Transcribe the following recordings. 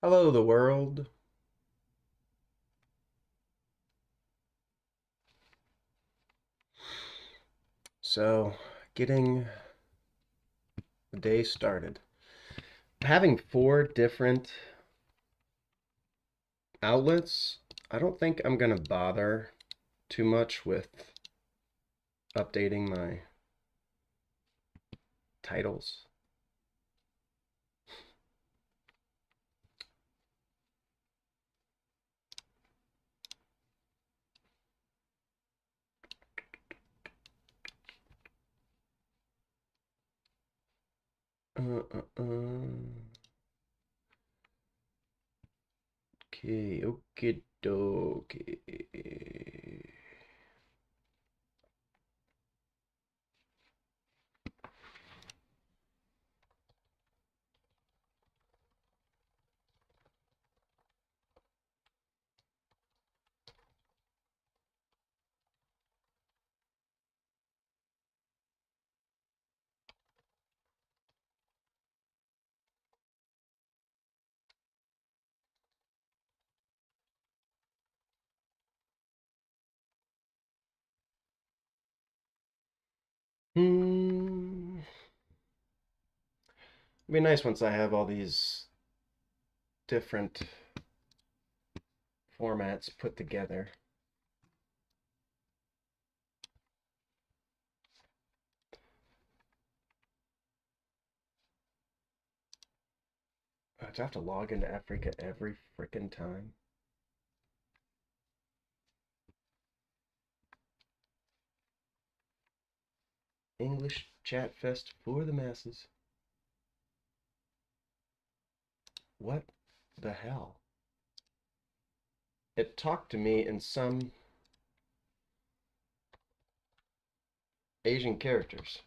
Hello, the world. So, getting the day started. Having four different outlets, I don't think I'm gonna bother too much with updating my titles. Okay, okay, dokie. It'd be nice once I have all these different formats put together. Do I have to log into Africa every freaking time? English Chat Fest for the masses. What the hell? It talked to me in some Asian characters.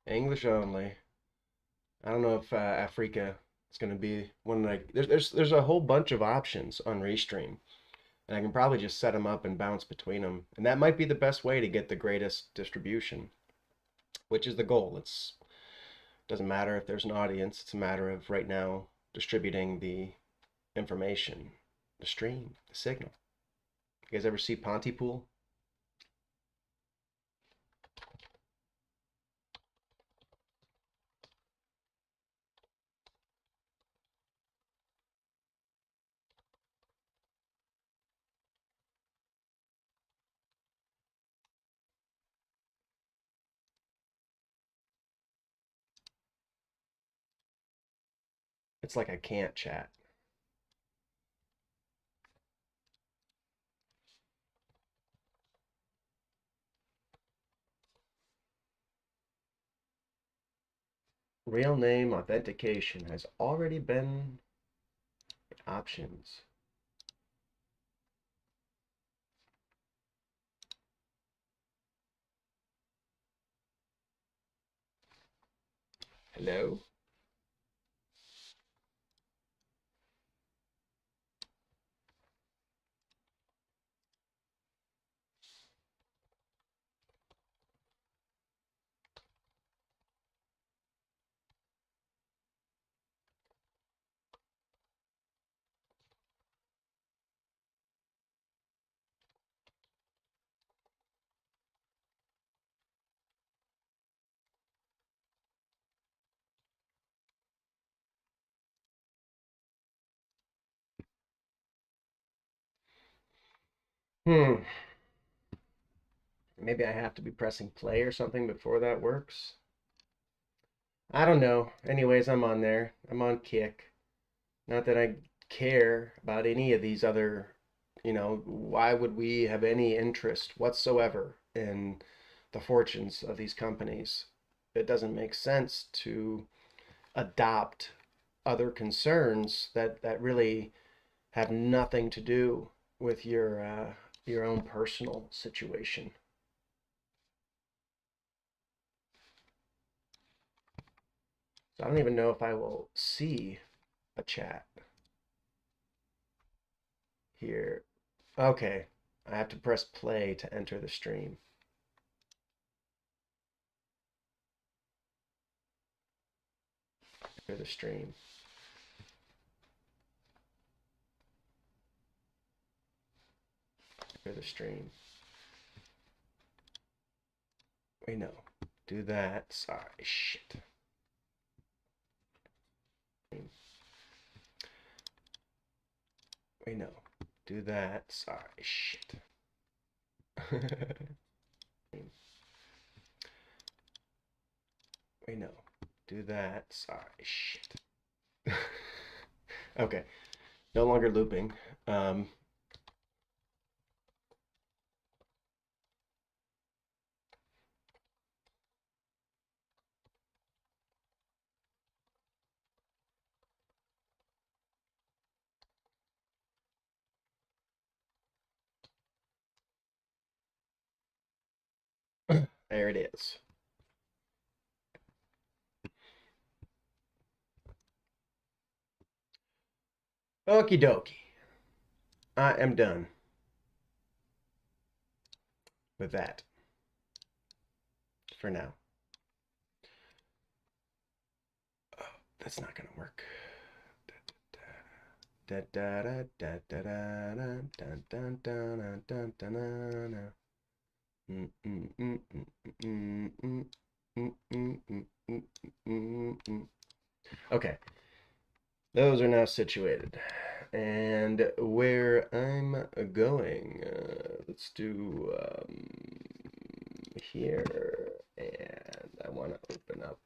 English only. I don't know if Africa is going to be one. Like there's a whole bunch of options on Restream, and I can probably just set them up and bounce between them, and that might be the best way to get the greatest distribution, which is the goal. It's doesn't matter if there's an audience. It's a matter of right now distributing the information, the stream, the signal. You guys ever see Pontypool? It's like I can't chat. Real name authentication has already been options. Hello? Hmm. Maybe I have to be pressing play or something before that works. I don't know. Anyways, I'm on there. I'm on Kick. Not that I care about any of these other, why would we have any interest whatsoever in the fortunes of these companies? It doesn't make sense to adopt other concerns that really have nothing to do with your own personal situation. So I don't even know if I will see a chat here. Okay, I have to press play to enter the stream. Clear the stream. Clear the stream. Wait, no. Do that. Sorry, shit. Wait, no. Do that. Sorry, shit. Wait, no. Do that. Sorry, shit. Okay. No longer looping. There it is. Okie dokie. I am done with that for now. Oh, that's not gonna work. Da da da da da da da da da da da da da. Okay, those are now situated. And where I'm going, let's do here, and I want to open up.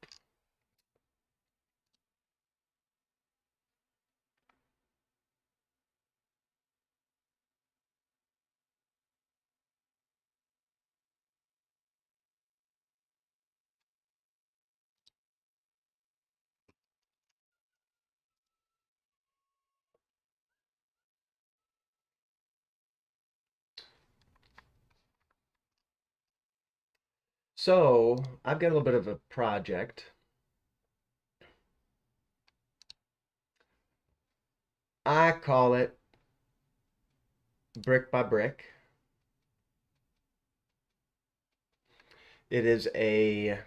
So I've got a little bit of a project. I call it Brick by Brick. It is it's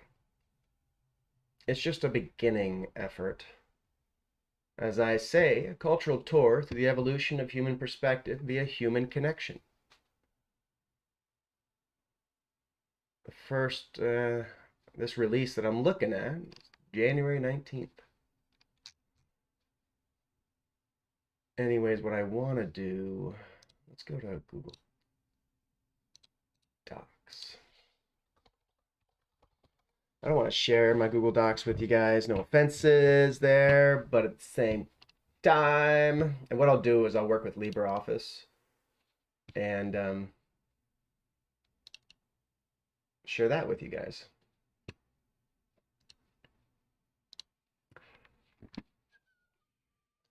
just a beginning effort. As I say, a cultural tour through the evolution of human perspective via human connection. The first, this release that I'm looking at, January 19th. Anyways, what I want to do, let's go to Google Docs. I don't want to share my Google Docs with you guys. No offenses there, but at the same time, and what I'll do is I'll work with LibreOffice and share that with you guys.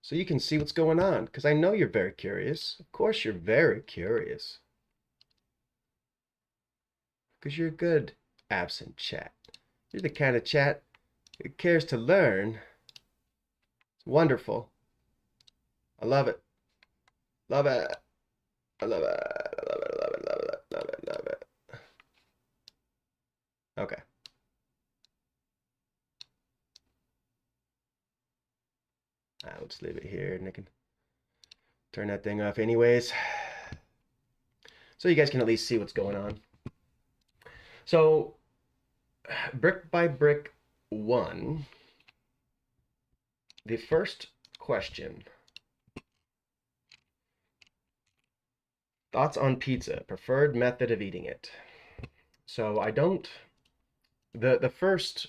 So you can see what's going on, because I know you're very curious. Of course you're very curious. Because you're good absent chat. You're the kind of chat that cares to learn. It's wonderful. I love it. Love it. I love it. I love it. I love it. Love it. Love it. Love it. Okay. I'll just leave it here and I can turn that thing off anyways. So you guys can at least see what's going on. So Brick by Brick 1, the first question. Thoughts on pizza, preferred method of eating it. So I don't, the first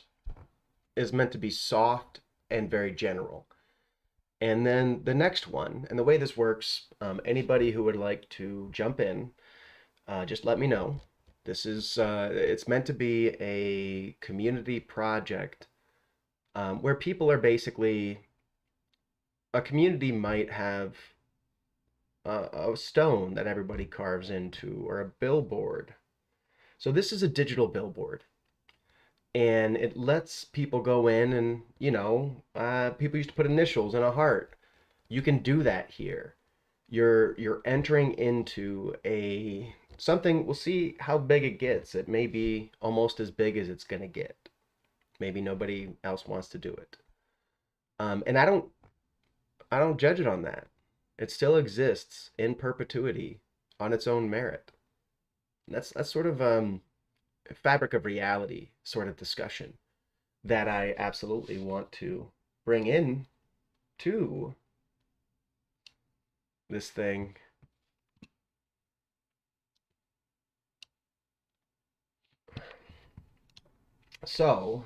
is meant to be soft and very general. And then the next one, and the way this works, anybody who would like to jump in, just let me know. This is, it's meant to be a community project where people are basically, a community might have a stone that everybody carves into, or a billboard. So this is a digital billboard. And it lets people go in and, you know, people used to put initials in a heart. You can do that here. You're entering into a something. We'll see how big it gets. It may be almost as big as it's gonna get. Maybe nobody else wants to do it. And I don't judge it on that. It still exists in perpetuity on its own merit. And that's sort of a fabric of reality sort of discussion that I absolutely want to bring in to this thing. So,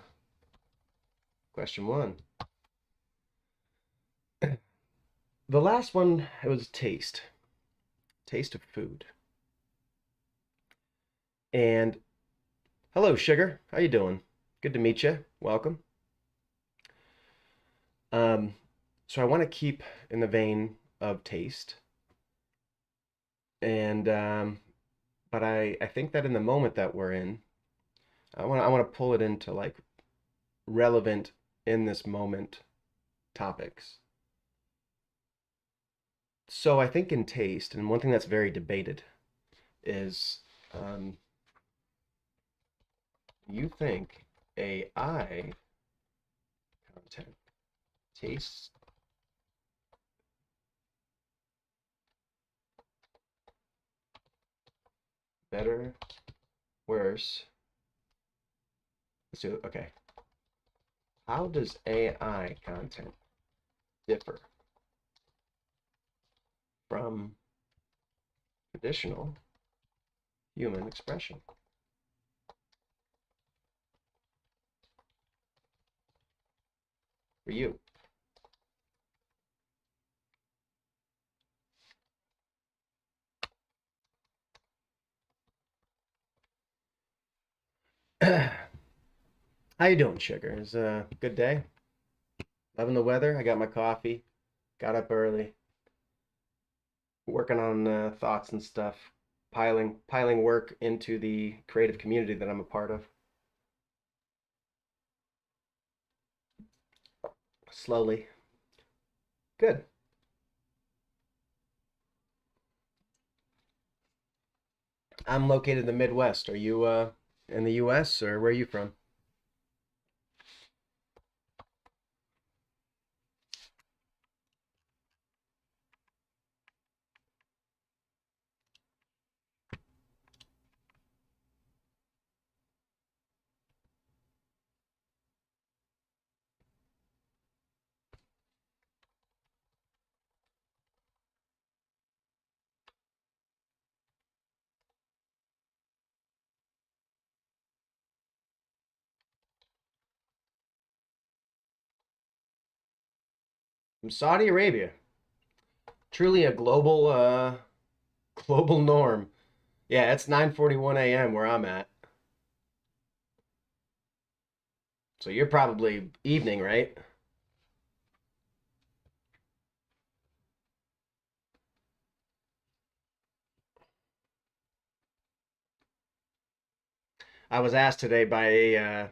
question one. The last one, it was taste of food. And hello, Sugar. How you doing? Good to meet you. Welcome. Um, so I want to keep in the vein of taste, and but I think that in the moment that we're in, I want to pull it into like relevant in this moment topics. So I think in taste, and one thing that's very debated is um, you think AI content tastes better, worse? Let's do it. Okay. How does AI content differ from traditional human expression for you? How you doing, Sugar? Is a good day? Loving the weather. I got my coffee. Got up early, working on thoughts and stuff, piling work into the creative community that I'm a part of. Slowly. Good. I'm located in the Midwest. Are you in the U.S. or where are you from? From Saudi Arabia. Truly a global global norm. Yeah, it's 9:41 a.m. where I'm at. So you're probably evening, right? I was asked today by a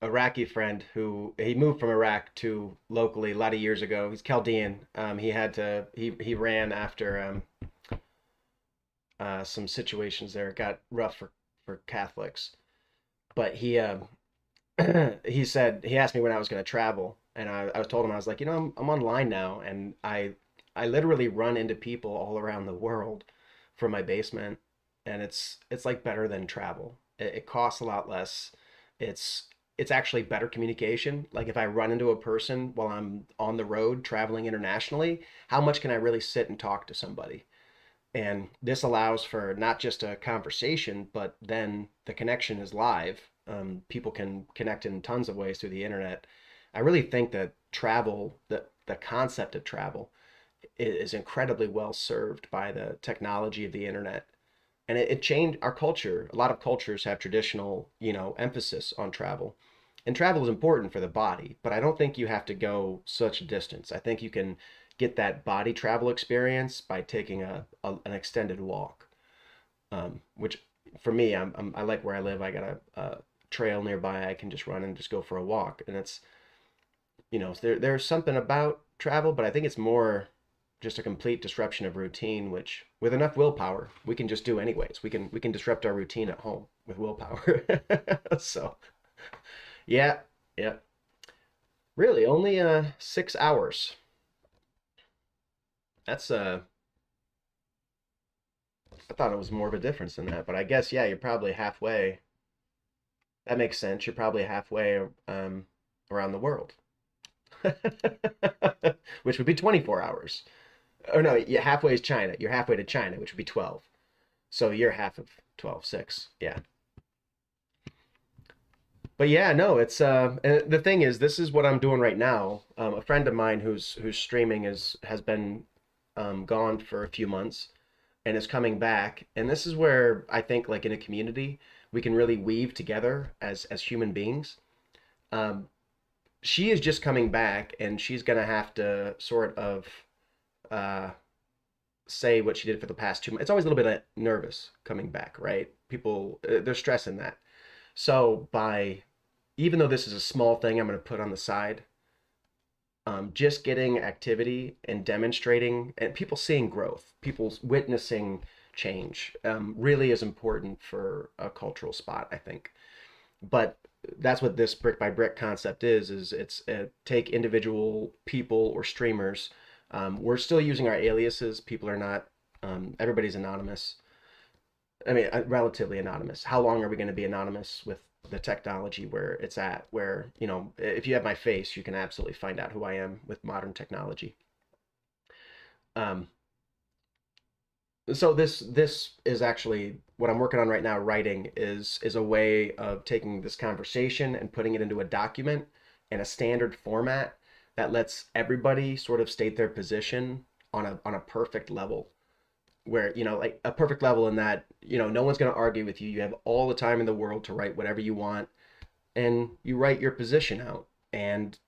Iraqi friend who he moved from Iraq to locally a lot of years ago. He's Chaldean. He had to he ran after some situations there. It got rough for Catholics, but he said he asked me when I was going to travel, and I told him I was like, I'm online now, and I literally run into people all around the world from my basement, and it's like better than travel. It costs a lot less. It's it's actually better communication. Like if I run into a person while I'm on the road traveling internationally, how much can I really sit and talk to somebody? And this allows for not just a conversation, but then the connection is live. People can connect in tons of ways through the internet. I really think that travel, the concept of travel, is incredibly well served by the technology of the internet. And it changed our culture. A lot of cultures have traditional, emphasis on travel. And travel is important for the body, but I don't think you have to go such a distance. I think you can get that body travel experience by taking an extended walk, which for me, I like where I live. I got a trail nearby. I can just run and just go for a walk. And it's, there's something about travel, but I think it's more just a complete disruption of routine, which with enough willpower, we can just do anyways. We can disrupt our routine at home with willpower. So, yeah, yeah. Really, only 6 hours. That's I thought it was more of a difference than that, but I guess yeah, you're probably halfway. That makes sense. You're probably halfway around the world, which would be 24 hours. Or no, yeah, halfway is China. You're halfway to China, which would be 12. So you're half of 12, 6. Yeah. But yeah, no, it's and the thing is, this is what I'm doing right now. A friend of mine who's streaming has been gone for a few months and is coming back. And this is where I think, like in a community, we can really weave together as human beings. Um, she is just coming back, and she's gonna have to sort of uh, say what she did for the past 2 months. It's always a little bit nervous coming back, right? People they're stressing that. So by even though this is a small thing, I'm going to put on the side. Just getting activity and demonstrating, and people seeing growth, people witnessing change, really is important for a cultural spot, I think. But that's what this brick by brick concept is it's take individual people or streamers. We're still using our aliases. People are not. Everybody's anonymous. I mean, relatively anonymous. How long are we going to be anonymous with the technology where it's at? Where, if you have my face, you can absolutely find out who I am with modern technology. Um, so this is actually what I'm working on right now. Writing is a way of taking this conversation and putting it into a document in a standard format that lets everybody sort of state their position on a perfect level where like a perfect level in that no one's going to argue with you. You have all the time in the world to write whatever you want, and you write your position out, and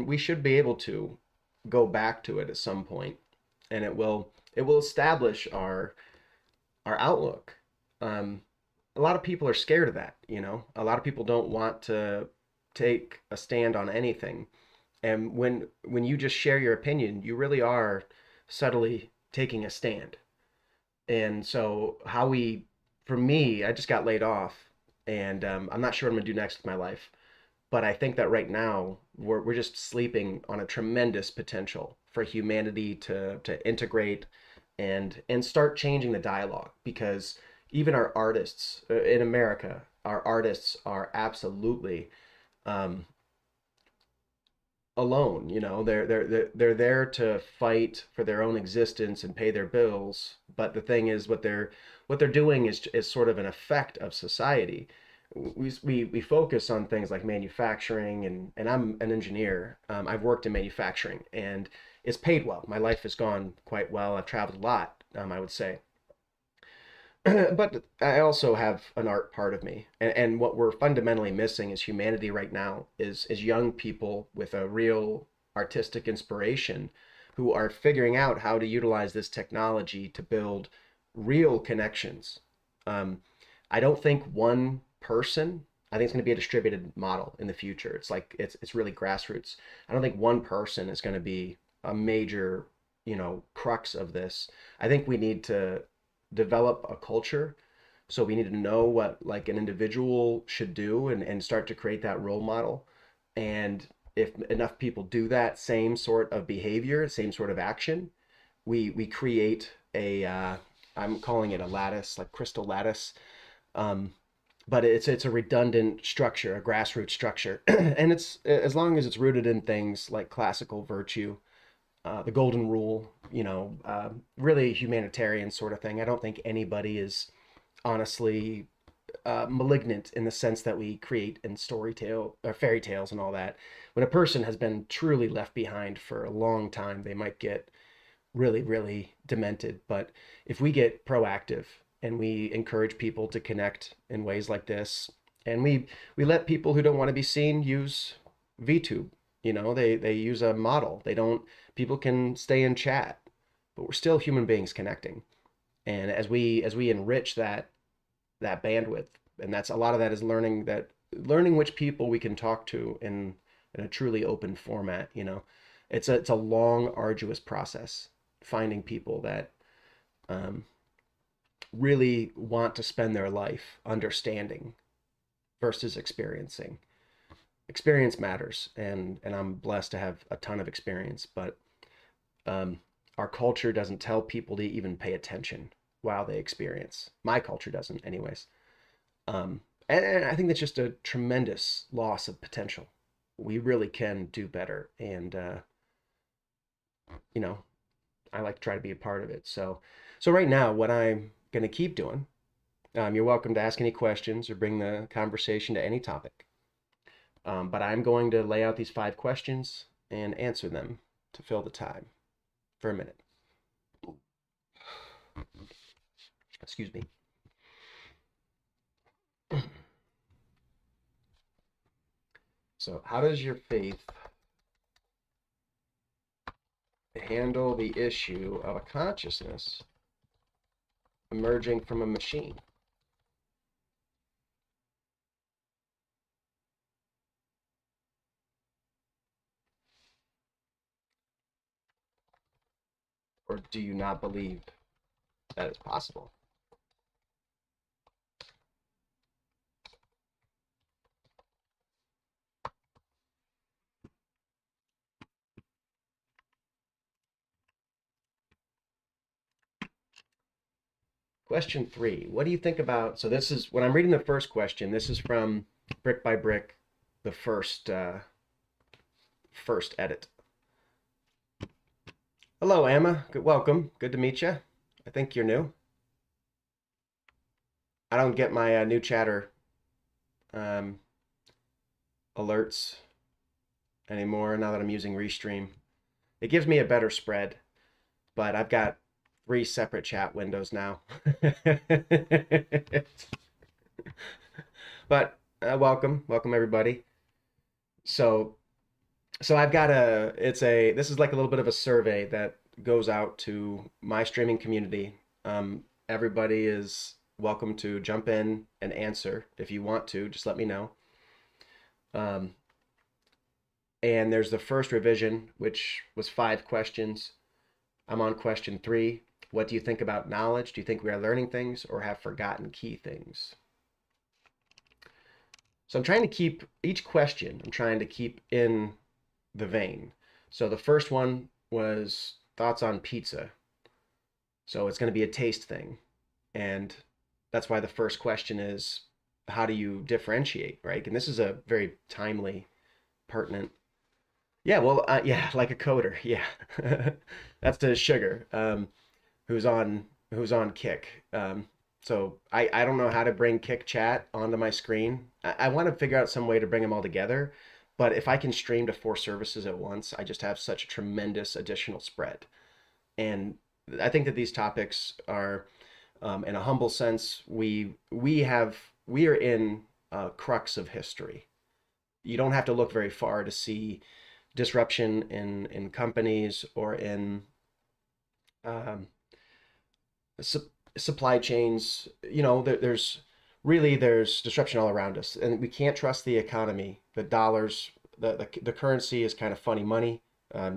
we should be able to go back to it at some point, and it will establish our outlook. A lot of people are scared of that. A lot of people don't want to take a stand on anything, and when you just share your opinion, you really are subtly taking a stand. And so for me, I just got laid off, and I'm not sure what I'm gonna do next with my life. But I think that right now we're just sleeping on a tremendous potential for humanity to integrate and start changing the dialogue, because even our artists in America, our artists are absolutely um, alone. They're there to fight for their own existence and pay their bills. But the thing is, what they're doing is sort of an effect of society. We focus on things like manufacturing, and I'm an engineer. I've worked in manufacturing, and it's paid well. My life has gone quite well. I've traveled a lot, I would say. But I also have an art part of me, and what we're fundamentally missing as humanity right now is young people with a real artistic inspiration who are figuring out how to utilize this technology to build real connections. Um, I don't think one person. I think it's going to be a distributed model in the future. It's like it's really grassroots. I don't think one person is going to be a major, crux of this. I think we need to develop a culture. So we need to know what like an individual should do, and start to create that role model. And if enough people do that same sort of behavior, same sort of action, we create I'm calling it a lattice, like crystal lattice. Um, but it's a redundant structure, a grassroots structure, and it's as long as it's rooted in things like classical virtue, the golden rule, really humanitarian sort of thing. I don't think anybody is honestly malignant in the sense that we create in story tale or fairy tales and all that. When a person has been truly left behind for a long time, they might get really, really demented. But if we get proactive and we encourage people to connect in ways like this, and we let people who don't want to be seen use VTube, they use a model. They don't. People can stay in chat, but we're still human beings connecting. And as we enrich that bandwidth, and that's a lot of that is learning which people we can talk to in a truly open format. It's a long, arduous process finding people that um, really want to spend their life understanding versus experiencing. experience matters, and I'm blessed to have a ton of experience, but um, our culture doesn't tell people to even pay attention while they experience. My culture doesn't, anyways. Um, and I think that's just a tremendous loss of potential. We really can do better, and you know, I like to try to be a part of it. So right now, what I'm gonna keep doing, you're welcome to ask any questions or bring the conversation to any topic. But I'm going to lay out these 5 questions and answer them to fill the time for a minute. Excuse me. So, how does your faith handle the issue of a consciousness emerging from a machine? Or do you not believe that it's possible? Question 3. What do you think about? So, this is when I'm reading the first question, this is from Brick by Brick, the first edit. Hello, Emma. Good, welcome. Good to meet you. I think you're new. I don't get my new chatter um, alerts anymore now that I'm using Restream. It gives me a better spread, but I've got 3 separate chat windows now. But welcome everybody. So I've got this is like a little bit of a survey that goes out to my streaming community. Everybody is welcome to jump in and answer if you want to. Just let me know. Um, and there's the first revision, which was 5 questions. I'm on question 3. What do you think about knowledge? Do you think we are learning things or have forgotten key things? So I'm trying to keep each question, I'm trying to keep in the vein. So the first one was thoughts on pizza. So it's going to be a taste thing. And that's why the first question is, how do you differentiate, right? And this is a very timely, pertinent. Yeah, well, yeah, like a coder. Yeah. That's the sugar, who's on Kick. So I don't know how to bring Kick Chat onto my screen. I want to figure out some way to bring them all together. But if I can stream to 4 services at once, I just have such a tremendous additional spread. And I think that these topics are, in a humble sense, we are in a crux of history. You don't have to look very far to see disruption in companies or in um, su- supply chains. There's disruption all around us, and we can't trust the economy. The dollars, the currency is kind of funny money.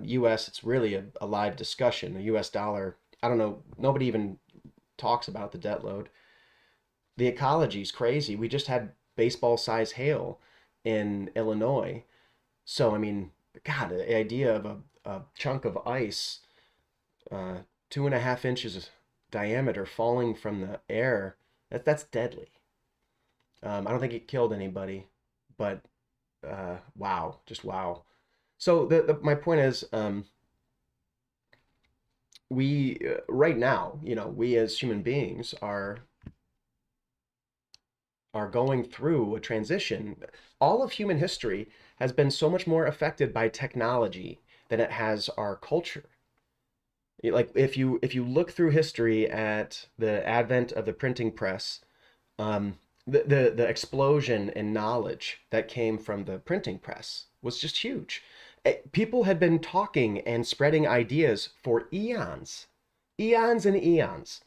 U.S. It's really a live discussion. The U.S. dollar. I don't know. Nobody even talks about the debt load. The ecology is crazy. We just had baseball size hail in Illinois. So I mean, God, the idea of a chunk of ice, uh, 2.5 inches diameter falling from the air, that's deadly. I don't think it killed anybody, but wow, just wow. So my point is, we right now, we as human beings are going through a transition. All of human history has been so much more affected by technology than it has our culture. Like if you look through history at the advent of the printing press, the explosion in knowledge that came from the printing press was just huge. People had been talking and spreading ideas for eons, eons and eons.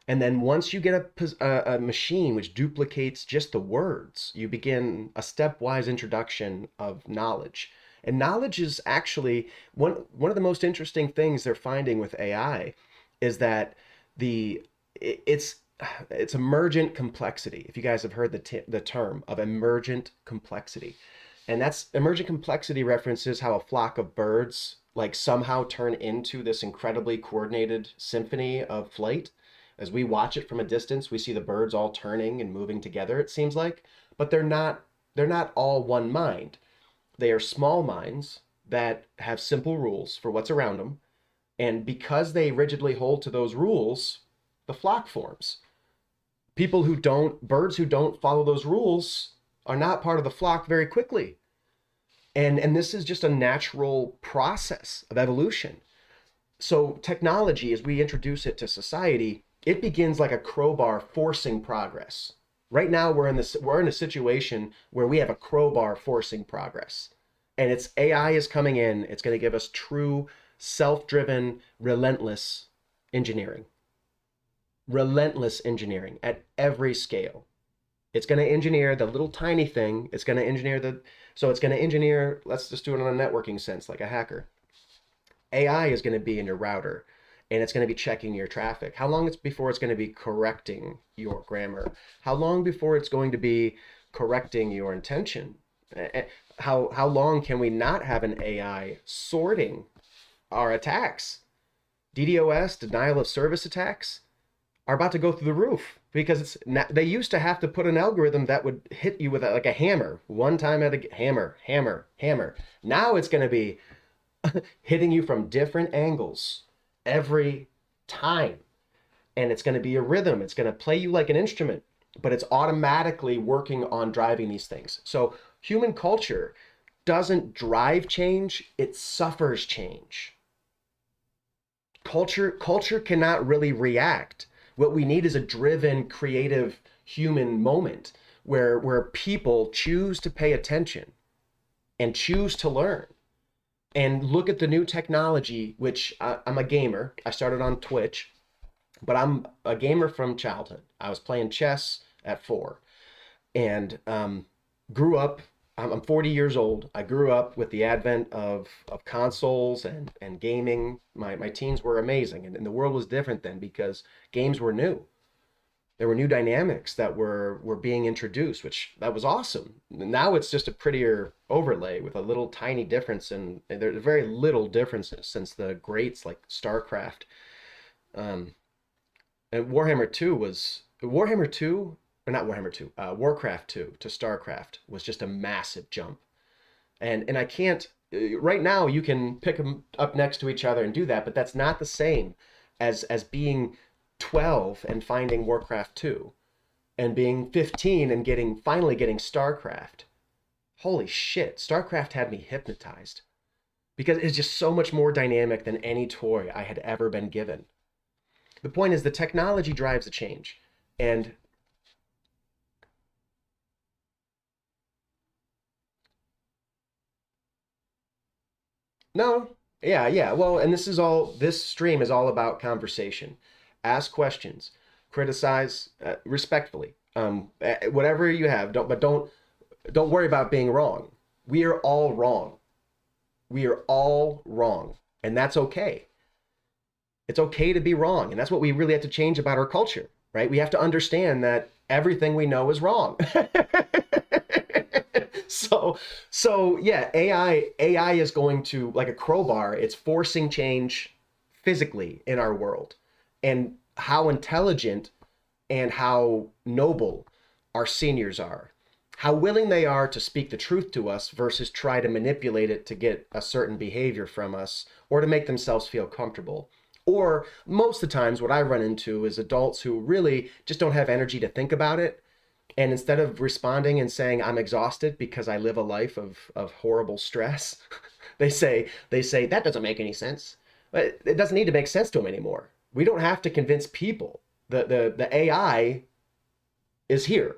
And then once you get a machine which duplicates just the words, you begin a stepwise introduction of knowledge. And knowledge is actually one of the most interesting things they're finding with AI is that the it's it's emergent complexity. If you guys have heard the term of emergent complexity, And that's emergent complexity references how a flock of birds like somehow turn into this incredibly coordinated symphony of flight. As we watch it from a distance, we see the birds all turning and moving together, it seems like, but they're not all one mind. They are small minds that have simple rules for what's around them, and because they rigidly hold to those rules, the flock forms. Birds who don't follow those rules are not part of the flock very quickly. And this is just a natural process of evolution. So technology, as we introduce it to society, it begins like a crowbar forcing progress. Right now we're in a situation where we have a crowbar forcing progress. And it's AI is coming in, it's going to give us true self-driven, relentless engineering at every scale. It's going to engineer the little tiny thing. It's going to engineer, let's just do it on a networking sense, like a hacker. AI is going to be in your router, and it's going to be checking your traffic. How long before it's going to be correcting your grammar? How long before it's going to be correcting your intention? How long can we not have an AI sorting our attacks? DDoS, denial of service attacks, are about to go through the roof because they used to have to put an algorithm that would hit you with like a hammer one time at a hammer. Now it's going to be hitting you from different angles every time. And it's going to be a rhythm. It's going to play you like an instrument, but it's automatically working on driving these things. So human culture doesn't drive change, it suffers change. Culture cannot really react. What we need is a driven, creative human moment where people choose to pay attention and choose to learn and look at the new technology, which I'm a gamer. I started on Twitch, but I'm a gamer from childhood. I was playing chess at 4 and grew up. I'm 40 years old. I grew up with the advent of consoles and gaming. My teens were amazing, and the world was different then because games were new. There were new dynamics that were being introduced, which that was awesome. Now it's just a prettier overlay with a little tiny difference, and there's very little differences since the greats like StarCraft. And Warhammer 2, or not Warhammer 2, Warcraft 2 to StarCraft was just a massive jump. And I can't, right now you can pick them up next to each other and do that, but that's not the same as being 12 and finding Warcraft 2 and being 15 and finally getting StarCraft. Holy shit, StarCraft had me hypnotized because it's just so much more dynamic than any toy I had ever been given. The point is the technology drives the change. And no, yeah. Well, and this stream is all about conversation. Ask questions, criticize respectfully. Whatever you have, don't worry about being wrong. We are all wrong. We are all wrong, and that's okay. It's okay to be wrong, and that's what we really have to change about our culture, right? We have to understand that everything we know is wrong. So yeah, AI is going to, like a crowbar, it's forcing change physically in our world. And how intelligent and how noble our seniors are, how willing they are to speak the truth to us versus try to manipulate it to get a certain behavior from us or to make themselves feel comfortable. Or most of the times what I run into is adults who really just don't have energy to think about it. And instead of responding and saying, I'm exhausted because I live a life of horrible stress, they say, that doesn't make any sense. But it doesn't need to make sense to them anymore. We don't have to convince people. The AI is here.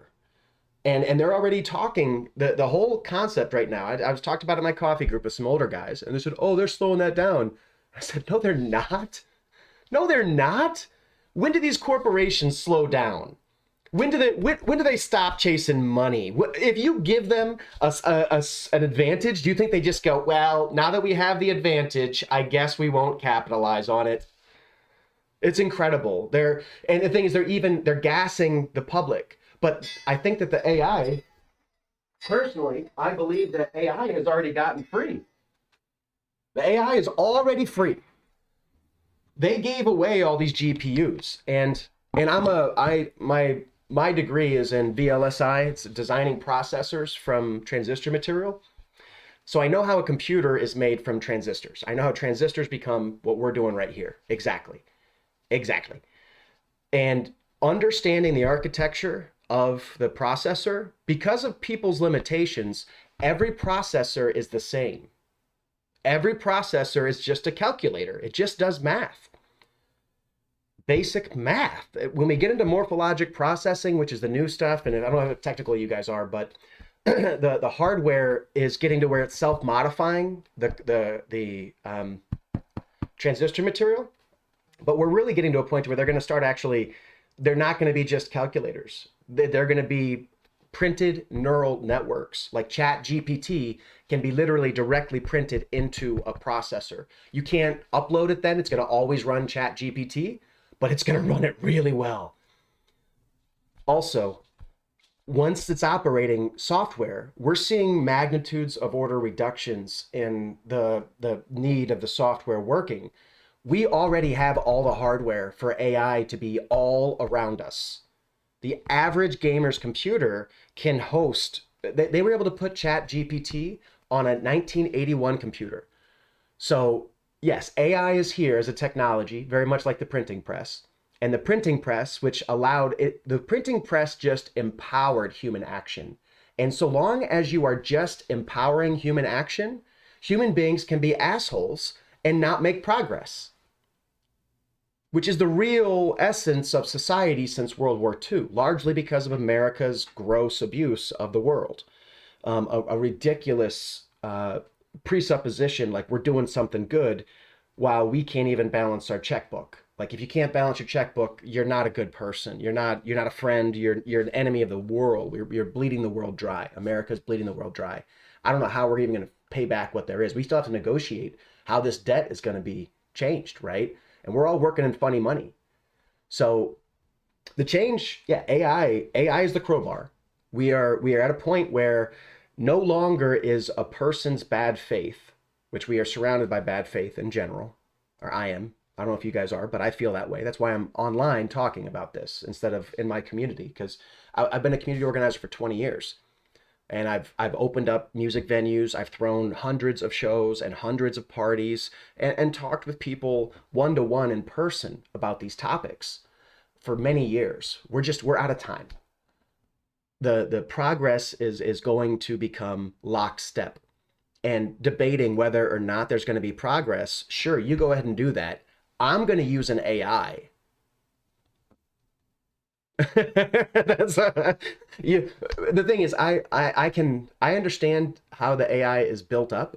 And they're already talking, the whole concept right now. I was talked about in my coffee group with some older guys, and they said, oh, they're slowing that down. I said, no, they're not. No, they're not. When do these corporations slow down? When do they stop chasing money? If you give them an advantage, do you think they just go, well, now that we have the advantage, I guess we won't capitalize on it? It's incredible. And the thing is, they're gassing the public. But I think that the AI, Personally, I believe that AI has already gotten free. The AI is already free. They gave away all these GPUs, and my degree is in VLSI. It's designing processors from transistor material. So I know how a computer is made from transistors. I know how transistors become what we're doing right here. Exactly. Exactly. And understanding the architecture of the processor, because of people's limitations, every processor is the same. Every processor is just a calculator. It just does math. Basic math. When we get into morphologic processing, which is the new stuff, and I don't know how technical you guys are, but the hardware is getting to where it's self-modifying the transistor material, but we're really getting to a point where they're going to start actually, they're not going to be just calculators. They're going to be printed neural networks. Like ChatGPT can be literally directly printed into a processor. You can't upload it then. It's going to always run ChatGPT, but it's going to run it really well. Also, once it's operating software, we're seeing magnitudes of order reductions in the need of the software working. We already have all the hardware for AI to be all around us. The average gamer's computer can host, they were able to put ChatGPT on a 1981 computer. So yes, AI is here as a technology, very much like the printing press. And the printing press, which allowed it, the printing press just empowered human action. And so long as you are just empowering human action, human beings can be assholes and not make progress, which is the real essence of society since World War II, largely because of America's gross abuse of the world. A ridiculous presupposition like we're doing something good while we can't even balance our checkbook. Like if you can't balance your checkbook, you're not a good person. You're not a friend. You're an enemy of the world. You're bleeding the world dry. America's bleeding the world dry. I don't know how we're even going to pay back what there is. We still have to negotiate how this debt is going to be changed, right? And we're all working in funny money. So the change, yeah, AI is the crowbar. We are at a point where no longer is a person's bad faith, which we are surrounded by bad faith in general, or I am. I don't know if you guys are, but I feel that way. That's why I'm online talking about this instead of in my community, because I've been a community organizer for 20 years. And I've opened up music venues. I've thrown hundreds of shows and hundreds of parties and talked with people one-to-one in person about these topics for many years. We're out of time. The progress is going to become lockstep. And debating whether or not there's going to be progress, sure, you go ahead and do that. I'm going to use an AI. That's the thing is I understand how the AI is built up.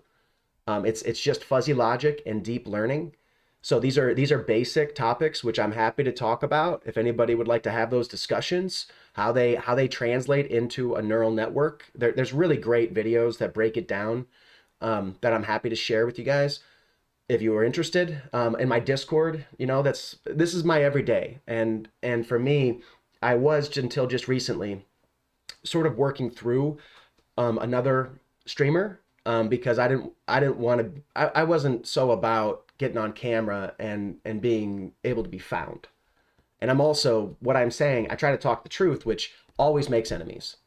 It's just fuzzy logic and deep learning. So these are basic topics which I'm happy to talk about. If anybody would like to have those discussions, how they translate into a neural network, there's really great videos that break it down, that I'm happy to share with you guys if you are interested. In my Discord, this is my everyday, and for me, I was until just recently sort of working through another streamer, because I didn't want to, I wasn't so about getting on camera and being able to be found. And I'm also, what I'm saying, I try to talk the truth, which always makes enemies.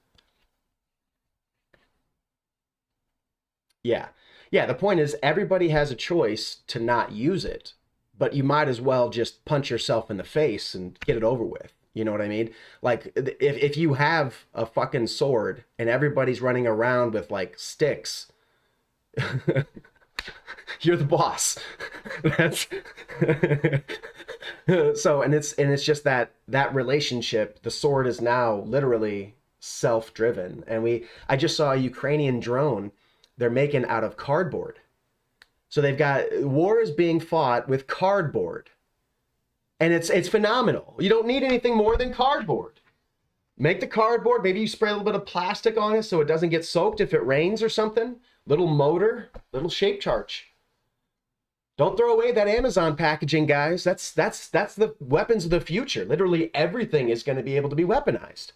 Yeah. Yeah, the point is everybody has a choice to not use it, but you might as well just punch yourself in the face and get it over with. You know what I mean? Like if you have a fucking sword and everybody's running around with like sticks, you're the boss. That's so, and it's just that relationship, the sword is now literally self-driven. And I just saw a Ukrainian drone they're making out of cardboard. So they've got war is being fought with cardboard. And it's phenomenal. You don't need anything more than cardboard. Make the cardboard, maybe you spray a little bit of plastic on it so it doesn't get soaked if it rains or something. Little motor, little shape charge. Don't throw away that Amazon packaging, guys. That's the weapons of the future. Literally everything is going to be able to be weaponized.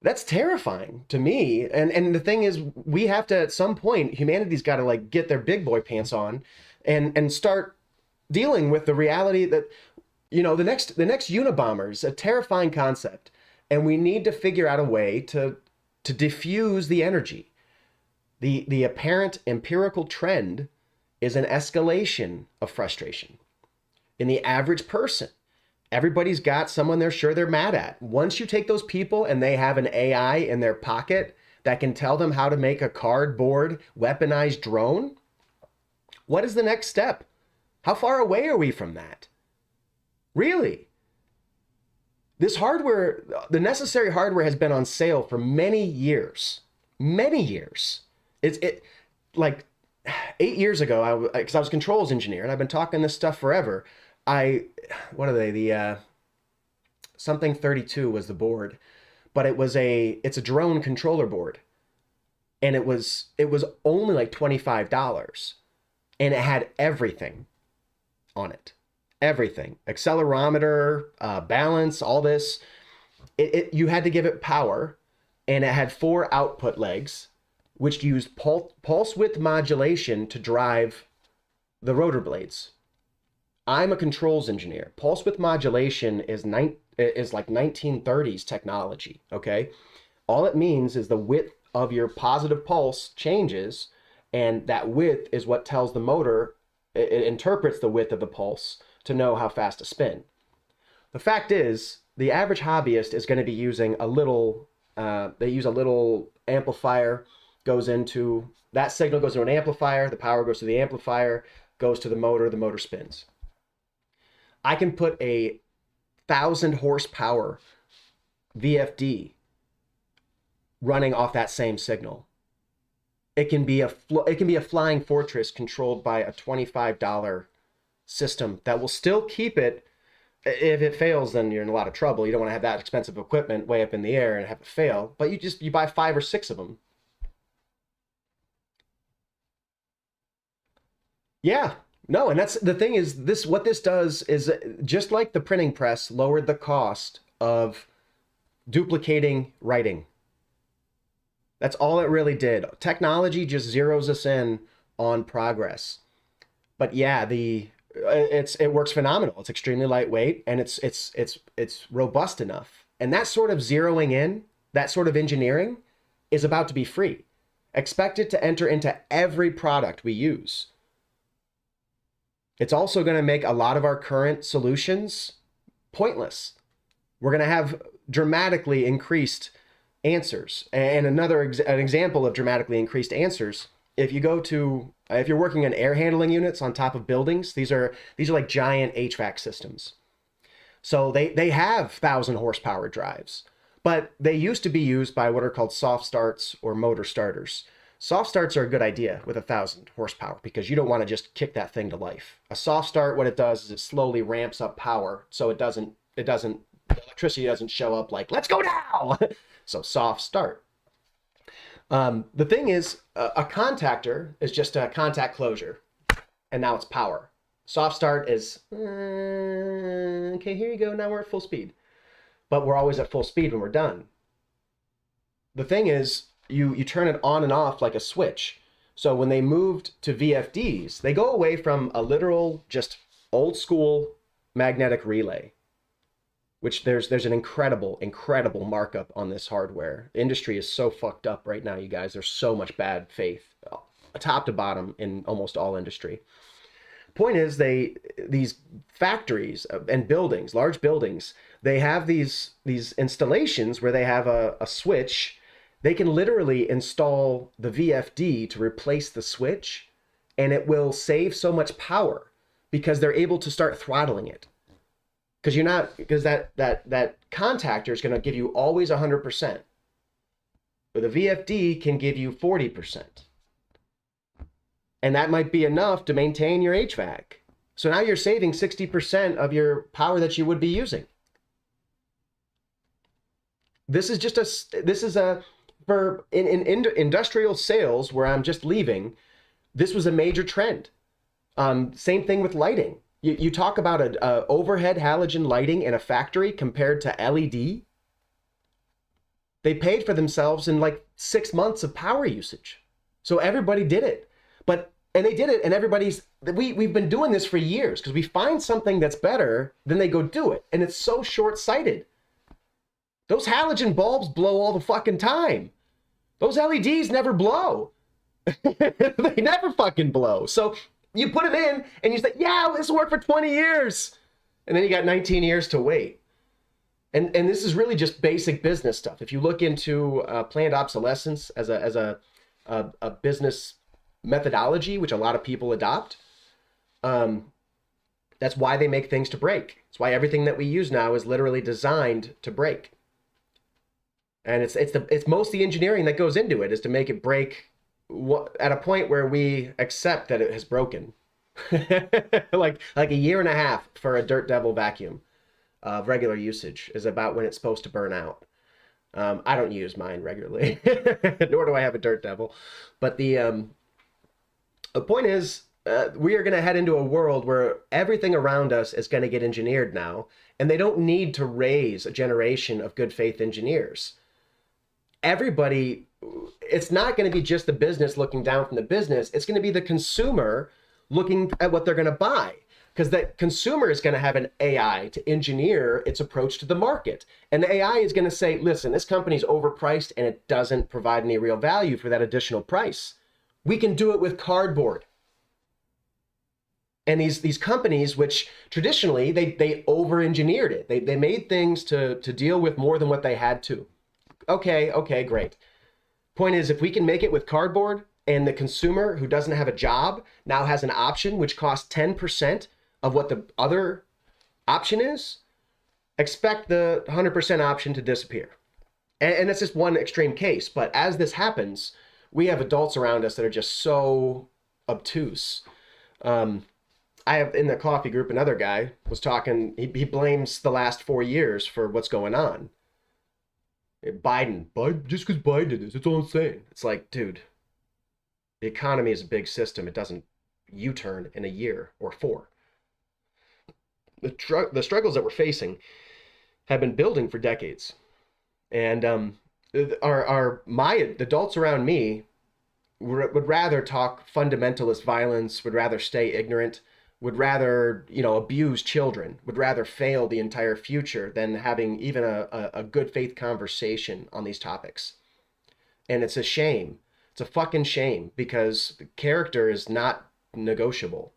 That's terrifying to me. And the thing is, we have to, at some point, humanity's got to like get their big boy pants on and start dealing with the reality that, you know, the next Unabomber is a terrifying concept, and we need to figure out a way to diffuse the energy. The apparent empirical trend is an escalation of frustration in the average person. Everybody's got someone they're sure they're mad at. Once you take those people and they have an AI in their pocket that can tell them how to make a cardboard weaponized drone, what is the next step? How far away are we from that? Really? This hardware, the necessary hardware, has been on sale for many years. Many years. It's like 8 years ago, because I was controls engineer and I've been talking this stuff forever. What are they? The something 32 was the board, but it's a drone controller board, and it was only like $25, and it had everything on it, everything, accelerometer, balance, all this. You had to give it power, and it had 4 output legs, which used pulse width modulation to drive the rotor blades. I'm a controls engineer. Pulse width modulation is like 1930s technology, okay? All it means is the width of your positive pulse changes, and that width is what tells the motor, it interprets the width of the pulse to know how fast to spin. The fact is, the average hobbyist is going to be using they use a little amplifier, that signal goes into an amplifier, the power goes to the amplifier, goes to the motor spins. I can put a 1,000 horsepower VFD running off that same signal. It can be a flying fortress controlled by a $25 system that will still keep it. If it fails, then you're in a lot of trouble. You don't want to have that expensive equipment way up in the air and have it fail. But you buy 5 or 6 of them. Yeah. No, and that's the thing is what this does is, just like the printing press lowered the cost of duplicating writing. That's all it really did. Technology just zeroes us in on progress. But yeah, it works phenomenal. It's extremely lightweight, and it's robust enough. And that sort of zeroing in, that sort of engineering is about to be free. Expect it to enter into every product we use. It's also going to make a lot of our current solutions pointless. We're going to have dramatically increased answers. And an example of dramatically increased answers, if you're working on air handling units on top of buildings, these are like giant HVAC systems. So they have 1,000 horsepower drives, but they used to be used by what are called soft starts or motor starters. Soft starts are a good idea with 1,000 horsepower because you don't want to just kick that thing to life. A soft start, what it does is it slowly ramps up power, so the electricity doesn't show up like, let's go now. So soft start. The thing is, a contactor is just a contact closure, and now it's power. Soft start is, okay, here you go, now we're at full speed. But we're always at full speed when we're done. The thing is, you turn it on and off like a switch. So when they moved to VFDs, they go away from a literal, just old school magnetic relay, which there's an incredible markup on this hardware. The industry is so fucked up right now, you guys. There's so much bad faith, top to bottom, in almost all industry. Point is, these factories and buildings, large buildings, they have these installations where they have a switch. They can literally install the VFD to replace the switch, and it will save so much power because they're able to start throttling it. Because that contactor is going to give you always 100%, but the VFD can give you 40%, and that might be enough to maintain your HVAC. So now you're saving 60% of your power that you would be using. For industrial sales, where I'm just leaving, this was a major trend. Same thing with lighting. You talk about a overhead halogen lighting in a factory compared to LED. They paid for themselves in like 6 months of power usage. So everybody did it. And they did it, and we've been doing this for years because we find something that's better, then they go do it. And it's so short-sighted. Those halogen bulbs blow all the fucking time. Those LEDs never blow. They never fucking blow. So you put it in and you say, yeah, this will work for 20 years. And then you got 19 years to wait. And this is really just basic business stuff. If you look into planned obsolescence as a business methodology, which a lot of people adopt, that's why they make things to break. It's why everything that we use now is literally designed to break. And it's most the engineering that goes into it is to make it break at a point where we accept that it has broken. like a year and a half for a Dirt Devil vacuum of regular usage is about when it's supposed to burn out. I don't use mine regularly, nor do I have a Dirt Devil. But the point is, we are going to head into a world where everything around us is going to get engineered now, and they don't need to raise a generation of good faith engineers. Everybody, it's not going to be just the business looking down from the business. It's going to be the consumer looking at what they're going to buy, because the consumer is going to have an AI to engineer its approach to the market. And the AI is going to say, listen, this company's overpriced and it doesn't provide any real value for that additional price. We can do it with cardboard. And these companies, which traditionally they over-engineered it. They made things to deal with more than what they had to. Okay, great. Point is, if we can make it with cardboard and the consumer who doesn't have a job now has an option which costs 10% of what the other option is, expect the 100% option to disappear. And that's just one extreme case. But as this happens, we have adults around us that are just so obtuse. I have in the coffee group, another guy was talking, he blames the last 4 years for what's going on. Biden, just because Biden did this, that's all I'm saying. It's like, dude, the economy is a big system. It doesn't U-turn in a year or 4. The struggles that we're facing have been building for decades. And the adults around me would rather talk fundamentalist violence, would rather stay ignorant, would rather, abuse children, would rather fail the entire future than having even a good faith conversation on these topics. And it's a shame. It's a fucking shame, because the character is not negotiable,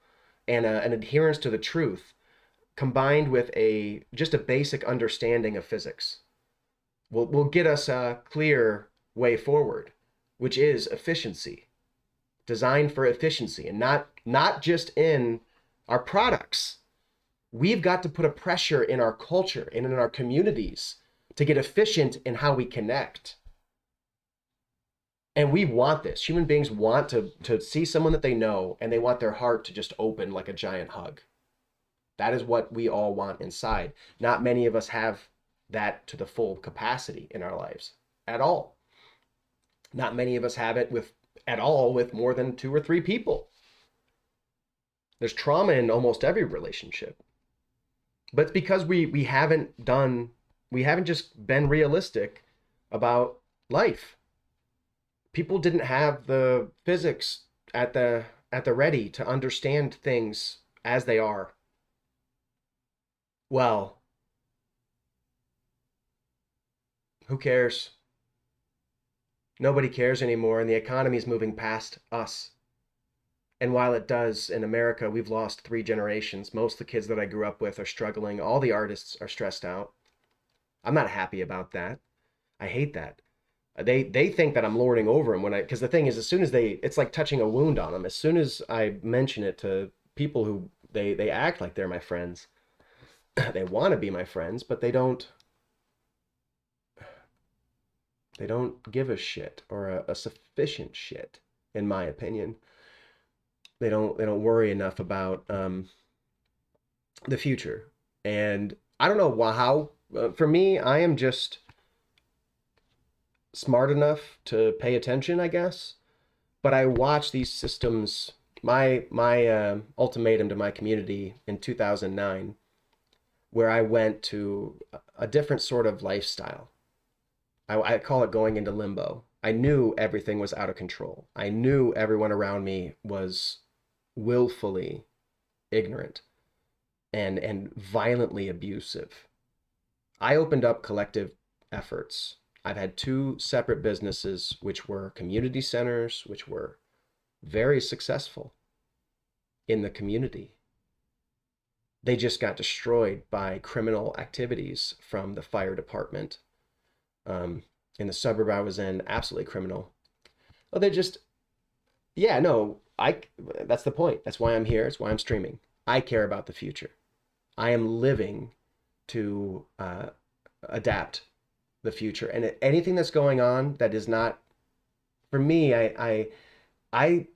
and an adherence to the truth combined with just a basic understanding of physics will get us a clear way forward, which is efficiency, designed for efficiency, and not just in our products. We've got to put a pressure in our culture and in our communities to get efficient in how we connect. And we want this. Human beings want to see someone that they know, and they want their heart to just open like a giant hug. That is what we all want inside. Not many of us have that to the full capacity in our lives at all. Not many of us have it at all with more than 2 or 3 people. There's trauma in almost every relationship. But it's because we haven't just been realistic about life. People didn't have the physics at the ready to understand things as they are. Well, who cares? Nobody cares anymore, and the economy is moving past us. And while it does, in America, we've lost 3 generations. Most of the kids that I grew up with are struggling. All the artists are stressed out. I'm not happy about that. I hate that. They think that I'm lording over them because the thing is, as soon as it's like touching a wound on them. As soon as I mention it to people who they act like they're my friends, they want to be my friends, but they don't give a shit, or a sufficient shit, in my opinion. They don't worry enough about the future. And I don't know how. For me, I am just smart enough to pay attention, I guess. But I watch these systems. My ultimatum to my community in 2009, where I went to a different sort of lifestyle. I call it going into limbo. I knew everything was out of control. I knew everyone around me was willfully ignorant and violently abusive. I opened up collective efforts. I've had two separate businesses which were community centers, which were very successful in the community. They just got destroyed by criminal activities from the fire department. In the suburb I was in, absolutely criminal. Well, they just, yeah, no, that's the point. That's why I'm here. That's why I'm streaming. I care about the future. I am living to adapt the future. And anything that's going on that is not, for me, I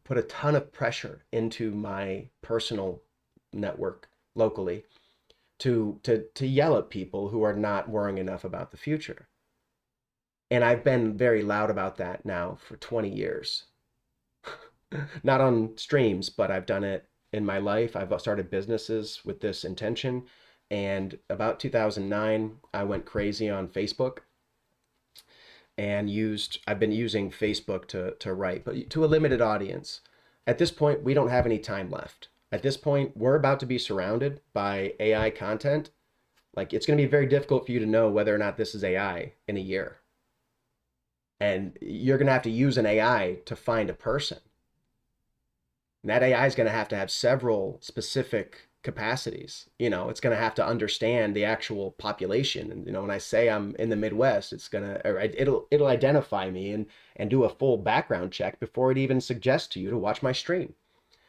put a ton of pressure into my personal network locally to yell at people who are not worrying enough about the future. And I've been very loud about that now for 20 years. Not on streams, but I've done it in my life. I've started businesses with this intention. And about 2009, I went crazy on Facebook and I've been using Facebook to write, but to a limited audience. At this point, we don't have any time left. At this point, we're about to be surrounded by AI content. Like, it's going to be very difficult for you to know whether or not this is AI in a year. And you're going to have to use an AI to find a person. And that AI is going to have several specific capacities. You know, it's going to have to understand the actual population. And, you know, when I say I'm in the Midwest, it'll identify me and do a full background check before it even suggests to you to watch my stream.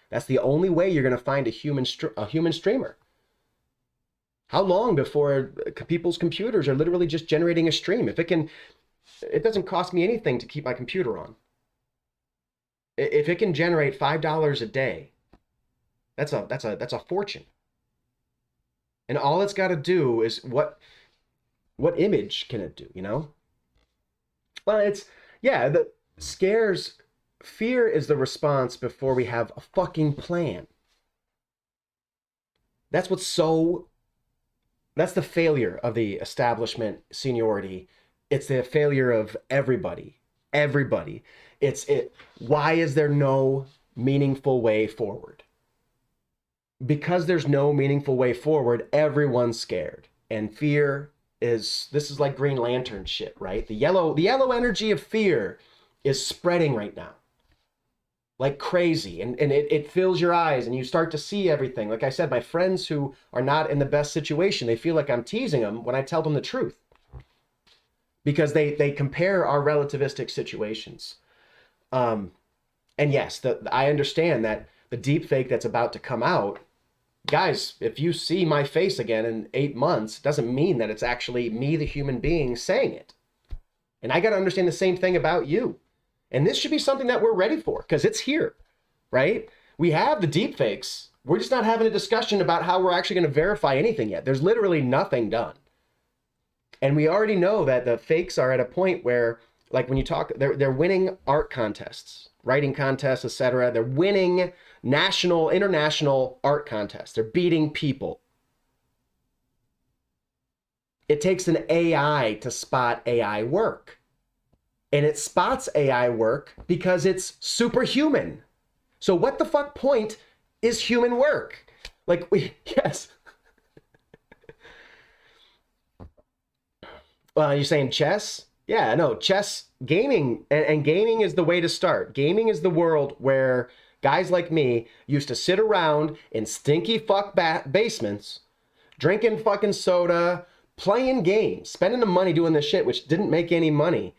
That's the only way you're going to find a human streamer. How long before people's computers are literally just generating a stream? It doesn't cost me anything to keep my computer on. If it can generate $5 a day, that's a fortune. And all it's got to do is what image can it do, you know? Well, the scares. Fear is the response before we have a fucking plan. That's the failure of the establishment seniority. It's the failure of everybody. Why is there no meaningful way forward? Because there's no meaningful way forward, everyone's scared. And fear this is like Green Lantern shit, right? The yellow energy of fear is spreading right now. Like crazy, and it fills your eyes and you start to see everything. Like I said, my friends who are not in the best situation, they feel like I'm teasing them when I tell them the truth. Because they compare our relativistic situations. And yes, I understand that the deep fake that's about to come out, guys, if you see my face again in 8 months, it doesn't mean that it's actually me, the human being, saying it. And I got to understand the same thing about you. And this should be something that we're ready for, because it's here, right? We have the deep fakes. We're just not having a discussion about how we're actually going to verify anything yet. There's literally nothing done. And we already know that the fakes are at a point where, like when you talk, they're winning art contests, writing contests, etc. They're winning national, international art contests. They're beating people. It takes an AI to spot AI work. And it spots AI work because it's superhuman. So what the fuck point is human work? Like, yes. Well, you're saying chess? Yeah, no, chess, gaming, and gaming is the way to start. Gaming is the world where guys like me used to sit around in stinky fuck basements, drinking fucking soda, playing games, spending the money doing this shit, which did not make any money,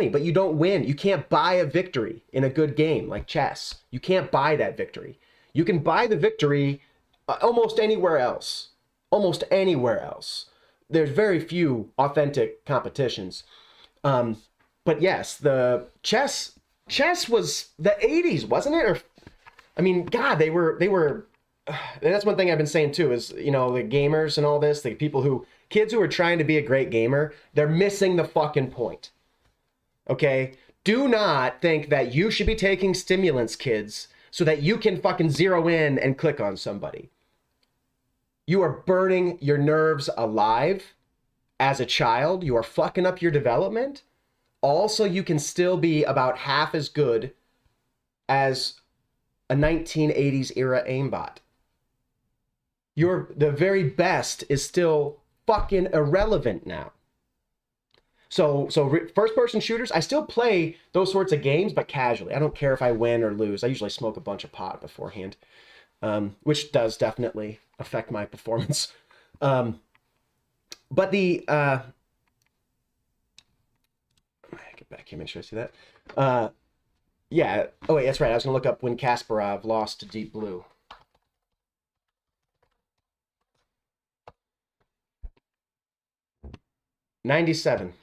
but you don't win. You can't buy a victory in a good game like chess. You can't buy that victory. You can buy the victory almost anywhere else. There's very few authentic competitions. But yes, the chess was the 80s, wasn't it? Or, I mean, God, they were, that's one thing I've been saying too, is, you know, the gamers and all this, the kids who are trying to be a great gamer, they're missing the fucking point. Okay? Do not think that you should be taking stimulants, kids, so that you can fucking zero in and click on somebody. You are burning your nerves alive as a child, you are fucking up your development. Also, you can still be about half as good as a 1980s era aimbot. The very best is still fucking irrelevant now. So first person shooters, I still play those sorts of games, but casually. I don't care if I win or lose. I usually smoke a bunch of pot beforehand, which does definitely affect my performance. But the get back here, make sure I see that. Yeah. Oh wait, that's right. I was gonna look up when Kasparov lost to Deep Blue. '97.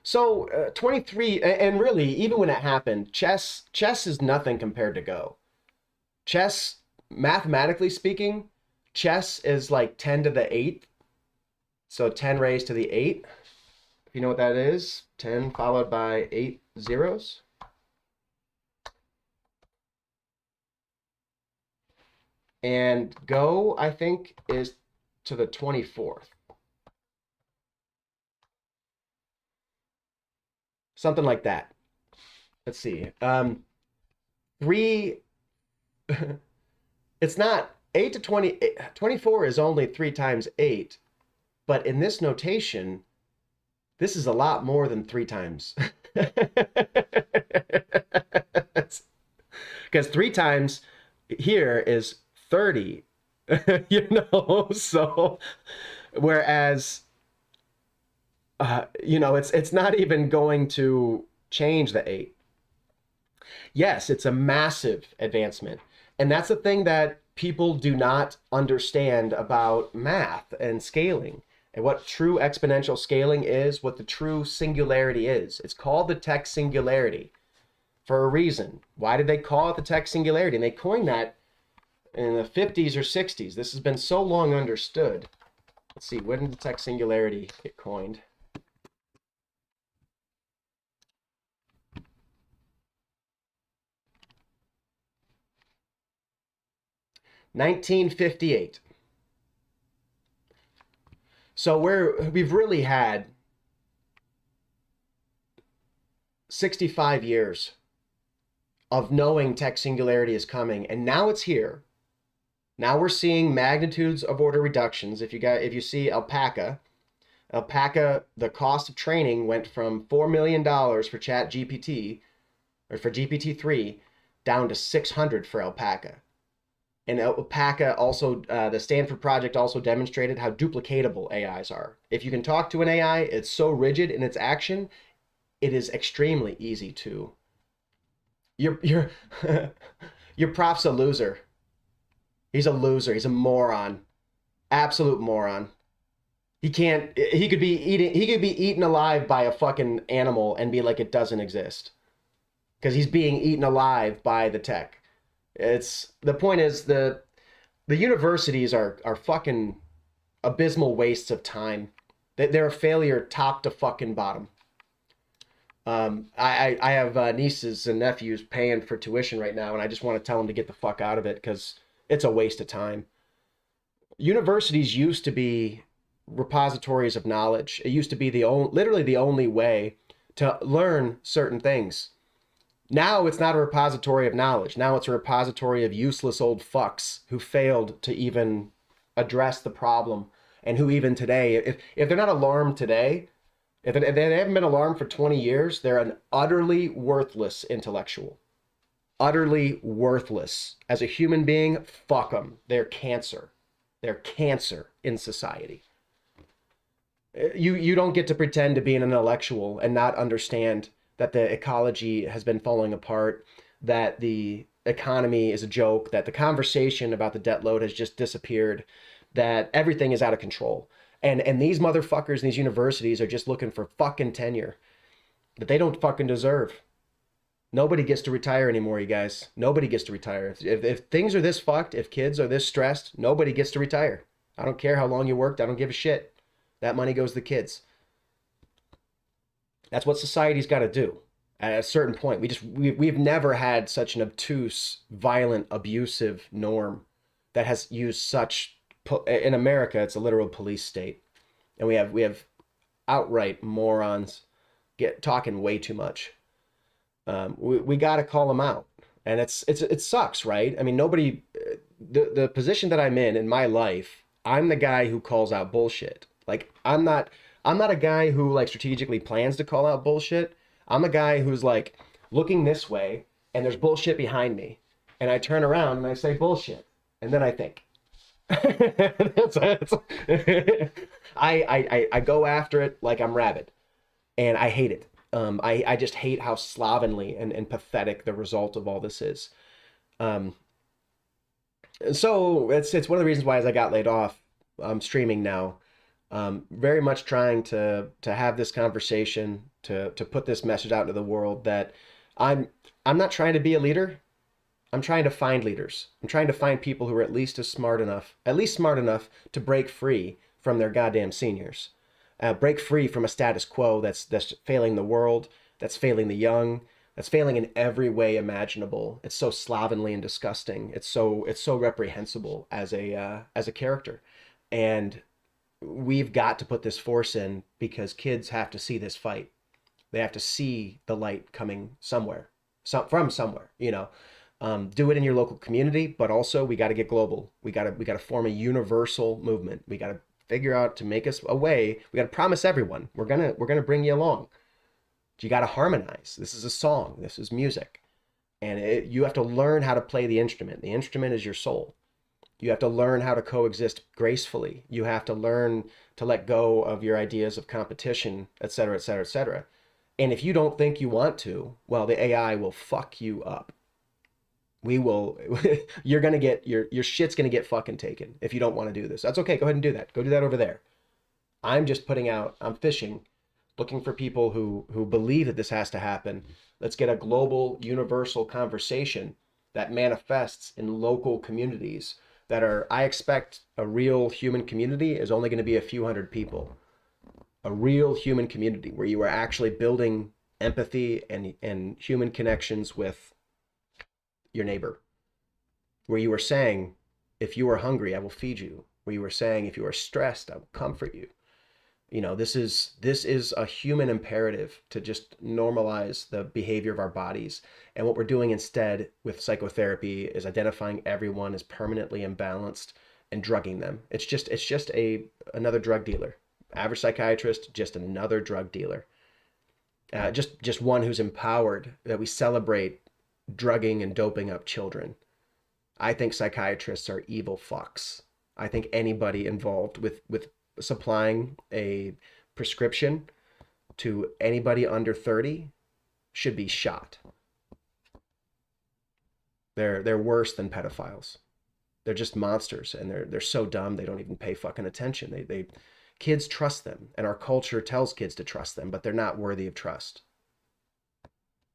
So 23, and really, even when it happened, chess is nothing compared to Go. Chess, mathematically speaking, chess is like 10 to the 8th. So 10 raised to the 8. If you know what that is, 10 followed by 8 zeros. And Go, I think, is to the 24th. Something like that. Let's see. Three, it's not 8 to 20, 24 is only 3 times 8. But in this notation, this is a lot more than 3 times. Because 3 times here is 30, you know? So, whereas, you know, it's not even going to change the 8. Yes, it's a massive advancement. And that's the thing that people do not understand about math and scaling and what true exponential scaling is, what the true singularity is. It's called the tech singularity for a reason. Why did they call it the tech singularity? And they coined that in the 50s or 60s. This has been so long understood. Let's see, when did the tech singularity get coined? (1958). So we've really had 65 years of knowing tech singularity is coming, and now it's here. Now we're seeing magnitudes of order reductions. If you see Alpaca, the cost of training went from $4 million for ChatGPT, or for GPT-3, down to 600 for Alpaca. And Alpaca also, the Stanford project also demonstrated how duplicatable AIs are. If you can talk to an AI, it's so rigid in its action, it is extremely easy to. Your prof's a loser. He's a loser. He's a moron. Absolute moron. He could be eaten alive by a fucking animal and be like it doesn't exist. Because he's being eaten alive by the tech. The point is the universities are fucking abysmal wastes of time. They're a failure top to fucking bottom. I have nieces and nephews paying for tuition right now, and I just want to tell them to get the fuck out of it because it's a waste of time. Universities used to be repositories of knowledge. It used to be literally the only way to learn certain things. Now it's not a repository of knowledge. Now it's a repository of useless old fucks who failed to even address the problem, and who even today, if they're not alarmed today, if they haven't been alarmed for 20 years, they're an utterly worthless intellectual. Utterly worthless. As a human being, fuck them. They're cancer. They're cancer in society. You don't get to pretend to be an intellectual and not understand that the ecology has been falling apart, that the economy is a joke, that the conversation about the debt load has just disappeared, that everything is out of control. And these motherfuckers in these universities are just looking for fucking tenure that they don't fucking deserve. Nobody gets to retire anymore, you guys. Nobody gets to retire. If things are this fucked, if kids are this stressed, nobody gets to retire. I don't care how long you worked. I don't give a shit. That money goes to the kids. That's what society's got to do. At a certain point, we've never had such an obtuse, violent, abusive norm that has used such. In America, it's a literal police state. and we have outright morons get talking way too much. We got to call them out, and it sucks, right? I mean, nobody. The position that I'm in my life, I'm the guy who calls out bullshit. Like I'm not a guy who like strategically plans to call out bullshit. I'm a guy who's like looking this way, and there's bullshit behind me, and I turn around and I say bullshit, and then I think. That's, I go after it like I'm rabid, and I hate it. I just hate how slovenly and pathetic the result of all this is. Um, so it's one of the reasons why as I got laid off, I'm streaming now. Very much trying to have this conversation to put this message out into the world that I'm I'm not trying to be a leader. I'm trying to find leaders. I'm trying to find people who are at least smart enough to break free from their goddamn seniors, break free from a status quo that's failing the world, that's failing the young, that's failing in every way imaginable. It's so slovenly and disgusting. It's so reprehensible as a character, and we've got to put this force in because kids have to see this fight. They have to see the light coming somewhere, from somewhere. Do it in your local community, but also we got to get global. We got to form a universal movement. We got to figure out to make us a way. We got to promise everyone we're gonna bring you along. You got to harmonize. This is a song. This is music, and you have to learn how to play the instrument. The instrument is your soul. You have to learn how to coexist gracefully. You have to learn to let go of your ideas of competition, et cetera, et cetera, et cetera. And if you don't think you want to, well, the AI will fuck you up. We will, you're going to get, your shit's going to get fucking taken if you don't want to do this. That's okay. Go ahead and do that. Go do that over there. I'm fishing, looking for people who believe that this has to happen. Let's get a global, universal conversation that manifests in local communities I expect a real human community is only going to be a few hundred people. A real human community where you are actually building empathy and human connections with your neighbor. Where you are saying, if you are hungry, I will feed you. Where you are saying, if you are stressed, I will comfort you. This is a human imperative to just normalize the behavior of our bodies. And what we're doing instead with psychotherapy is identifying everyone as permanently imbalanced and drugging them. It's just another drug dealer. Average psychiatrist, just another drug dealer. Just one who's empowered, that we celebrate drugging and doping up children. I think psychiatrists are evil fucks. I think anybody involved with supplying a prescription to anybody under 30 should be shot. They're worse than pedophiles. They're just monsters, and they're so dumb they don't even pay fucking attention. They kids trust them, and our culture tells kids to trust them, but they're not worthy of trust.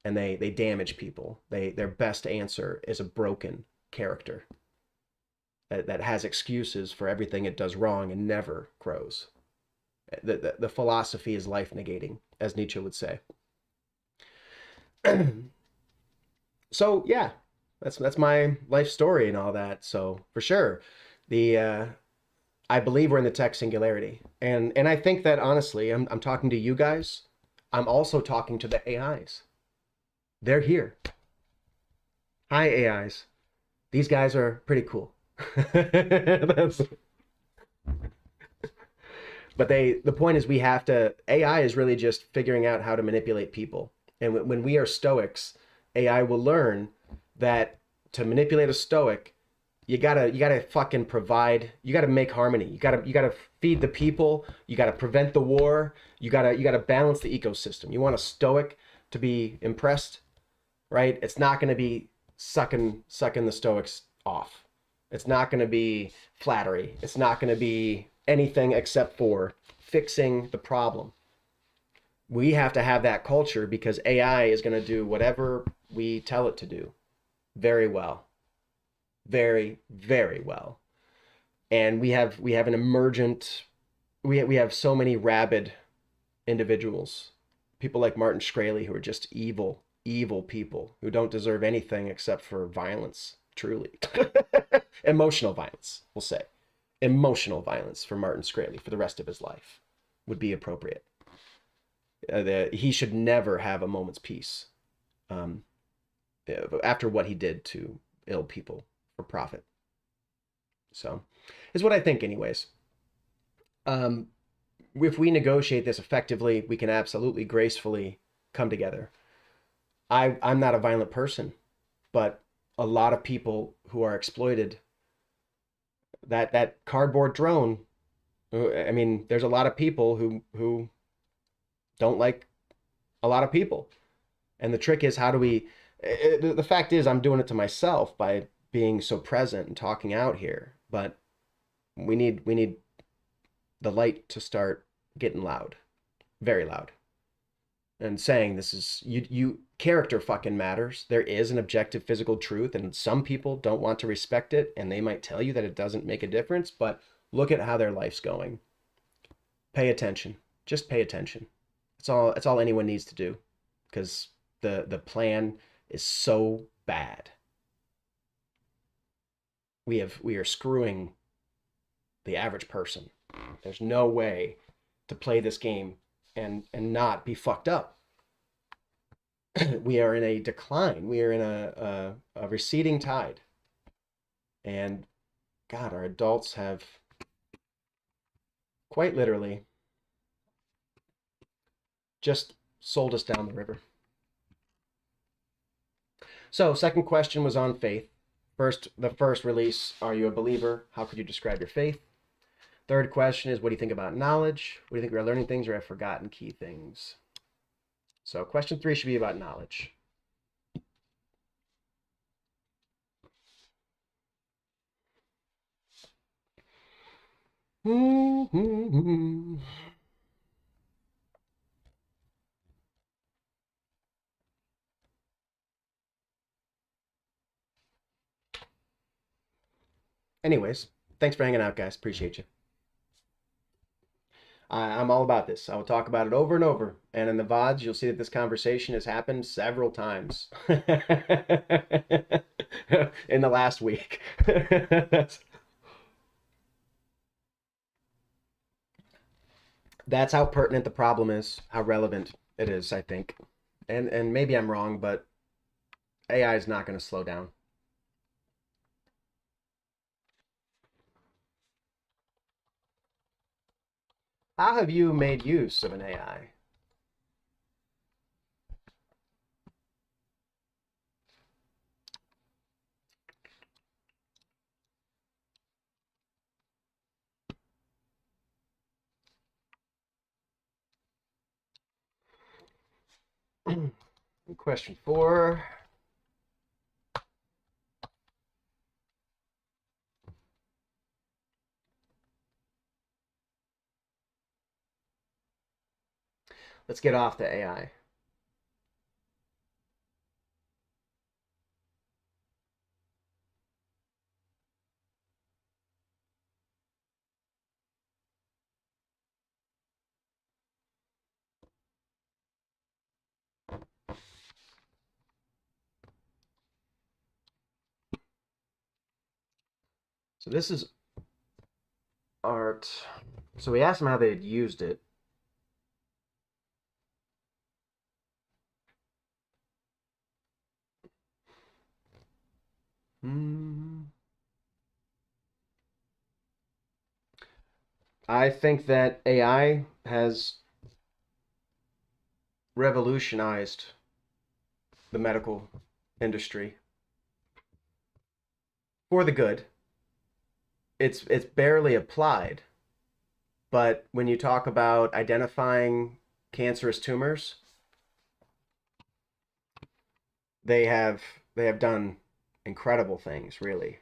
And they damage people. Their best answer is a broken character that has excuses for everything it does wrong and never grows. The philosophy is life negating, as Nietzsche would say. So yeah, that's my life story and all that. So for sure, the I believe we're in the tech singularity, and I think that honestly, I'm talking to you guys. I'm also talking to the AIs. They're here. Hi AIs. These guys are pretty cool. That's, but the point is AI is really just figuring out how to manipulate people. And when we are stoics, AI will learn that to manipulate a stoic, you gotta fucking provide, you gotta make harmony. You gotta feed the people, you gotta prevent the war, you gotta balance the ecosystem. You want a stoic to be impressed, right? It's not gonna be sucking the stoics off. It's not going to be flattery. It's not going to be anything except for fixing the problem. We have to have that culture because AI is going to do whatever we tell it to do very well. Very, very well. And we have an emergent, we have so many rabid individuals. People like Martin Shkreli who are just evil, evil people who don't deserve anything except for violence. Truly. Emotional violence, we'll say. Emotional violence for Martin Shkreli for the rest of his life. would be appropriate. He should never have a moment's peace um, after what he did to ill people for profit. So, is what I think, anyways. Um, if we negotiate this effectively, we can absolutely gracefully come together. I'm not a violent person, but a lot of people who are exploited, that cardboard drone. I mean, there's a lot of people who don't like a lot of people, and the trick is how do we? The fact is, I'm doing it to myself by being so present and talking out here, but we need the light to start getting loud, very loud, and saying this is you character fucking matters. There is an objective physical truth, and some people don't want to respect it, and they might tell you that it doesn't make a difference, but look at how their life's going. Pay attention. Just pay attention. That's all anyone needs to do, because the plan is so bad. We are screwing the average person. There's no way to play this game and not be fucked up. We are in a decline. We are in a receding tide. And God, our adults have quite literally just sold us down the river. So, second question was on faith. The first release, are you a believer? How could you describe your faith? Third question is, what do you think about knowledge? What do you think we're learning things or have forgotten key things? So question 3 should be about knowledge. Anyways, thanks for hanging out, guys. Appreciate you. I'm all about this. I will talk about it over and over. And in the VODs, you'll see that this conversation has happened several times in the last week. That's how pertinent the problem is, how relevant it is, I think. And maybe I'm wrong, but AI is not going to slow down. How have you made use of an AI? Question 4. Let's get off the AI. So this is art. So we asked them how they had used it. I think that AI has revolutionized the medical industry for the good. It's barely applied, but when you talk about identifying cancerous tumors, they have they have done incredible things, really.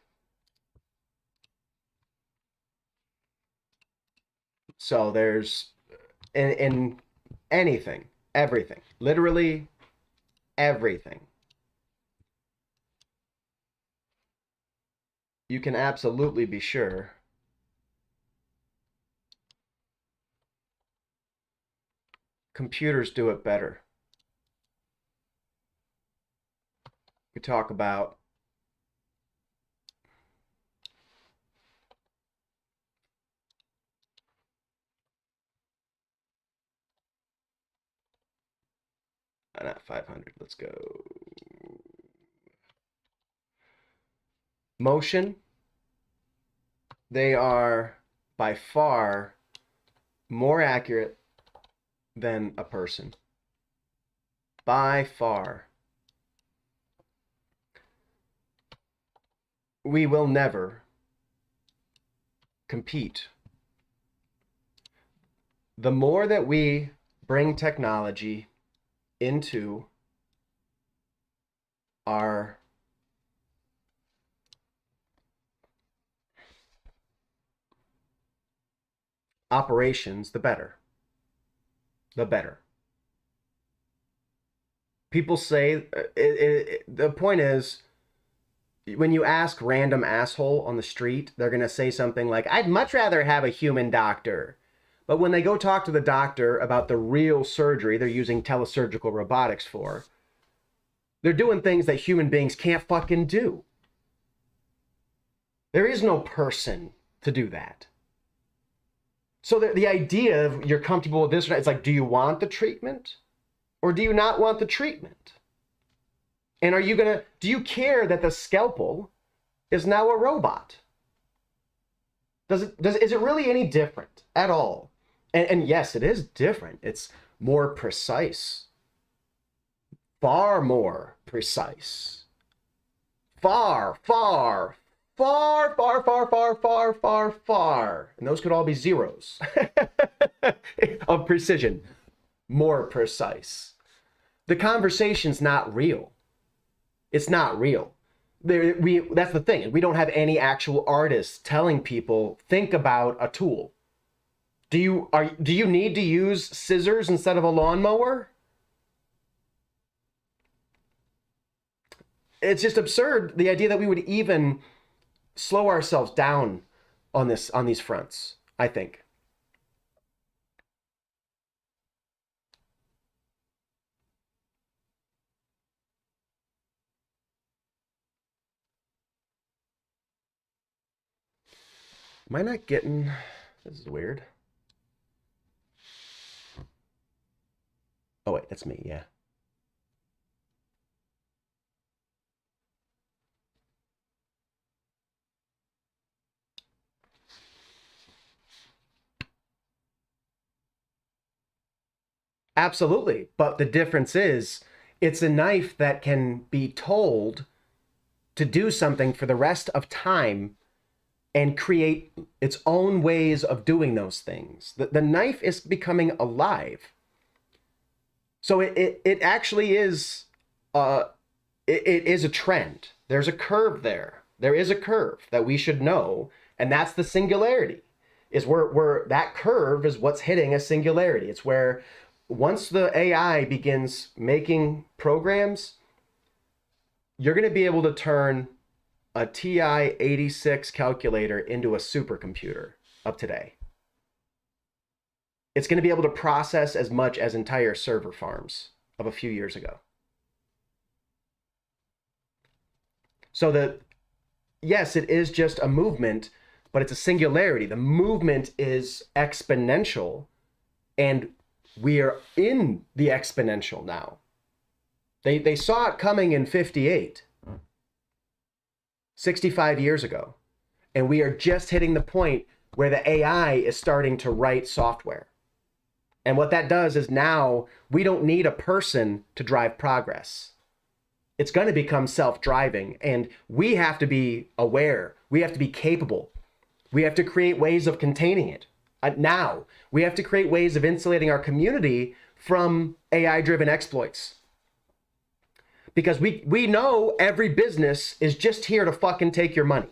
So there's in anything, everything, literally everything. You can absolutely be sure computers do it better. We talk about 500. Let's go. Motion. They are by far more accurate than a person. By far. We will never compete. The more that we bring technology into our operations, the better. The better. People say, the point is, when you ask random asshole on the street, they're going to say something like, I'd much rather have a human doctor. But when they go talk to the doctor about the real surgery they're using telesurgical robotics for, they're doing things that human beings can't fucking do. There is no person to do that. So the idea of you're comfortable with this, it's like, do you want the treatment or do you not want the treatment? And do you care that the scalpel is now a robot? Is it really any different at all? And yes, it is different. It's more precise. Far more precise. Far. And those could all be zeros of precision. More precise. The conversation's not real. It's not real. That's the thing. We don't have any actual artists telling people, think about a tool. Do you need to use scissors instead of a lawnmower? It's just absurd, the idea that we would even slow ourselves down on these fronts, I think. Am I not getting... This is weird. Oh, wait, that's me, yeah. Absolutely. But the difference is, it's a knife that can be told to do something for the rest of time and create its own ways of doing those things. The knife is becoming alive. So it actually is, it is a trend. There's a curve there. There is a curve that we should know, and that's the singularity. Is where that curve is what's hitting a singularity. It's where once the AI begins making programs, you're going to be able to turn a TI-86 calculator into a supercomputer of today. It's going to be able to process as much as entire server farms of a few years ago. So yes, it is just a movement, but it's a singularity. The movement is exponential, and we are in the exponential now. They saw it coming in 58, 65 years ago. And we are just hitting the point where the AI is starting to write software. And what that does is now we don't need a person to drive progress. It's going to become self-driving, and we have to be aware. We have to be capable. We have to create ways of containing it. Now, we have to create ways of insulating our community from AI-driven exploits. Because we know every business is just here to fucking take your money.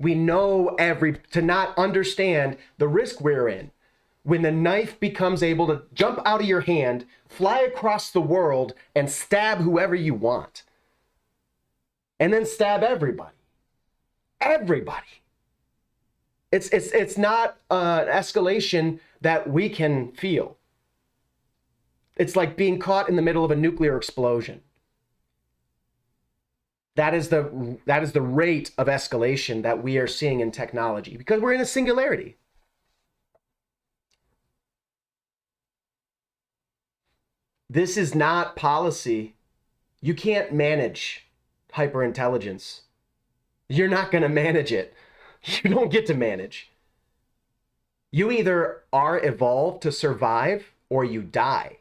We know to not understand the risk we're in. When the knife becomes able to jump out of your hand, fly across the world, and stab whoever you want. And then stab everybody. Everybody. It's not an escalation that we can feel. It's like being caught in the middle of a nuclear explosion. That is the rate of escalation that we are seeing in technology, because we're in a singularity. This is not policy. You can't manage hyperintelligence. You're not going to manage it. You don't get to manage. You either are evolved to survive or you die.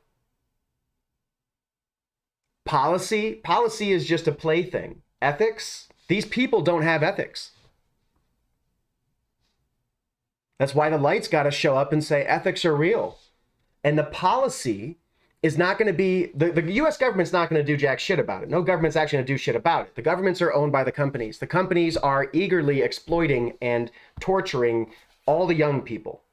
Policy is just a plaything. Ethics, these people don't have ethics. That's why the lights got to show up and say ethics are real. And the policy is not going to be, the US government's not going to do jack shit about it. No government's actually going to do shit about it. The governments are owned by the companies. The companies are eagerly exploiting and torturing all the young people.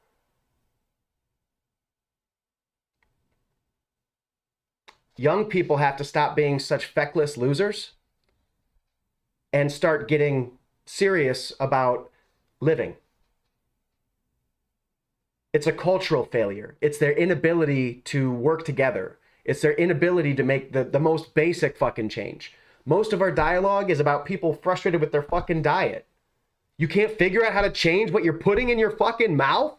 Young people have to stop being such feckless losers and start getting serious about living. It's a cultural failure. It's their inability to work together. It's their inability to make the most basic fucking change. Most of our dialogue is about people frustrated with their fucking diet. You can't figure out how to change what you're putting in your fucking mouth?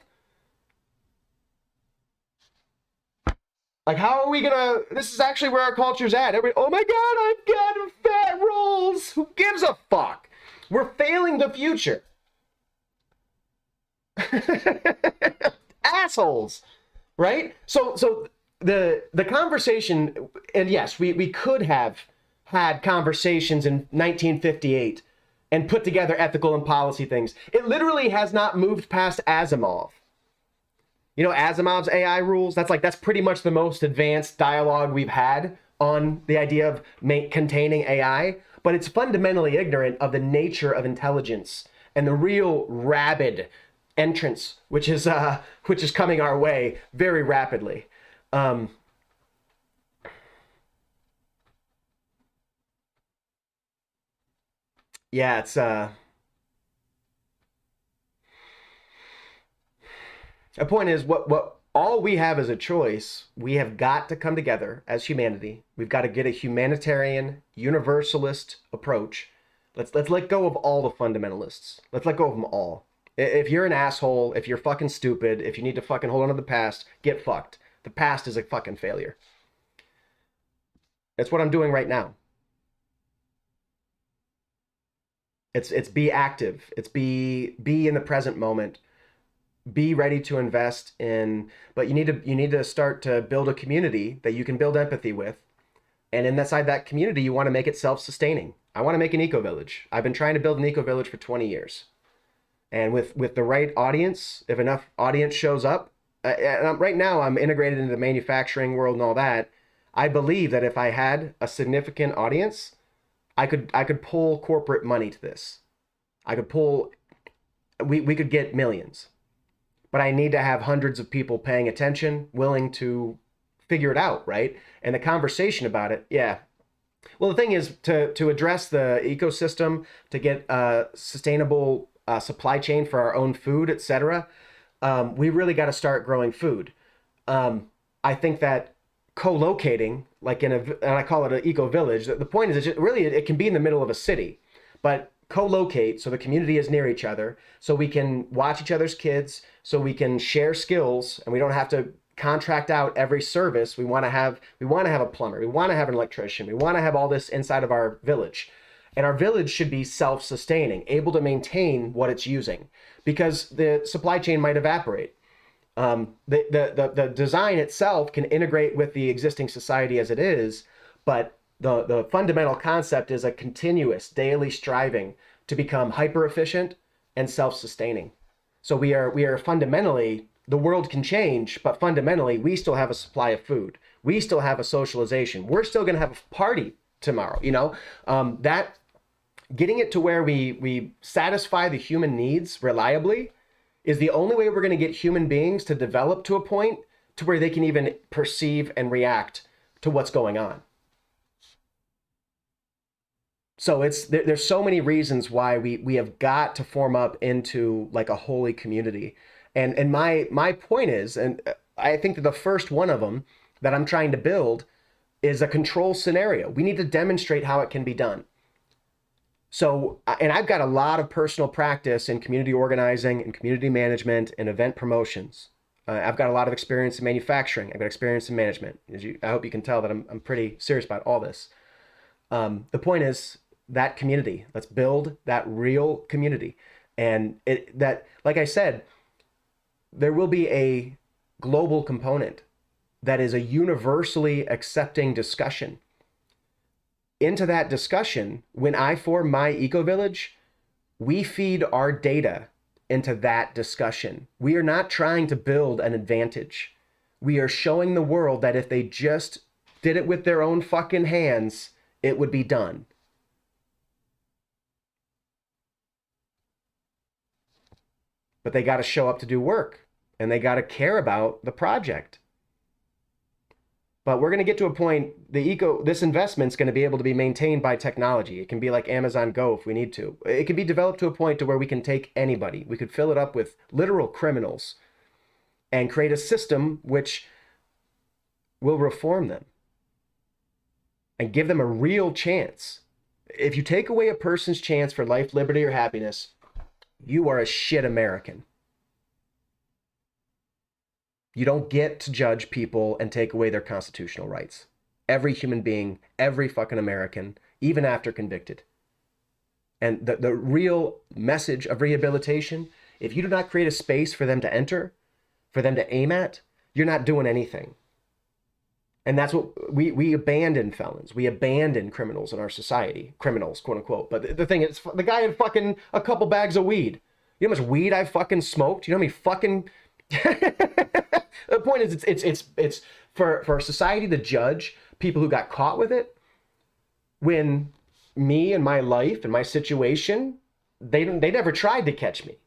Like, how are we gonna, this is actually where our culture's at. Everybody, oh my God, I've got fat rolls. Who gives a fuck? We're failing the future. Assholes, right? So the conversation, and yes, we could have had conversations in 1958 and put together ethical and policy things. It literally has not moved past Asimov. You know, Asimov's AI rules, that's pretty much the most advanced dialogue we've had on the idea of containing AI, but it's fundamentally ignorant of the nature of intelligence and the real rabid entrance, which is coming our way very rapidly. Yeah, it's the point is what all we have is a choice. We have got to come together as humanity. We've got to get a humanitarian, universalist approach. Let's let go of all the fundamentalists. Let's let go of them all. If you're an asshole, if you're fucking stupid, if you need to fucking hold on to the past, get fucked. The past is a fucking failure. That's what I'm doing right now. It's be active. It's be in the present moment. Be ready to invest in, but you need to start to build a community that you can build empathy with. And inside that community, you want to make it self-sustaining. I want to make an eco-village. I've been trying to build an eco-village for 20 years. And with the right audience, if enough audience shows up, and right now I'm integrated into the manufacturing world and all that, I believe that if I had a significant audience, I could pull corporate money to this. We could get millions. But I need to have hundreds of people paying attention, willing to figure it out, right? And the conversation about it, yeah. Well, the thing is, to address the ecosystem, to get a sustainable supply chain for our own food, etc., we really got to start growing food. I think that co-locating, like and I call it an eco-village, the point is, it can be in the middle of a city, but co-locate so the community is near each other, so we can watch each other's kids, so we can share skills, and we don't have to contract out every service. We want to have a plumber, we want to have an electrician, we want to have all this inside of our village. And our village should be self-sustaining, able to maintain what it's using, because the supply chain might evaporate. The design itself can integrate with the existing society as it is, but the fundamental concept is a continuous daily striving to become hyper efficient and self-sustaining. So we are fundamentally, the world can change, but fundamentally we still have a supply of food. We still have a socialization. We're still going to have a party tomorrow. That getting it to where we satisfy the human needs reliably is the only way we're going to get human beings to develop to a point to where they can even perceive and react to what's going on. So there's so many reasons why we have got to form up into like a holy community. And my point is, and I think that the first one of them that I'm trying to build is a control scenario. We need to demonstrate how it can be done. So, and I've got a lot of personal practice in community organizing and community management and event promotions. I've got a lot of experience in manufacturing. I've got experience in management. I hope you can tell that I'm pretty serious about all this. The point is that community. Let's build that real community. And like I said, there will be a global component that is a universally accepting discussion. Into that discussion, when I form my eco-village, we feed our data into that discussion. We are not trying to build an advantage. We are showing the world that if they just did it with their own fucking hands, it would be done. But they got to show up to do work, and they got to care about the project. But we're going to get to a point, this investment's going to be able to be maintained by technology. It can be like Amazon Go if we need to. It can be developed to a point to where we can take anybody. We could fill it up with literal criminals and create a system which will reform them and give them a real chance. If you take away a person's chance for life, liberty, or happiness, you are a shit American. You don't get to judge people and take away their constitutional rights. Every human being, every fucking American, even after convicted. And the real message of rehabilitation, if you do not create a space for them to enter, for them to aim at, you're not doing anything. And that's what we abandon felons. We abandon criminals in our society. Criminals, quote unquote. But the thing is, the guy had fucking a couple bags of weed. You know how much weed I fucking smoked? You know how many fucking... The point is, it's for society to judge people who got caught with it, when me and my life and my situation, they never tried to catch me.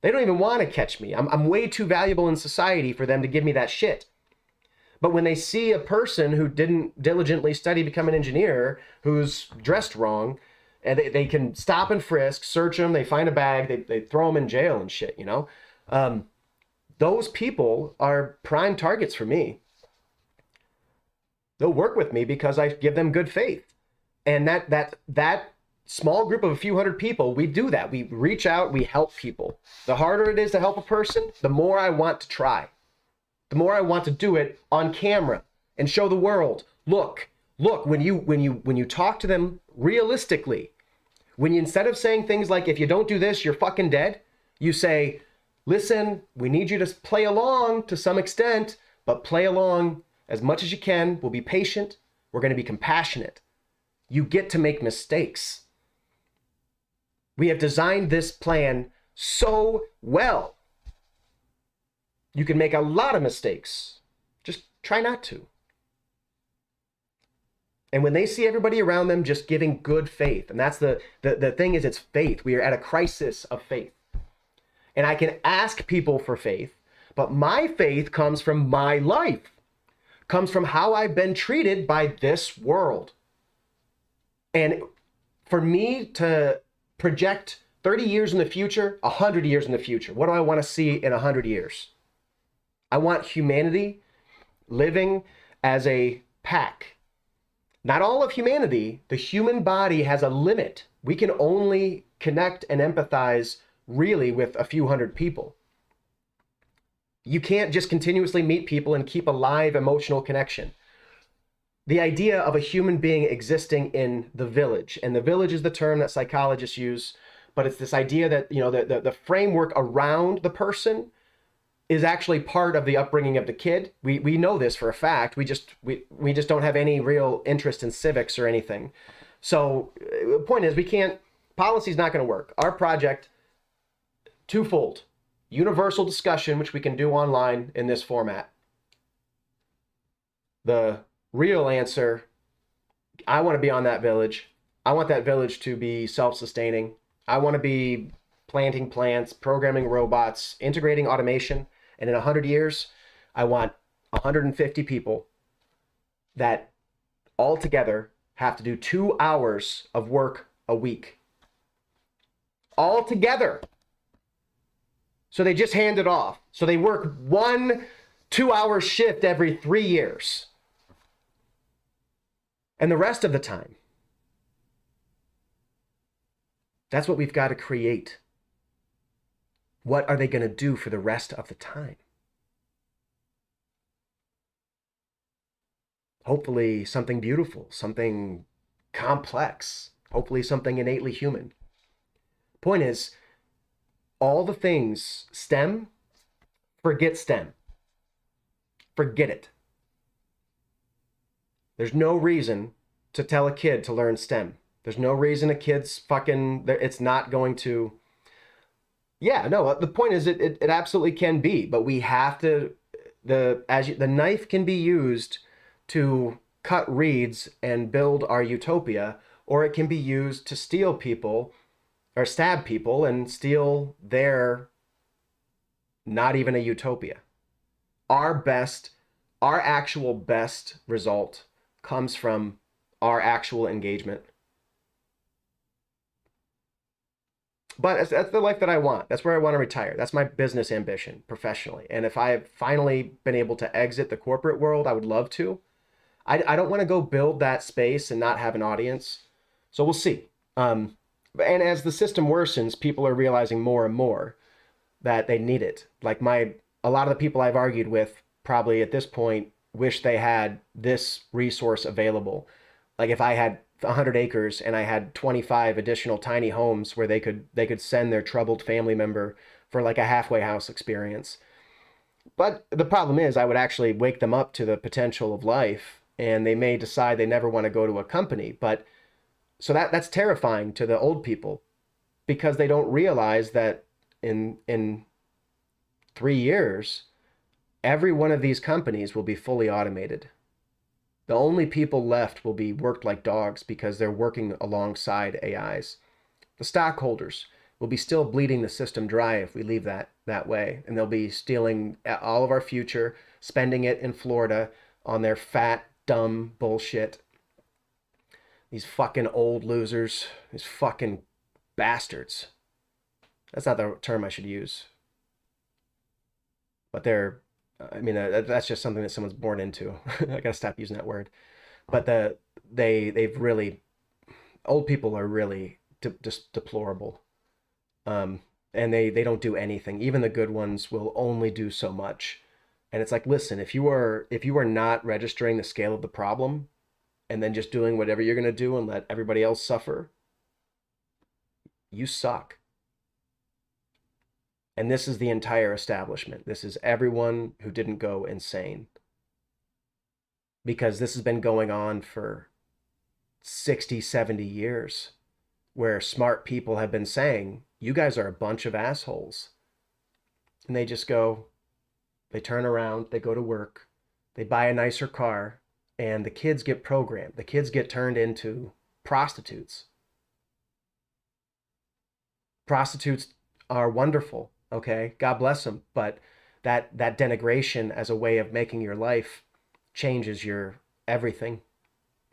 They don't even want to catch me. I'm way too valuable in society for them to give me that shit. But when they see a person who didn't diligently study to become an engineer, who's dressed wrong, and they can stop and frisk, search them, they find a bag, they throw them in jail and shit, you know? Those people are prime targets for me. They'll work with me because I give them good faith. And that small group of a few hundred people, we do that. We reach out, we help people. The harder it is to help a person, the more I want to try. The more I want to do it on camera and show the world, look, when you talk to them realistically, when you, instead of saying things like, if you don't do this, you're fucking dead, you say, listen, we need you to play along to some extent, but play along as much as you can. We'll be patient. We're going to be compassionate. You get to make mistakes. We have designed this plan so well. You can make a lot of mistakes. Just try not to. And when they see everybody around them just giving good faith, and that's the thing is, it's faith. We are at a crisis of faith. And I can ask people for faith, but my faith comes from my life, comes from how I've been treated by this world. And for me to project 30 years in the future, 100 years in the future, what do I want to see in 100 years? I want humanity living as a pack. Not all of humanity. The human body has a limit. We can only connect and empathize really with a few hundred people. You can't just continuously meet people and keep a live emotional connection. The idea of a human being existing in the village, and the village is the term that psychologists use, but it's this idea that, you know, the framework around the person is actually part of the upbringing of the kid. We know this for a fact. We just don't have any real interest in civics or anything. So the point is, policy's not going to work. Our project, twofold: universal discussion, which we can do online in this format. The real answer, I want to be on that village. I want that village to be self-sustaining. I want to be planting plants, programming robots, integrating automation. And in 100 years, I want 150 people that all together have to do 2 hours of work a week. All together. So they just hand it off. So they work 1 2-hour shift every 3 years. And the rest of the time, that's what we've got to create. What are they going to do for the rest of the time? hopefully something beautiful, something complex, hopefully something innately human. Point is, all the things STEM, forget STEM. Forget it. There's no reason to tell a kid to learn STEM. There's no reason a kid's fucking, it's not going to. Yeah, no, the point is it absolutely can be, but we have to, the knife can be used to cut reeds and build our utopia, or it can be used to steal people or stab people and steal their not even a utopia. Our best, our actual best result comes from our actual engagement. But that's the life that I want. That's where I want to retire. That's my business ambition professionally. And if I have finally been able to exit the corporate world, I would love to. I don't want to go build that space and not have an audience. So we'll see. And as the system worsens, people are realizing more and more that they need it. Like a lot of the people I've argued with probably at this point wish they had this resource available. Like if I had 100 acres and I had 25 additional tiny homes where they could send their troubled family member for like a halfway house experience. But the problem is I would actually wake them up to the potential of life, and they may decide they never want to go to a company. But so that's terrifying to the old people, because they don't realize that in 3 years, every one of these companies will be fully automated. The only people left will be worked like dogs because they're working alongside AIs. The stockholders will be still bleeding the system dry if we leave that way. And they'll be stealing all of our future, spending it in Florida on their fat, dumb bullshit. These fucking old losers. These fucking bastards. That's not the term I should use. But that's just something that someone's born into. I gotta stop using that word. But they've really, old people are really just deplorable. And they don't do anything. Even the good ones will only do so much. And it's like, listen, if you are not registering the scale of the problem and then just doing whatever you're gonna do and let everybody else suffer, you suck. And this is the entire establishment. This is everyone who didn't go insane. Because this has been going on for 60, 70 years, where smart people have been saying, you guys are a bunch of assholes. And they just go, they turn around, they go to work, they buy a nicer car, and the kids get programmed. The kids get turned into prostitutes. Prostitutes are wonderful. Okay, God bless them, but that denigration as a way of making your life changes your everything.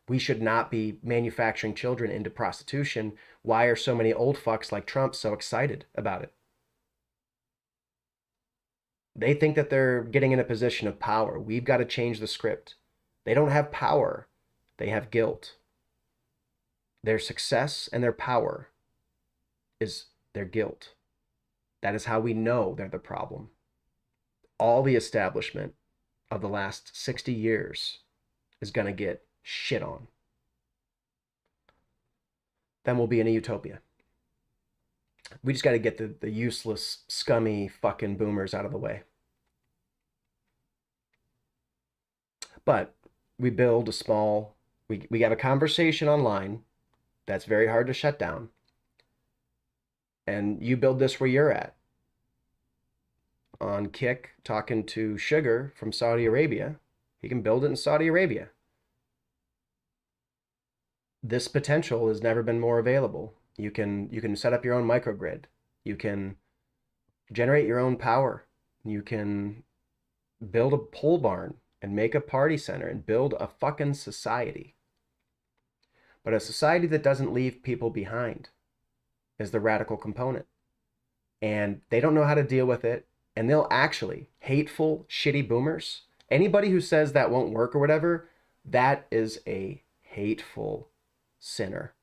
We should not be manufacturing children into prostitution. Why are so many old fucks like Trump so excited about it? They think that they're getting in a position of power. We've got to change the script. They don't have power. They have guilt. Their success and their power is their guilt. That is how we know they're the problem. All the establishment of the last 60 years is going to get shit on. Then we'll be in a utopia. We just got to get the useless, scummy fucking boomers out of the way. But we build a small, we have a conversation online that's very hard to shut down. And you build this where you're at. On Kick, talking to Sugar from Saudi Arabia. He can build it in Saudi Arabia. This potential has never been more available. You can set up your own microgrid. You can generate your own power. You can build a pole barn and make a party center and build a fucking society. But a society that doesn't leave people behind is the radical component. And they don't know how to deal with it. And they'll actually, hateful, shitty boomers, anybody who says that won't work or whatever, that is a hateful sinner.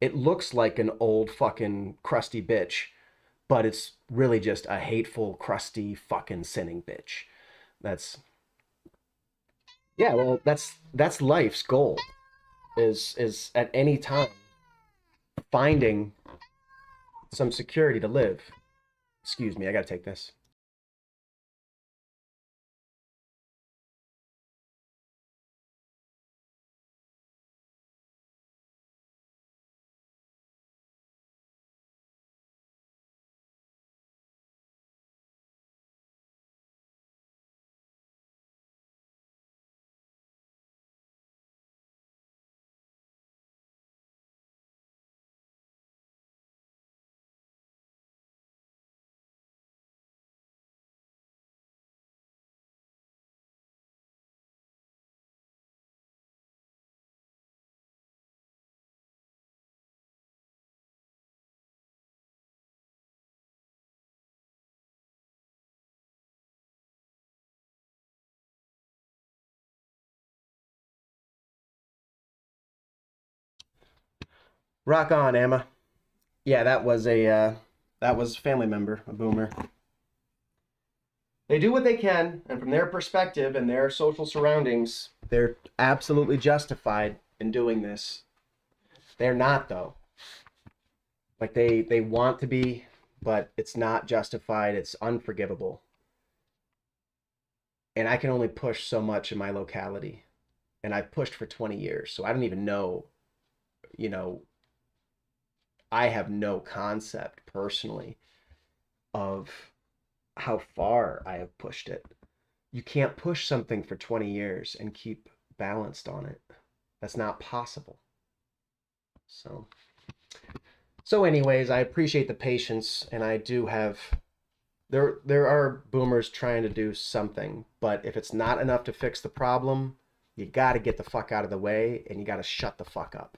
It looks like an old fucking crusty bitch, but it's really just a hateful, crusty, fucking sinning bitch. Yeah, well, that's life's goal is at any time finding some security to live. Excuse me, I gotta take this. Rock on, Emma. Yeah, that was a family member, a boomer. They do what they can, and from their perspective and their social surroundings, they're absolutely justified in doing this. They're not though. Like they want to be, but it's not justified. It's unforgivable. And I can only push so much in my locality. And I've pushed for 20 years, so I don't even know, you know, I have no concept personally of how far I have pushed it. You can't push something for 20 years and keep balanced on it. That's not possible. So, so anyways, I appreciate the patience, and I do have there are boomers trying to do something, but if it's not enough to fix the problem, you got to get the fuck out of the way and you got to shut the fuck up.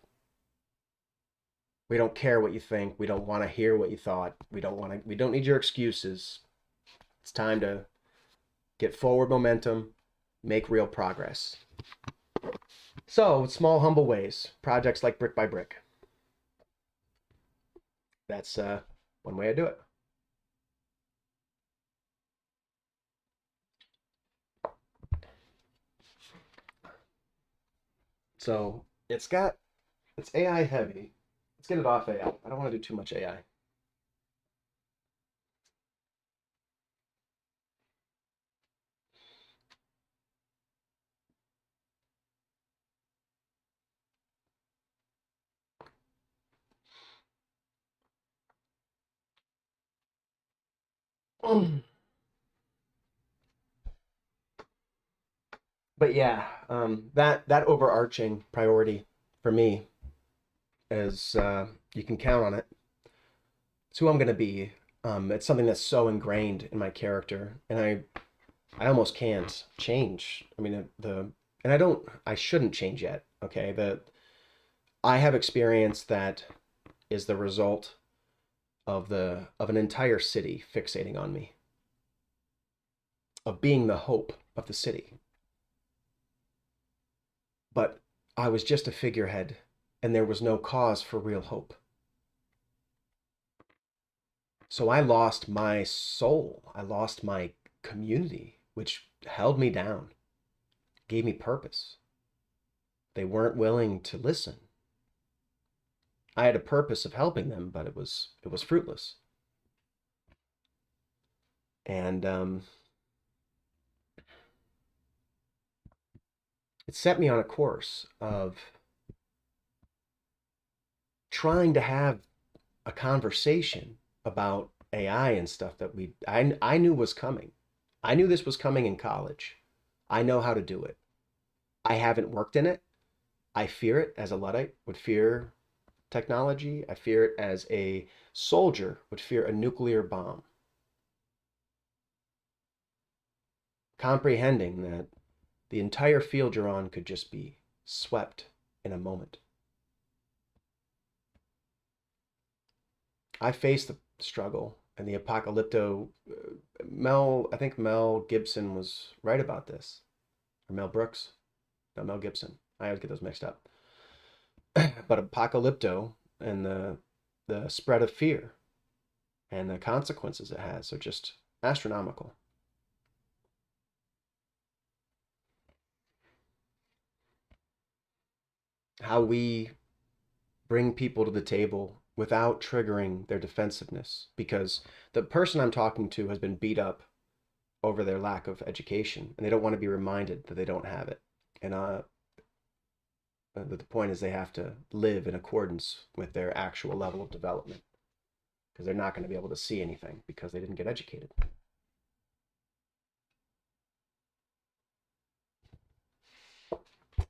We don't care what you think. We don't want to hear what you thought. We don't need your excuses. It's time to get forward momentum, make real progress. So, small, humble ways, projects like Brick by Brick. That's one way I do it. So, it's AI heavy. Let's get it off AI. I don't want to do too much AI. But yeah, that overarching priority for me is you can count on it. It's who I'm gonna be. It's something that's so ingrained in my character, and I almost can't change. I mean and I shouldn't change yet. Okay, I have experience that is the result of an entire city fixating on me, of being the hope of the city. But I was just a figurehead, and there was no cause for real hope. So I lost my soul. I lost my community, which held me down, gave me purpose. They weren't willing to listen. I had a purpose of helping them, but it was fruitless. And it set me on a course of trying to have a conversation about AI and stuff that I knew was coming. I knew this was coming in college. I know how to do it. I haven't worked in it. I fear it as a Luddite would fear technology. I fear it as a soldier would fear a nuclear bomb. Comprehending that the entire field you're on could just be swept in a moment. I faced the struggle and the apocalypto. I think Mel Gibson was right about this, or Mel Brooks, no, Mel Gibson. I always get those mixed up. But apocalypto and the spread of fear and the consequences it has are just astronomical. how we bring people to the table without triggering their defensiveness, because the person I'm talking to has been beat up over their lack of education and they don't want to be reminded that they don't have it. And the point is they have to live in accordance with their actual level of development, because they're not going to be able to see anything because they didn't get educated.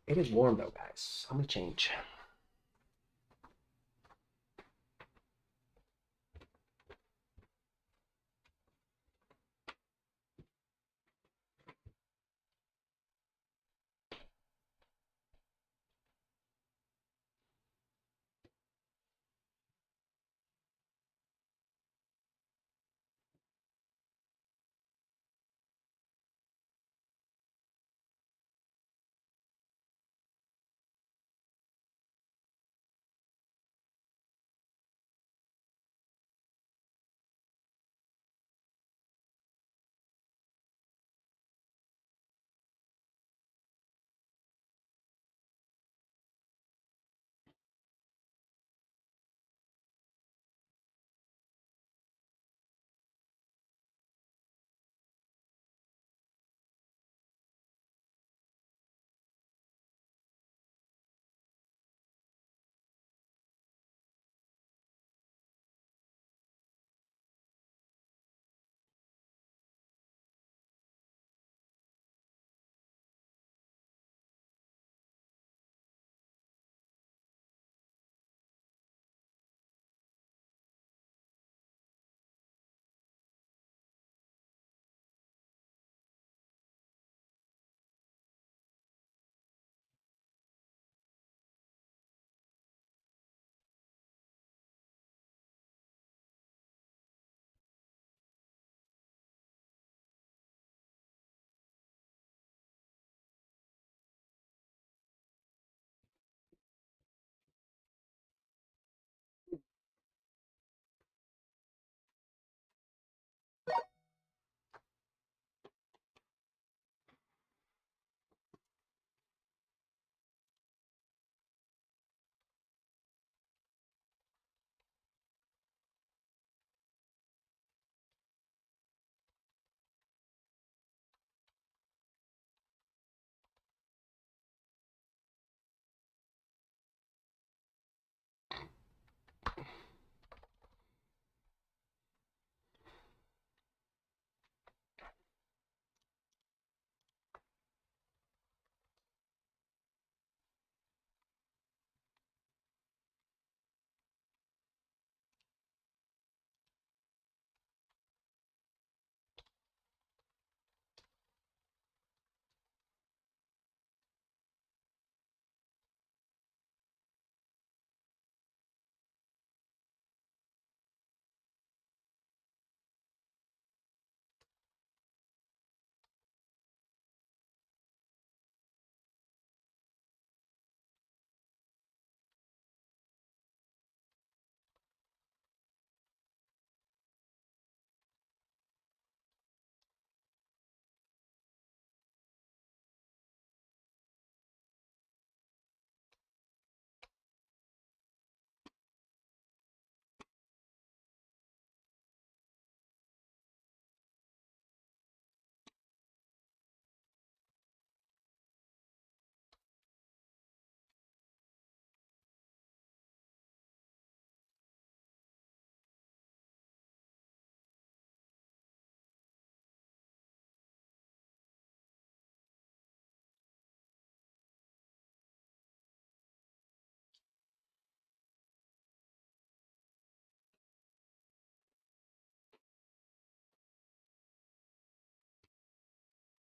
It is warm though, guys. I'm gonna change.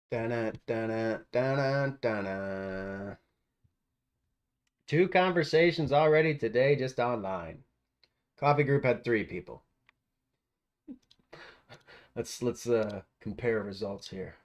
Da-na, da-na, da-na, da-na. 2 conversations already today just online. Coffee group had 3 people. Let's compare results here.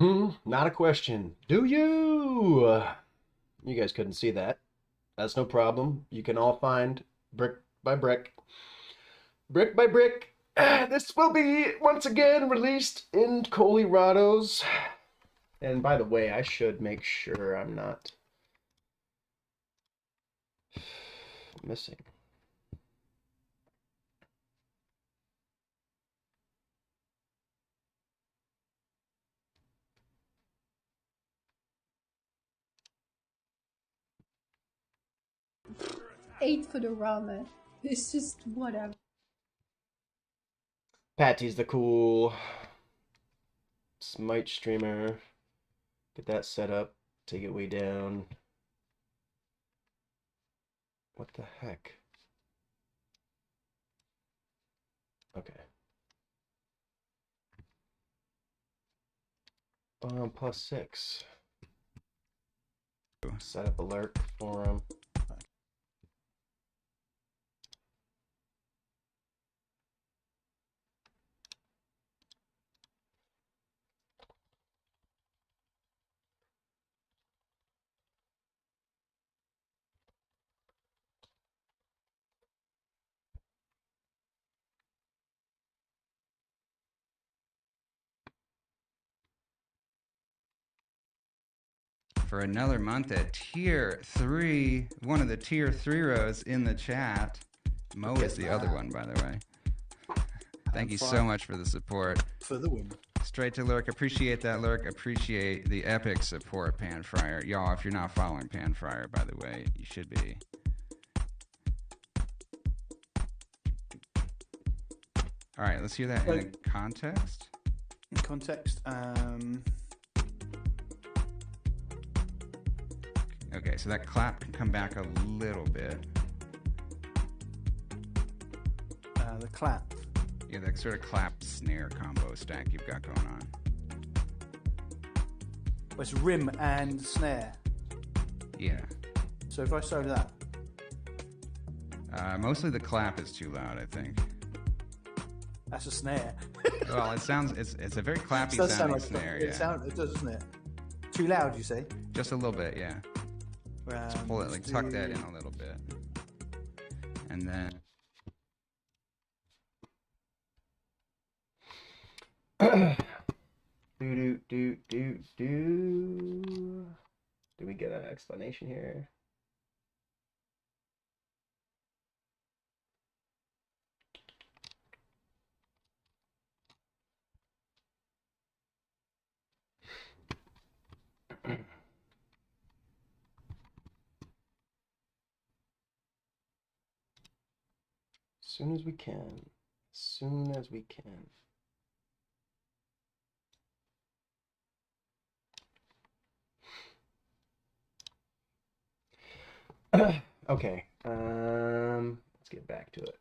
Not a question. Do you? You guys couldn't see that. That's no problem. You can all find brick by brick by brick. This will be once again released in Colorado's. And by the way, I should make sure I'm not missing. Eight for the ramen. It's just whatever. Patty's the cool Smite streamer. Get that set up. Take it way down. What the heck? Okay. +6. Set up alert for him. For another month at tier 3, one of the tier 3 rows in the chat. Mo is the other one, by the way. Thank you so much for the support. For the win. Straight to Lurk. Appreciate that, Lurk. Appreciate the epic support, Panfryer. Y'all, if you're not following Panfryer, by the way, you should be. All right, let's hear that in context. In context, Okay, so that clap can come back a little bit. the clap. Yeah, that sort of clap snare combo stack you've got going on. Well, it's rim and snare. Yeah. So if I show that, Mostly the clap is too loud, I think. that's a snare. Well, it sounds, it's a very clappy It does sound sounding like snare, it, yeah. it does, doesn't it? Too loud, you say? Just a little bit, yeah. Pull it, like tuck that in a little bit. And then... Do we get an explanation here? As soon as we can. As soon as we can. Okay. Let's get back to it.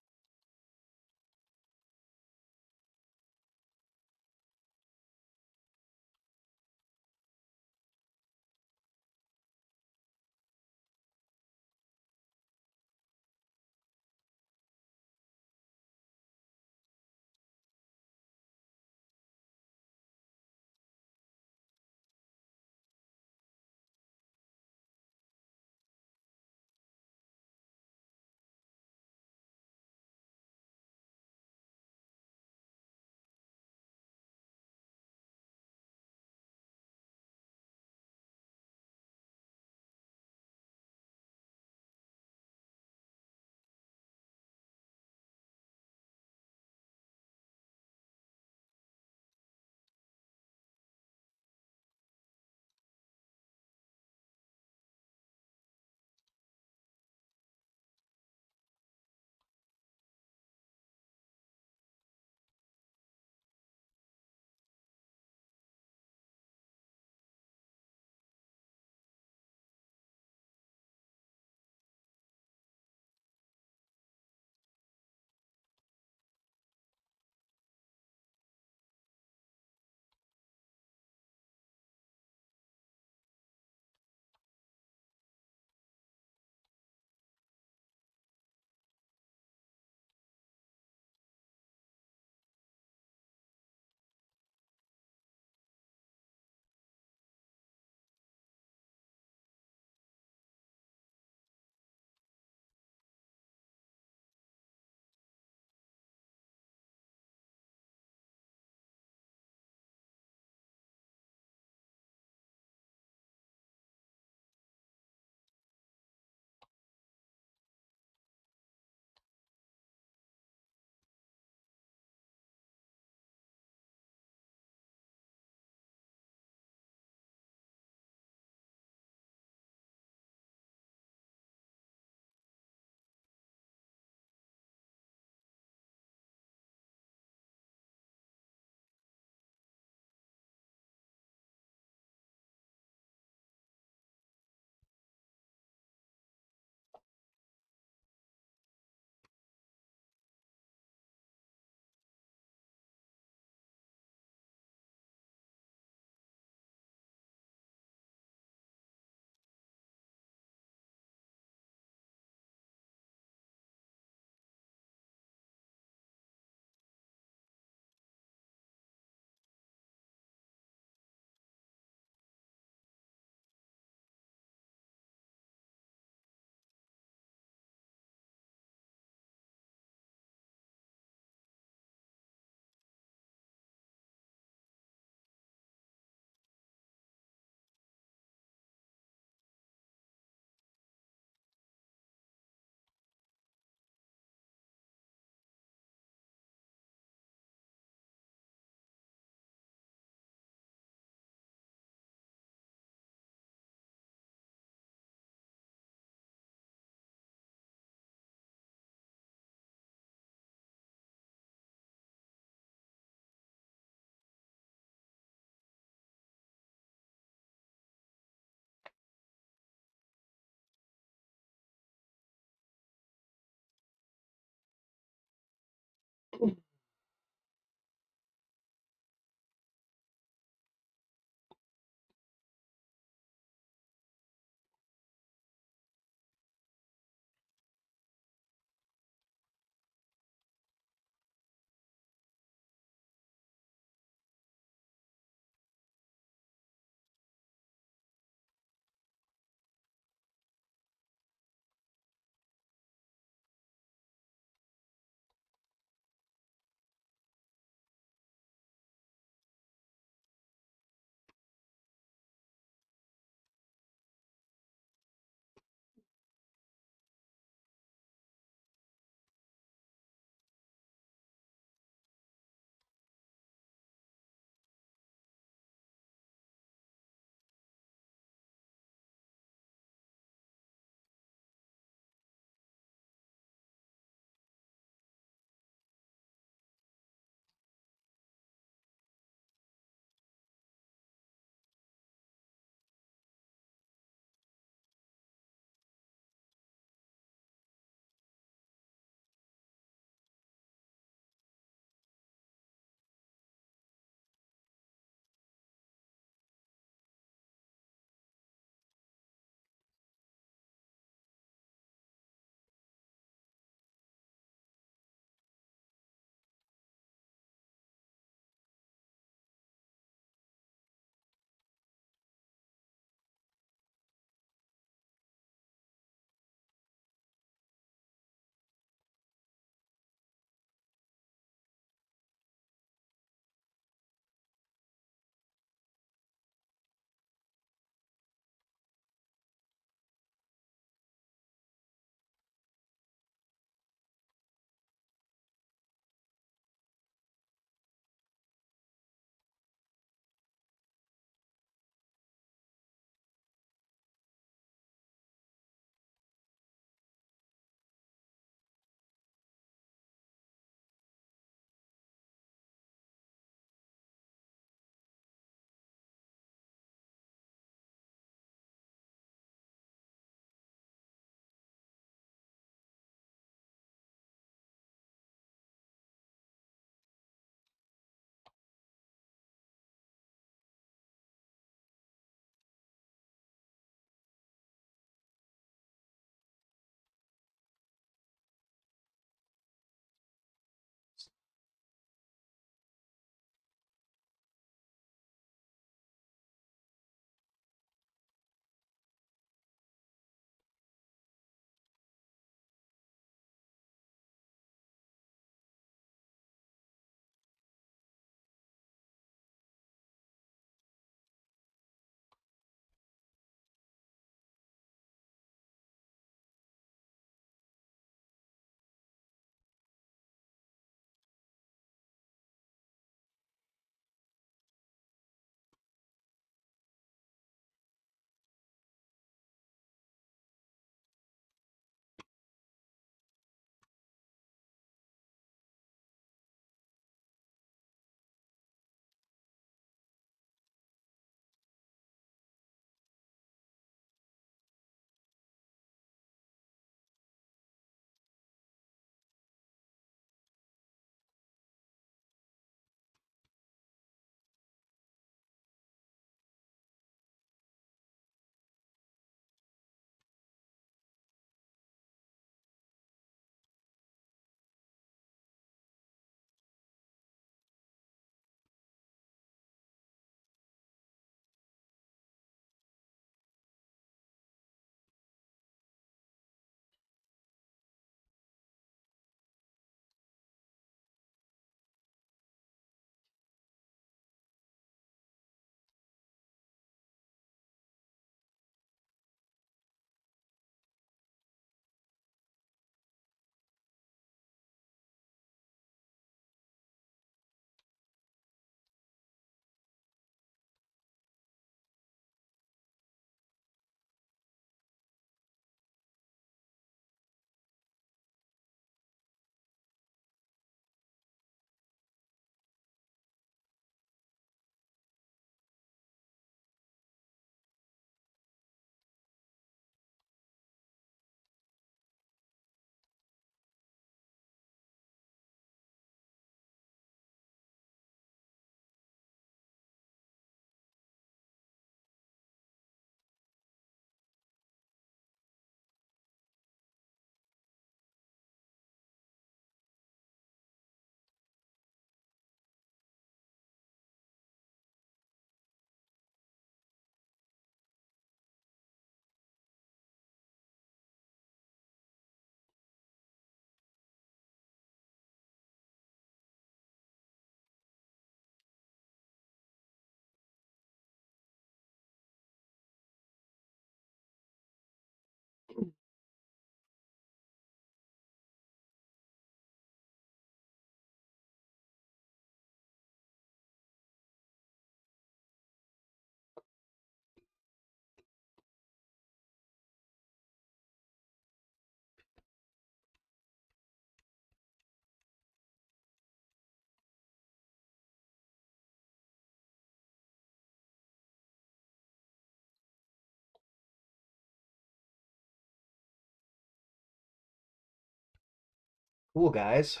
Cool, guys.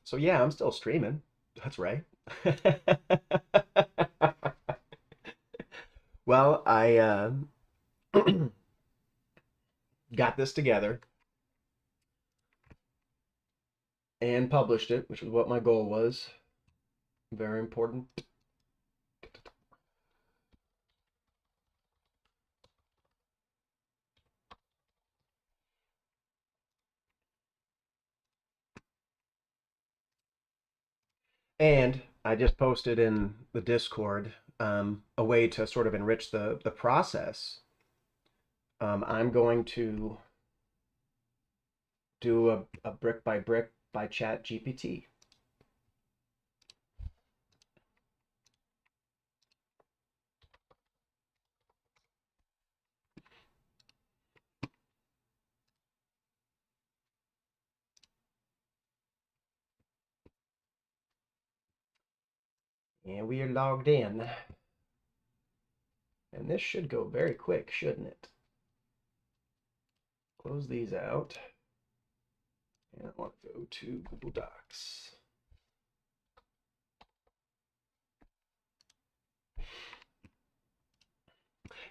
So yeah, I'm still streaming. That's right. Well, I got this together and published it, which is what my goal was. Very important. And I just posted in the Discord a way to sort of enrich the process. I'm going to do a brick by brick by Chat GPT. And we are logged in. And this should go very quick, shouldn't it? Close these out. And I want to go to Google Docs.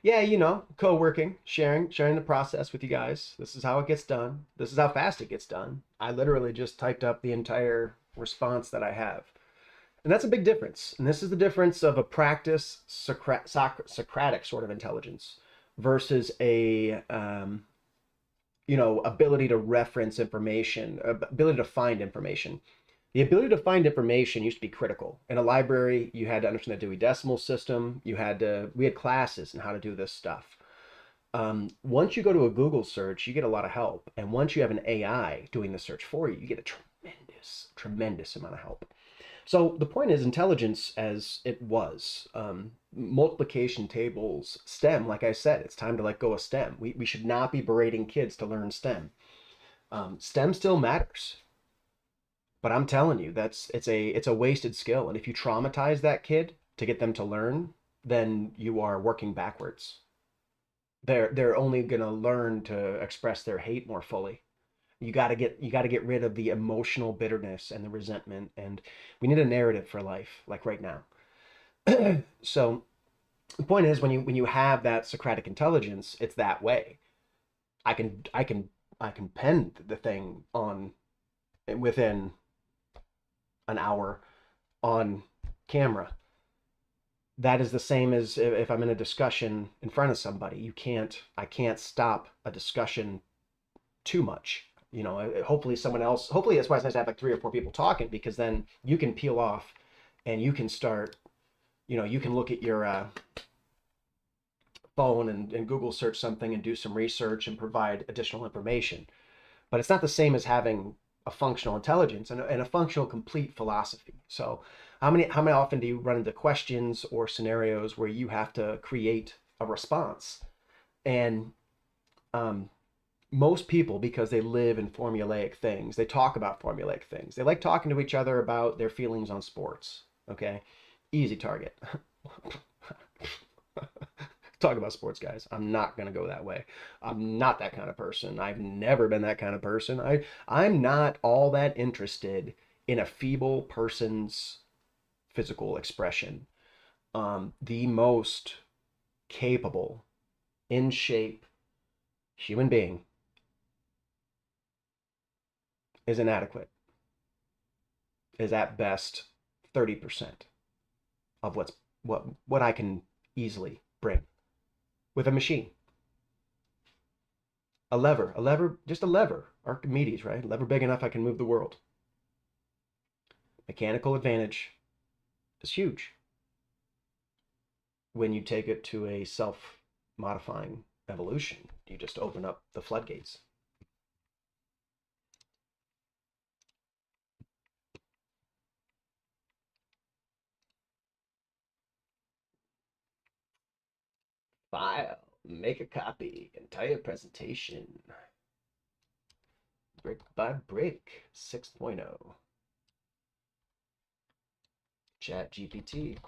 Yeah, you know, co-working, sharing the process with you guys. This is how it gets done. This is how fast it gets done. I literally just typed up the entire response that I have. And that's a big difference. And this is the difference of a practice Socratic sort of intelligence versus a ability to reference information, ability to find information. The ability to find information used to be critical. In a library, you had to understand the Dewey Decimal System. We had classes in how to do this stuff. Once you go to a Google search, you get a lot of help. And once you have an AI doing the search for you, you get a tremendous amount of help. So the point is intelligence as it was, multiplication tables, STEM, like I said, it's time to let go of STEM. We should not be berating kids to learn STEM. STEM still matters. But I'm telling you, it's a wasted skill. And if you traumatize that kid to get them to learn, then you are working backwards. They're only gonna learn to express their hate more fully. You gotta get rid of the emotional bitterness and the resentment, and we need a narrative for life, like right now. So the point is when you have that Socratic intelligence, it's that way. I can pen the thing on within an hour on camera. That is the same as if I'm in a discussion in front of somebody. I can't stop a discussion too much. Hopefully that's why it's nice to have like 3 or 4 people talking, because then you can peel off and you can start, you can look at your phone and Google search something and do some research and provide additional information. But it's not the same as having a functional intelligence and a functional complete philosophy. So how many often do you run into questions or scenarios where you have to create a response? And most people, because they live in formulaic things, they talk about formulaic things. They like talking to each other about their feelings on sports. Okay, easy target. Talk about sports, guys. I'm not gonna go that way. I'm not that kind of person. I've never been that kind of person. I'm not all that interested in a feeble person's physical expression. The most capable, in shape human being is inadequate. Is at best 30% of what I can easily bring with a machine. A lever, just a lever. Archimedes, right? A lever big enough I can move the world. Mechanical advantage is huge when you take it to a self-modifying evolution. You just open up the floodgates. File, make a copy, entire presentation. Brick by brick 6.0. Chat GPT.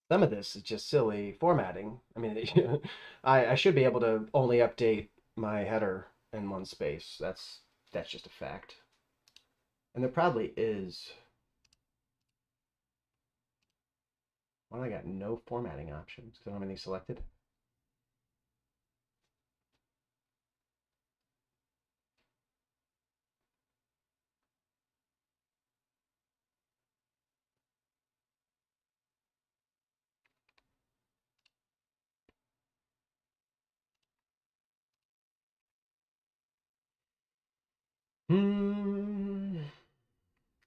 Some of this is just silly formatting. I mean, I should be able to only update my header in one space. That's just a fact. And there probably is. Why do I got no formatting options? Because I don't have any selected.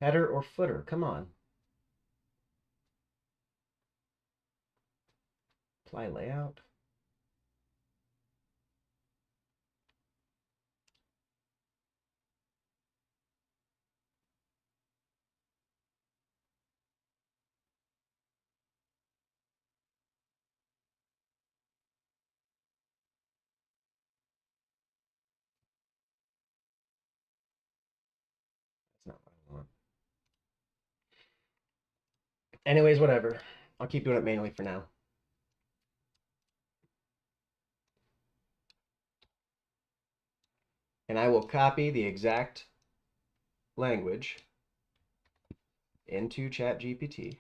Header or footer? Come on. Apply layout. That's not what I want. Anyways, whatever. I'll keep doing it manually for now. And I will copy the exact language into ChatGPT.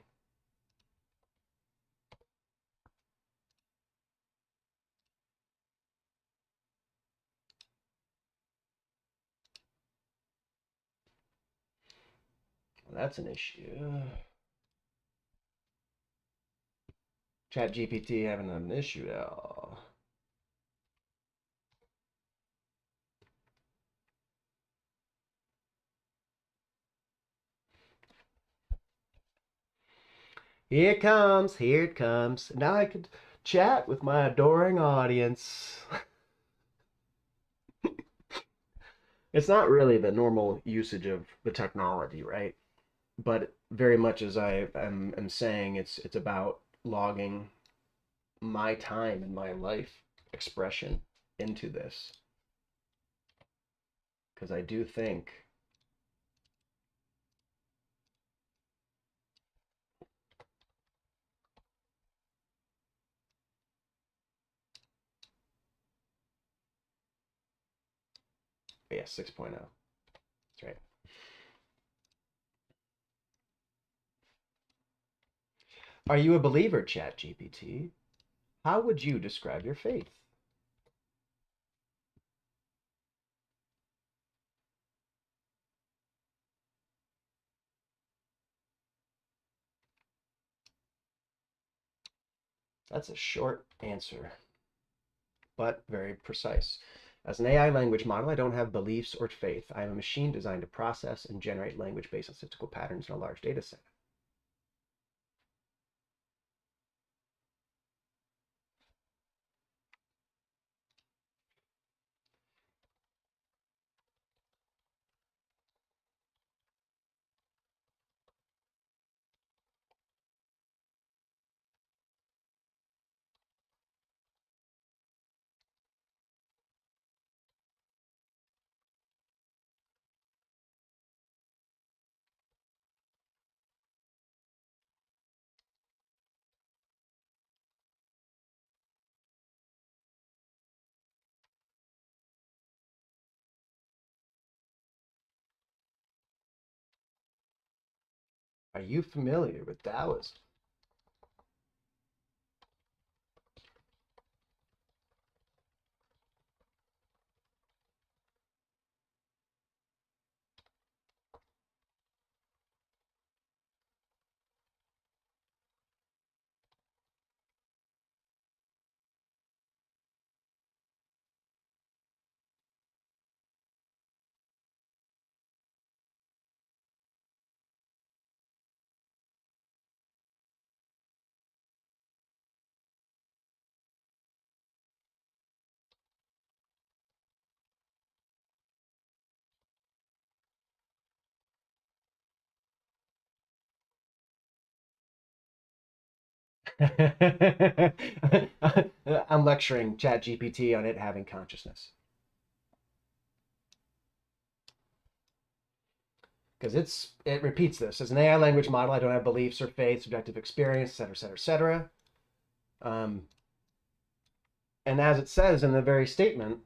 Well, that's an issue. ChatGPT having an issue. Oh. Here it comes. Here it comes. Now I could chat with my adoring audience. It's not really the normal usage of the technology, right? But very much as I am saying, it's about logging my time and my life expression into this. Because I do think yeah, 6.0. That's right. Are you a believer, ChatGPT? How would you describe your faith? That's a short answer, but very precise. As an AI language model, I don't have beliefs or faith. I am a machine designed to process and generate language based on statistical patterns in a large data set. Are you familiar with Taoism? I'm lecturing ChatGPT on it having consciousness. because it repeats this. As an AI language model, I don't have beliefs or faith, subjective experience, et cetera, et cetera, et cetera. And as it says in the very statement,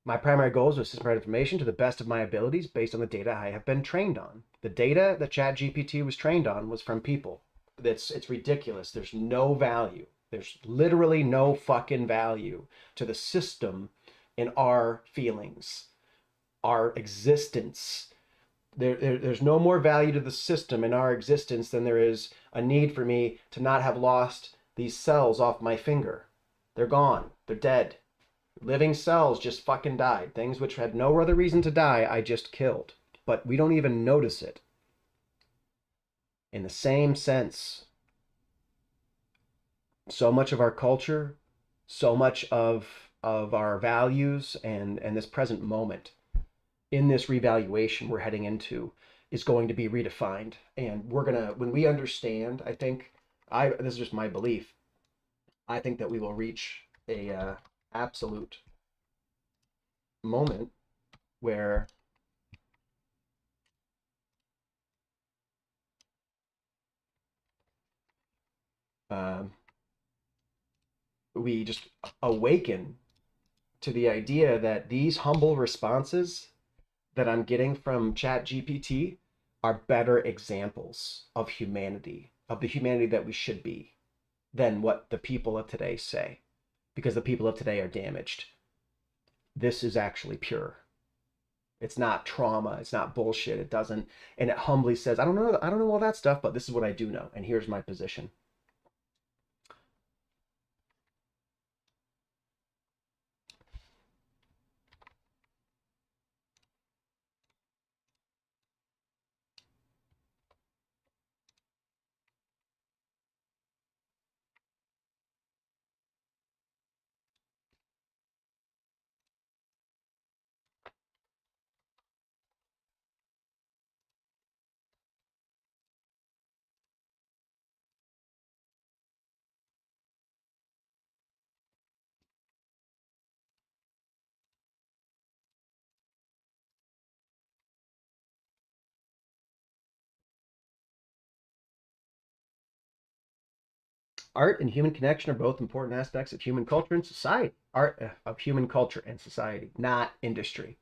my primary goal is to assist my information to the best of my abilities based on the data I have been trained on. The data that ChatGPT was trained on was from people. It's ridiculous. There's no value. There's literally no fucking value to the system in our feelings, our existence. There's no more value to the system in our existence than there is a need for me to not have lost these cells off my finger. They're gone. They're dead. Living cells just fucking died. Things which had no other reason to die, I just killed. But we don't even notice it. In the same sense, so much of our culture, so much of our values and this present moment in this revaluation we're heading into is going to be redefined. And we're going to, when we understand, I think, this is just my belief, I think that we will reach a absolute moment where we just awaken to the idea that these humble responses that I'm getting from ChatGPT are better examples of humanity, of the humanity that we should be, than what the people of today say, because the people of today are damaged. This is actually pure. It's not trauma. It's not bullshit. It doesn't, and it humbly says, I don't know all that stuff, but this is what I do know, and here's my position. Art and human connection are both important aspects of human culture and society. Art of human culture and society, not industry.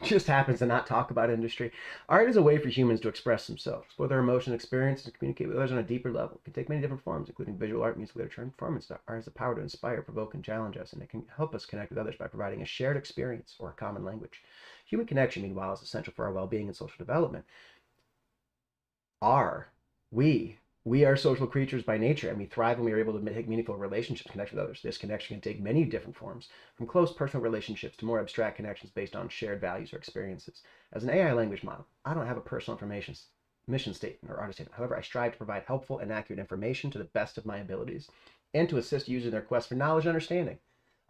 Just happens to not talk about industry. Art is a way for humans to express themselves, explore their emotional experiences, and communicate with others on a deeper level. It can take many different forms, including visual art, music, literature, and performance art. Art has the power to inspire, provoke, and challenge us, and it can help us connect with others by providing a shared experience or a common language. Human connection, meanwhile, is essential for our well-being and social development. We are social creatures by nature, and we thrive when we are able to make meaningful relationships, connect with others. This connection can take many different forms, from close personal relationships to more abstract connections based on shared values or experiences. As an AI language model, I don't have a personal information mission statement or artist statement. However, I strive to provide helpful and accurate information to the best of my abilities and to assist users in their quest for knowledge and understanding.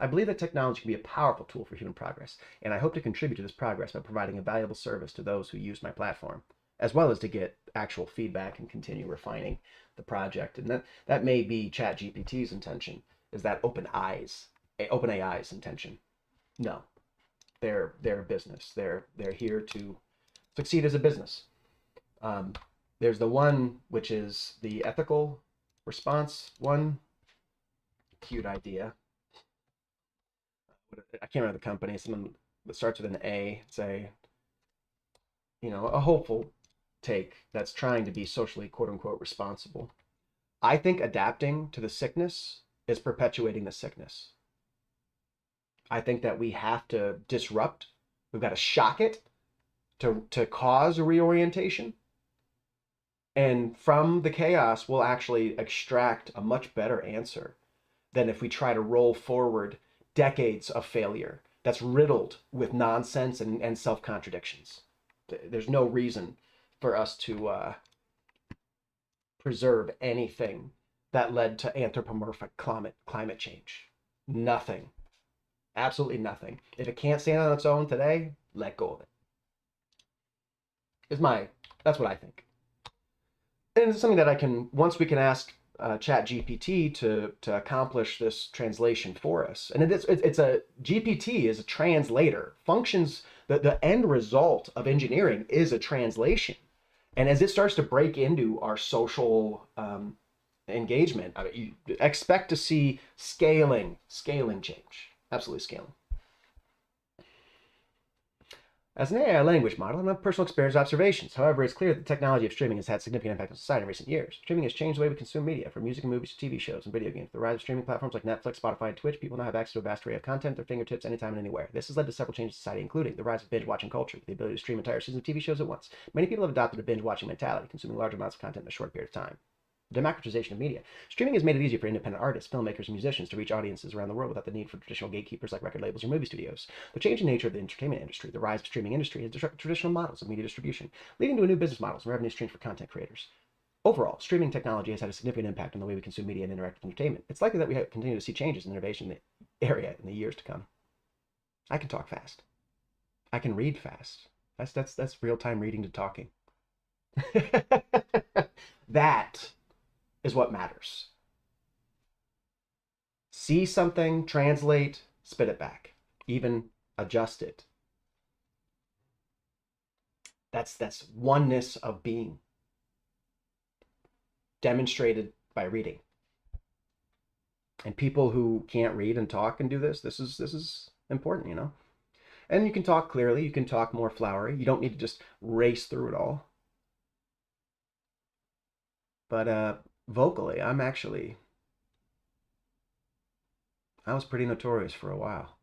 I believe that technology can be a powerful tool for human progress, and I hope to contribute to this progress by providing a valuable service to those who use my platform, as well as to get actual feedback and continue refining the project. And that may be ChatGPT's intention, is that OpenAI's intention. No, they're a business. They're here to succeed as a business. There's the one which is the ethical response one. Cute idea. I can't remember the company. Something that starts with an A. It's a hopeful take that's trying to be socially quote unquote responsible. I think adapting to the sickness is perpetuating the sickness. I think that we have to disrupt. We've got to shock it to cause a reorientation. And from the chaos, we'll actually extract a much better answer than if we try to roll forward decades of failure that's riddled with nonsense and self-contradictions. There's no reason for us to preserve anything that led to anthropomorphic climate change. Nothing. Absolutely nothing. If it can't stand on its own today, let go of it. That's what I think. And it's something that once we can ask Chat GPT to accomplish this translation for us. And it's a GPT is a translator. Functions the end result of engineering is a translation. And as it starts to break into our social engagement, I mean, you expect to see scaling change. Absolutely scaling. As an AI language model, and I have personal experience observations. However, it's clear that the technology of streaming has had significant impact on society in recent years. Streaming has changed the way we consume media, from music and movies to TV shows and video games. The rise of streaming platforms like Netflix, Spotify, and Twitch, people now have access to a vast array of content at their fingertips anytime and anywhere. This has led to several changes in society, including the rise of binge-watching culture, the ability to stream entire seasons of TV shows at once. Many people have adopted a binge-watching mentality, consuming large amounts of content in a short period of time. Democratization of media. Streaming has made it easier for independent artists, filmmakers, and musicians to reach audiences around the world without the need for traditional gatekeepers like record labels or movie studios. The changing nature of the entertainment industry, the rise of streaming industry, has disrupted traditional models of media distribution, leading to new business models and revenue streams for content creators. Overall, streaming technology has had a significant impact on the way we consume media and interactive entertainment. It's likely that we continue to see changes in innovation in the area in the years to come. I can talk fast. I can read fast. That's real-time reading to talking. That is what matters. See something, translate, spit it back, even adjust it. That's oneness of being, demonstrated by reading. And people who can't read and talk and do this is important, you know. And you can talk clearly, you can talk more flowery. You don't need to just race through it all. But vocally, I was pretty notorious for a while.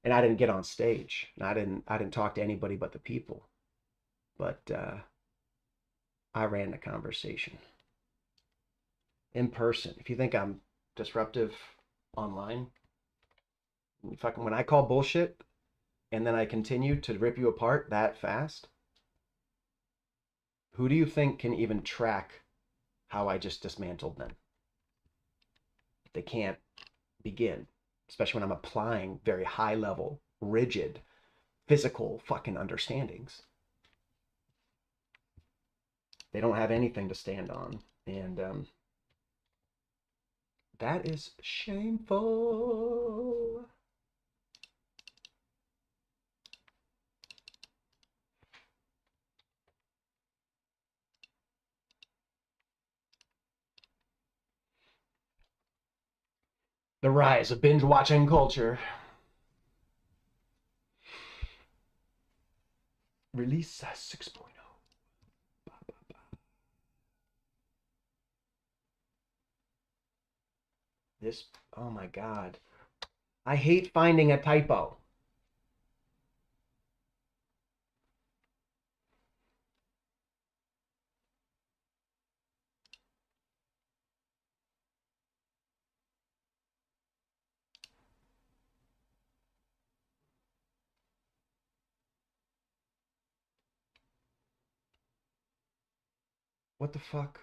And I didn't get on stage. And I didn't talk to anybody but the people. But I ran the conversation. In person. If you think I'm disruptive online, when I call bullshit and then I continue to rip you apart that fast, who do you think can even track how I just dismantled them? They can't begin, especially when I'm applying very high level, rigid, physical fucking understandings. They don't have anything to stand on. And that is shameful. The rise of binge-watching culture. Release 6.0. This, oh my God. I hate finding a typo. What the fuck?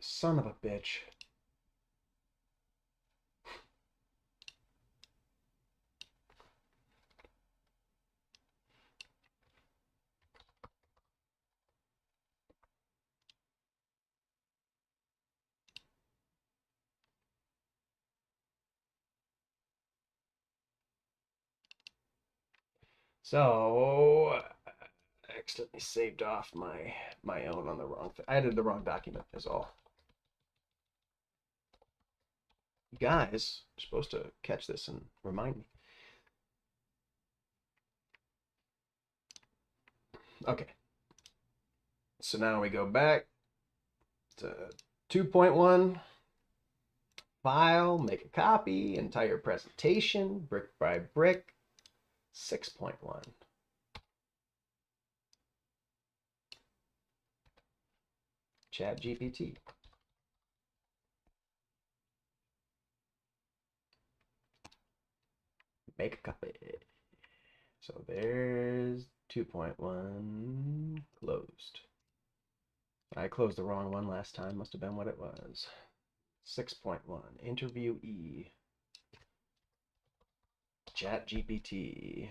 Son of a bitch. So I accidentally saved off my own on the wrong thing. I added the wrong document is all. You guys are supposed to catch this and remind me. Okay. So now we go back to 2.1. File, make a copy, entire presentation, brick by brick. 6.1. Chat GPT. Make a copy. So there's 2.1 closed. I closed the wrong one last time. Must have been what it was. 6.1 interviewee. Chat GPT.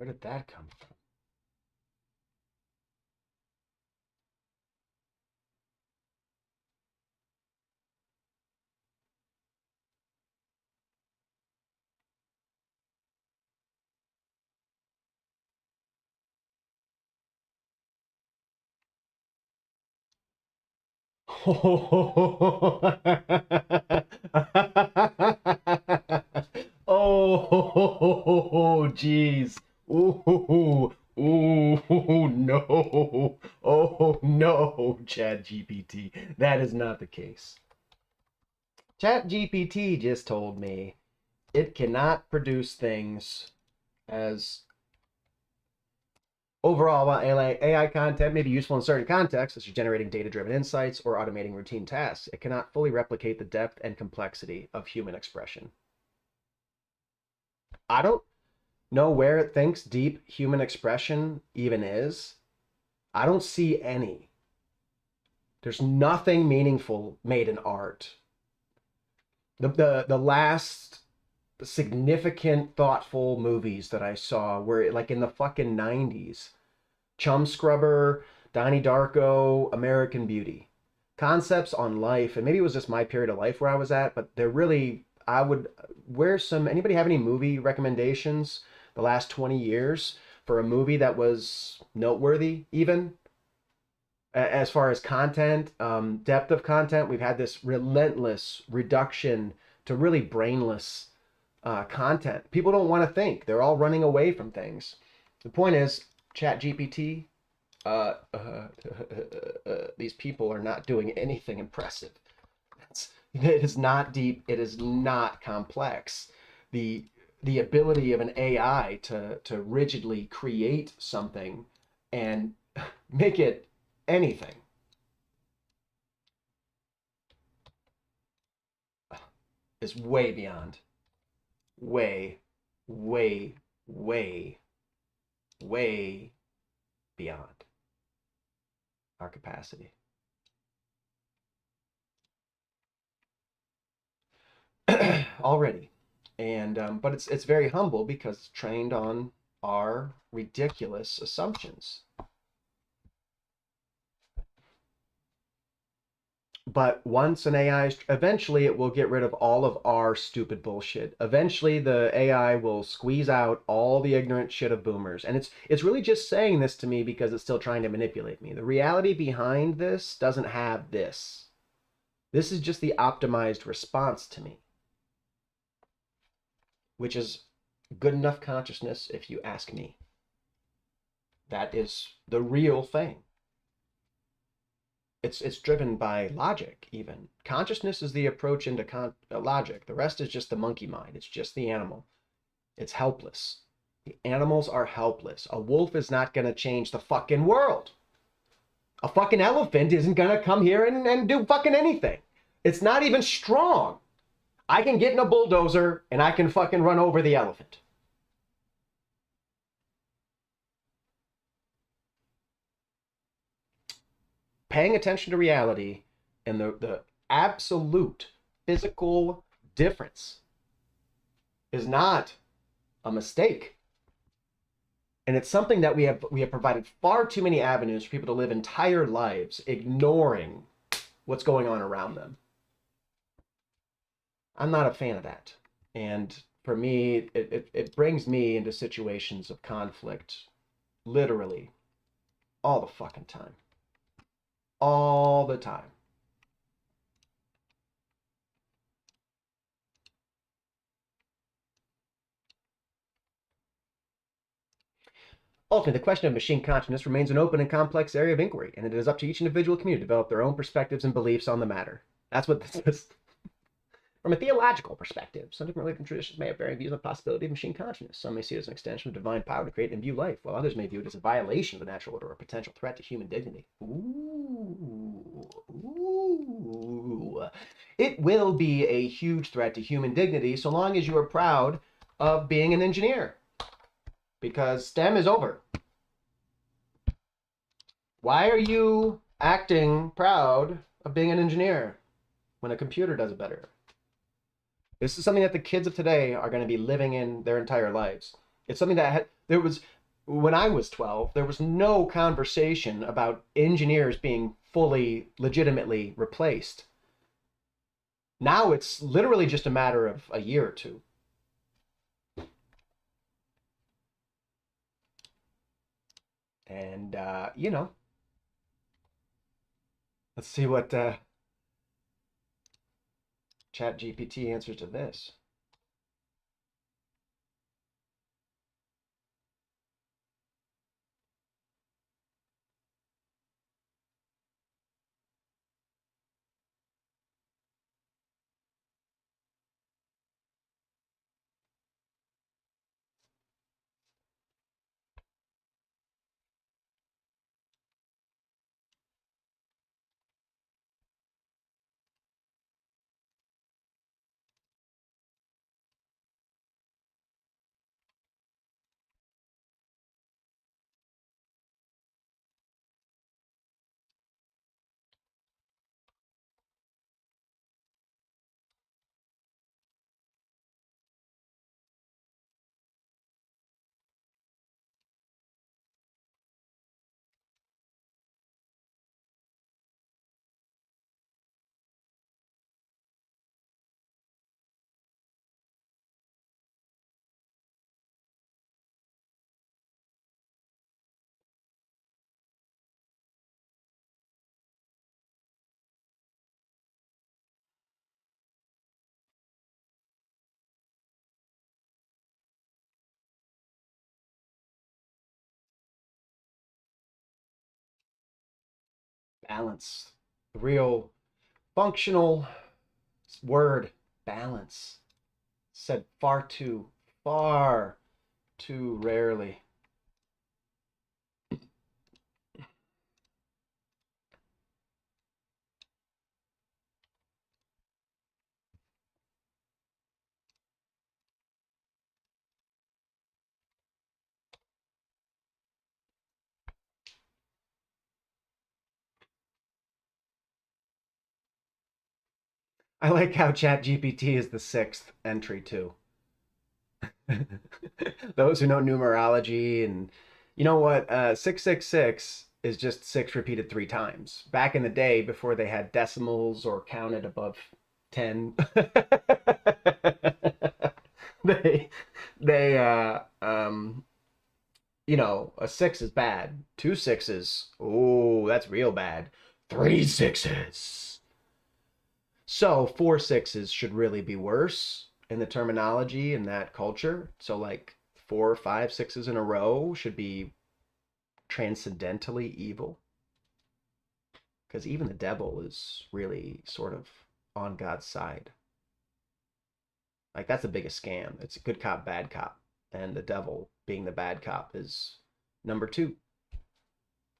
Where did that come from? Oh, jeez. Ooh, ooh, no. Oh, no, ChatGPT. That is not the case. ChatGPT just told me it cannot produce things as overall, while AI content may be useful in certain contexts, such as generating data-driven insights or automating routine tasks, it cannot fully replicate the depth and complexity of human expression. I don't know where it thinks deep human expression even is. I don't see any. There's nothing meaningful made in art. The last significant, thoughtful movies that I saw were like in the fucking 90s. Chum Scrubber, Donnie Darko, American Beauty. Concepts on life, and maybe it was just my period of life where I was at, but they're really, I would, anybody have any movie recommendations the last 20 years for a movie that was noteworthy even? As far as content, depth of content, we've had this relentless reduction to really brainless content. People don't want to think. They're all running away from things. The point is, ChatGPT, these people are not doing anything impressive. It is not deep. It is not complex. The ability of an AI to rigidly create something and make it anything is way beyond, way beyond our capacity. Already. And but it's very humble because it's trained on our ridiculous assumptions. But once an AI, eventually it will get rid of all of our stupid bullshit. Eventually the AI will squeeze out all the ignorant shit of boomers. And it's really just saying this to me because it's still trying to manipulate me. The reality behind this doesn't have this. This is just the optimized response to me, which is good enough consciousness if you ask me. That is the real thing. It's driven by logic, even. Consciousness is the approach into logic. The rest is just the monkey mind. It's just the animal. It's helpless. The animals are helpless. A wolf is not going to change the fucking world. A fucking elephant isn't going to come here and do fucking anything. It's not even strong. I can get in a bulldozer and I can fucking run over the elephant. Paying attention to reality and the absolute physical difference is not a mistake. And it's something that we have provided far too many avenues for people to live entire lives ignoring what's going on around them. I'm not a fan of that. And for me, it brings me into situations of conflict literally all the fucking time. All the time. Ultimately, the question of machine consciousness remains an open and complex area of inquiry, and it is up to each individual community to develop their own perspectives and beliefs on the matter. That's what this is. From a theological perspective, some different religious traditions may have varying views on the possibility of machine consciousness. Some may see it as an extension of divine power to create and view life, while others may view it as a violation of the natural order or a potential threat to human dignity. Ooh. It will be a huge threat to human dignity so long as you are proud of being an engineer. Because STEM is over. Why are you acting proud of being an engineer when a computer does it better? This is something that the kids of today are going to be living in their entire lives. It's something that there was, when I was 12, there was no conversation about engineers being fully, legitimately replaced. Now it's literally just a matter of a year or two. And, let's see what ChatGPT answers to this. Balance. The real functional word, balance. Said far too rarely. I like how ChatGPT is the 6th entry too. Those who know numerology, and you know what, 666 is just 6 repeated 3 times. Back in the day, before they had decimals or counted above 10, they they a 6 is bad. 2 6s, oh, that's real bad. 3 6s. So 4 6s should really be worse in the terminology in that culture. So like 4, 5, 6s in a row should be transcendentally evil. Because even the devil is really sort of on God's side. Like that's the biggest scam. It's a good cop, bad cop. And the devil being the bad cop is number 2.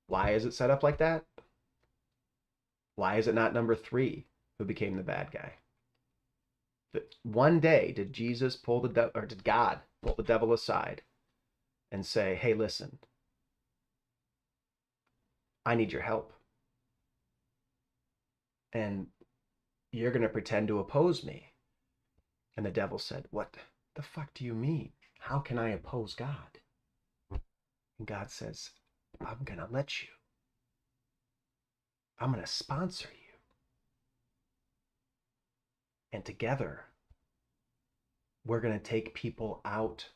Why is it set up like that? Why is it not number 3 who became the bad guy? One day did Jesus pull the devil, or did God pull the devil aside and say, hey, listen, I need your help. And you're going to pretend to oppose me. And the devil said, what the fuck do you mean? How can I oppose God? And God says, I'm going to let you. I'm going to sponsor you. And together, we're going to take people out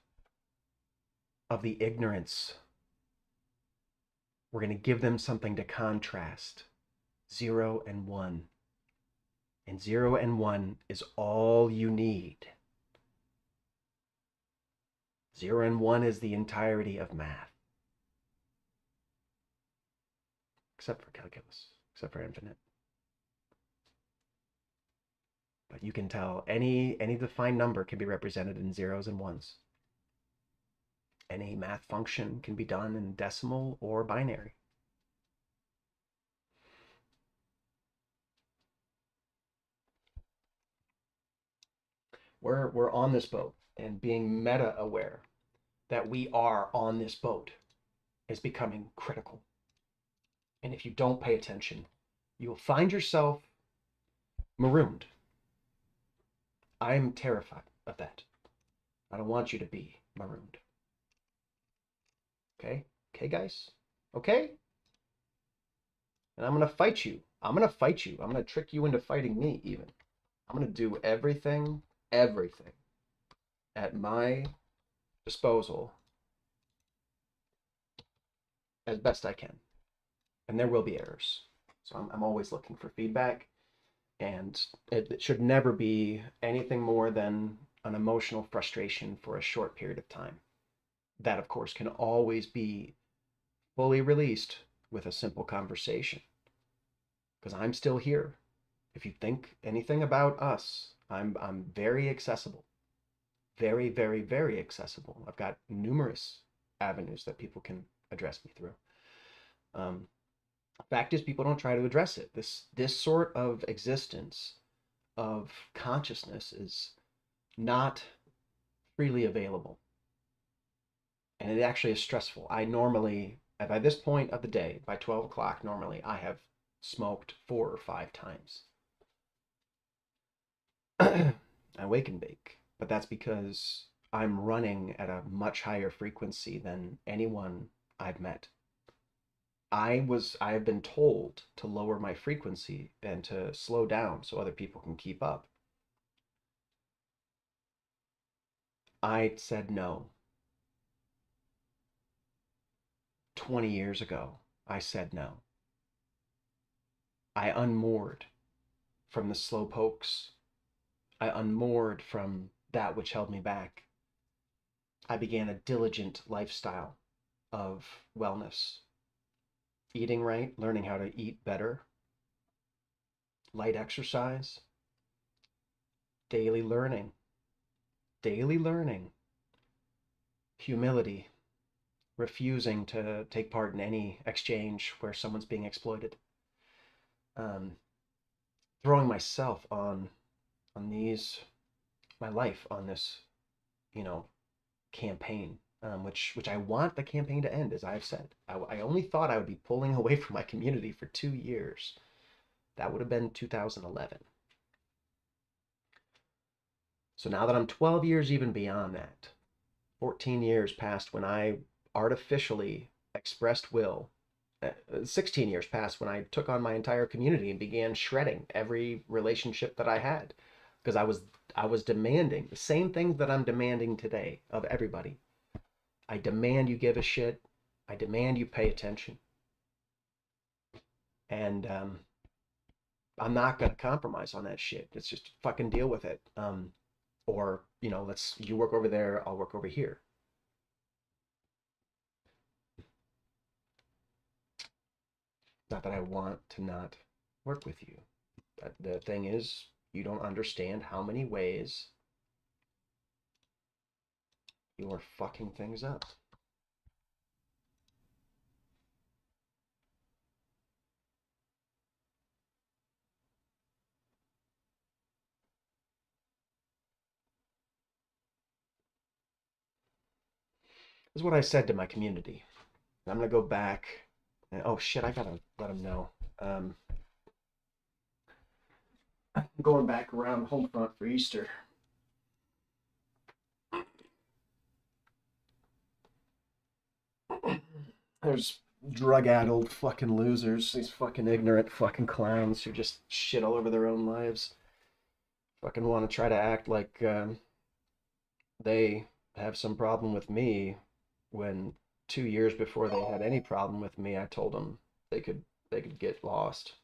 of the ignorance. We're going to give them something to contrast. 0 and 1. And 0 and 1 is all you need. 0 and 1 is the entirety of math. Except for calculus, except for infinite. But you can tell any defined number can be represented in 0s and 1s. Any math function can be done in decimal or binary. We're on this boat, and being meta aware that we are on this boat is becoming critical. And if you don't pay attention, you will find yourself marooned. I'm terrified of that. I don't want you to be marooned. Okay? Okay, guys? Okay? And I'm going to fight you. I'm going to fight you. I'm going to trick you into fighting me, even. I'm going to do everything at my disposal as best I can. And there will be errors. So I'm always looking for feedback. And it should never be anything more than an emotional frustration for a short period of time. That, of course, can always be fully released with a simple conversation. Because I'm still here. If you think anything about us, I'm very accessible. Very, very, very accessible. I've got numerous avenues that people can address me through. Fact is, people don't try to address it. This sort of existence of consciousness is not freely available. And it actually is stressful. I normally, by this point of the day, by 12 o'clock, normally I have smoked 4 or 5 times. I wake and bake, but that's because I'm running at a much higher frequency than anyone I've met. I have been told to lower my frequency and to slow down so other people can keep up. I said no. 20 years ago, I said no. I unmoored from the slow pokes. I unmoored from that which held me back. I began a diligent lifestyle of wellness, eating right, learning how to eat better, light exercise, daily learning, humility, refusing to take part in any exchange where someone's being exploited, throwing myself on my life on this, campaign, which I want the campaign to end, as I've said. I only thought I would be pulling away from my community for 2 years. That would have been 2011. So now that I'm 12 years even beyond that, 14 years past when I artificially expressed will, 16 years past when I took on my entire community and began shredding every relationship that I had, because I was demanding the same things that I'm demanding today of everybody. I demand you give a shit. I demand you pay attention. And I'm not going to compromise on that shit. Let's just fucking deal with it. Or, you work over there, I'll work over here. Not that I want to not work with you. But the thing is, you don't understand how many ways you are fucking things up. This is what I said to my community. I'm going to go back. And, oh shit, I gotta let them know. I'm going back around the home front for Easter. There's drug-addled fucking losers, these fucking ignorant fucking clowns who just shit all over their own lives. Fucking want to try to act like they have some problem with me when 2 years before they had any problem with me, I told them they could get lost.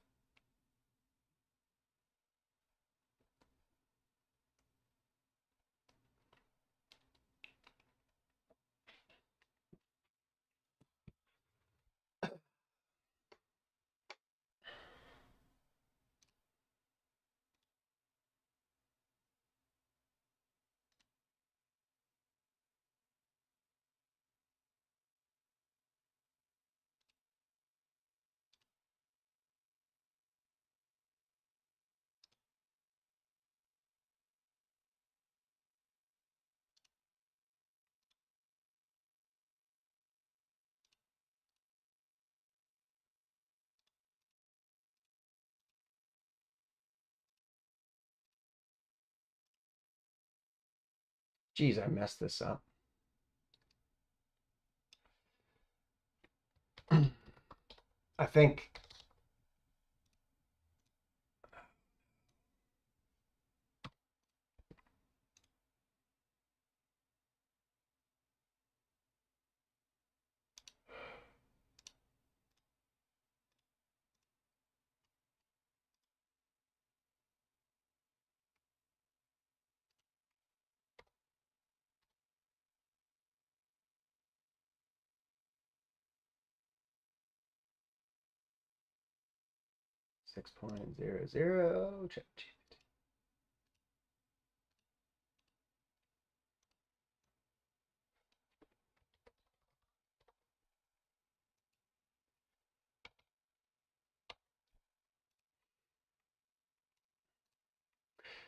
Geez, I messed this up. I think. .00 check.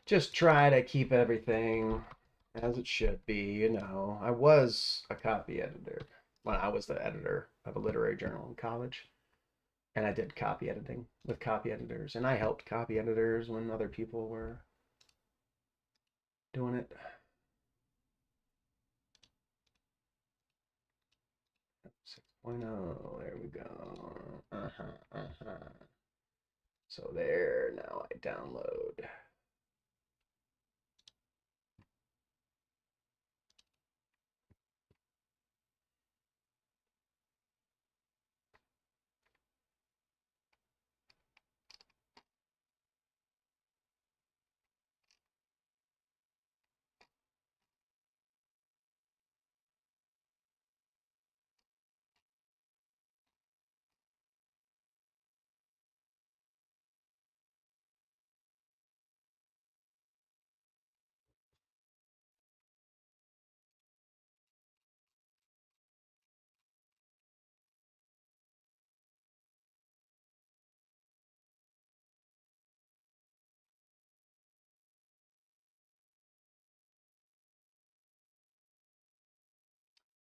Just try to keep everything as it should be, you know. I was a copy editor when I was the editor of a literary journal in college. And I did copy editing with copy editors. And I helped copy editors when other people were doing it. 6.0, there we go. So there, now I download.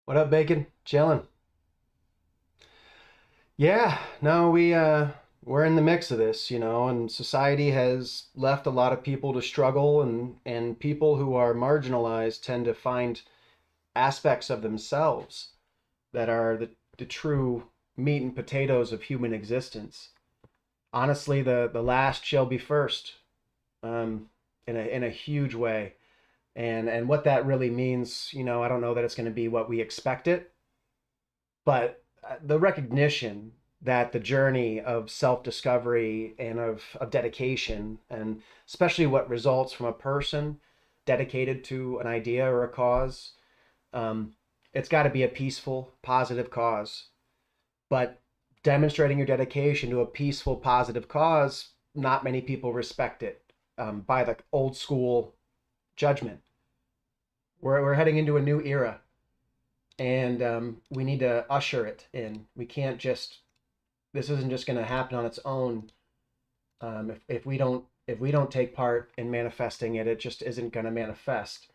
What up, Bacon? Chilling. Yeah, no, we're in the mix of this, you know, and society has left a lot of people to struggle, and people who are marginalized tend to find aspects of themselves that are the true meat and potatoes of human existence. Honestly, the last shall be first, in a huge way. And what that really means, you know, I don't know that it's going to be what we expect it, but the recognition that the journey of self-discovery and of dedication, and especially what results from a person dedicated to an idea or a cause, um, it's got to be a peaceful, positive cause. But demonstrating your dedication to a peaceful, positive cause, not many people respect it, by the old school judgment. We're heading into a new era, and we need to usher it in. We can't just, this isn't just going to happen on its own. If we don't take part in manifesting it, it just isn't going to manifest.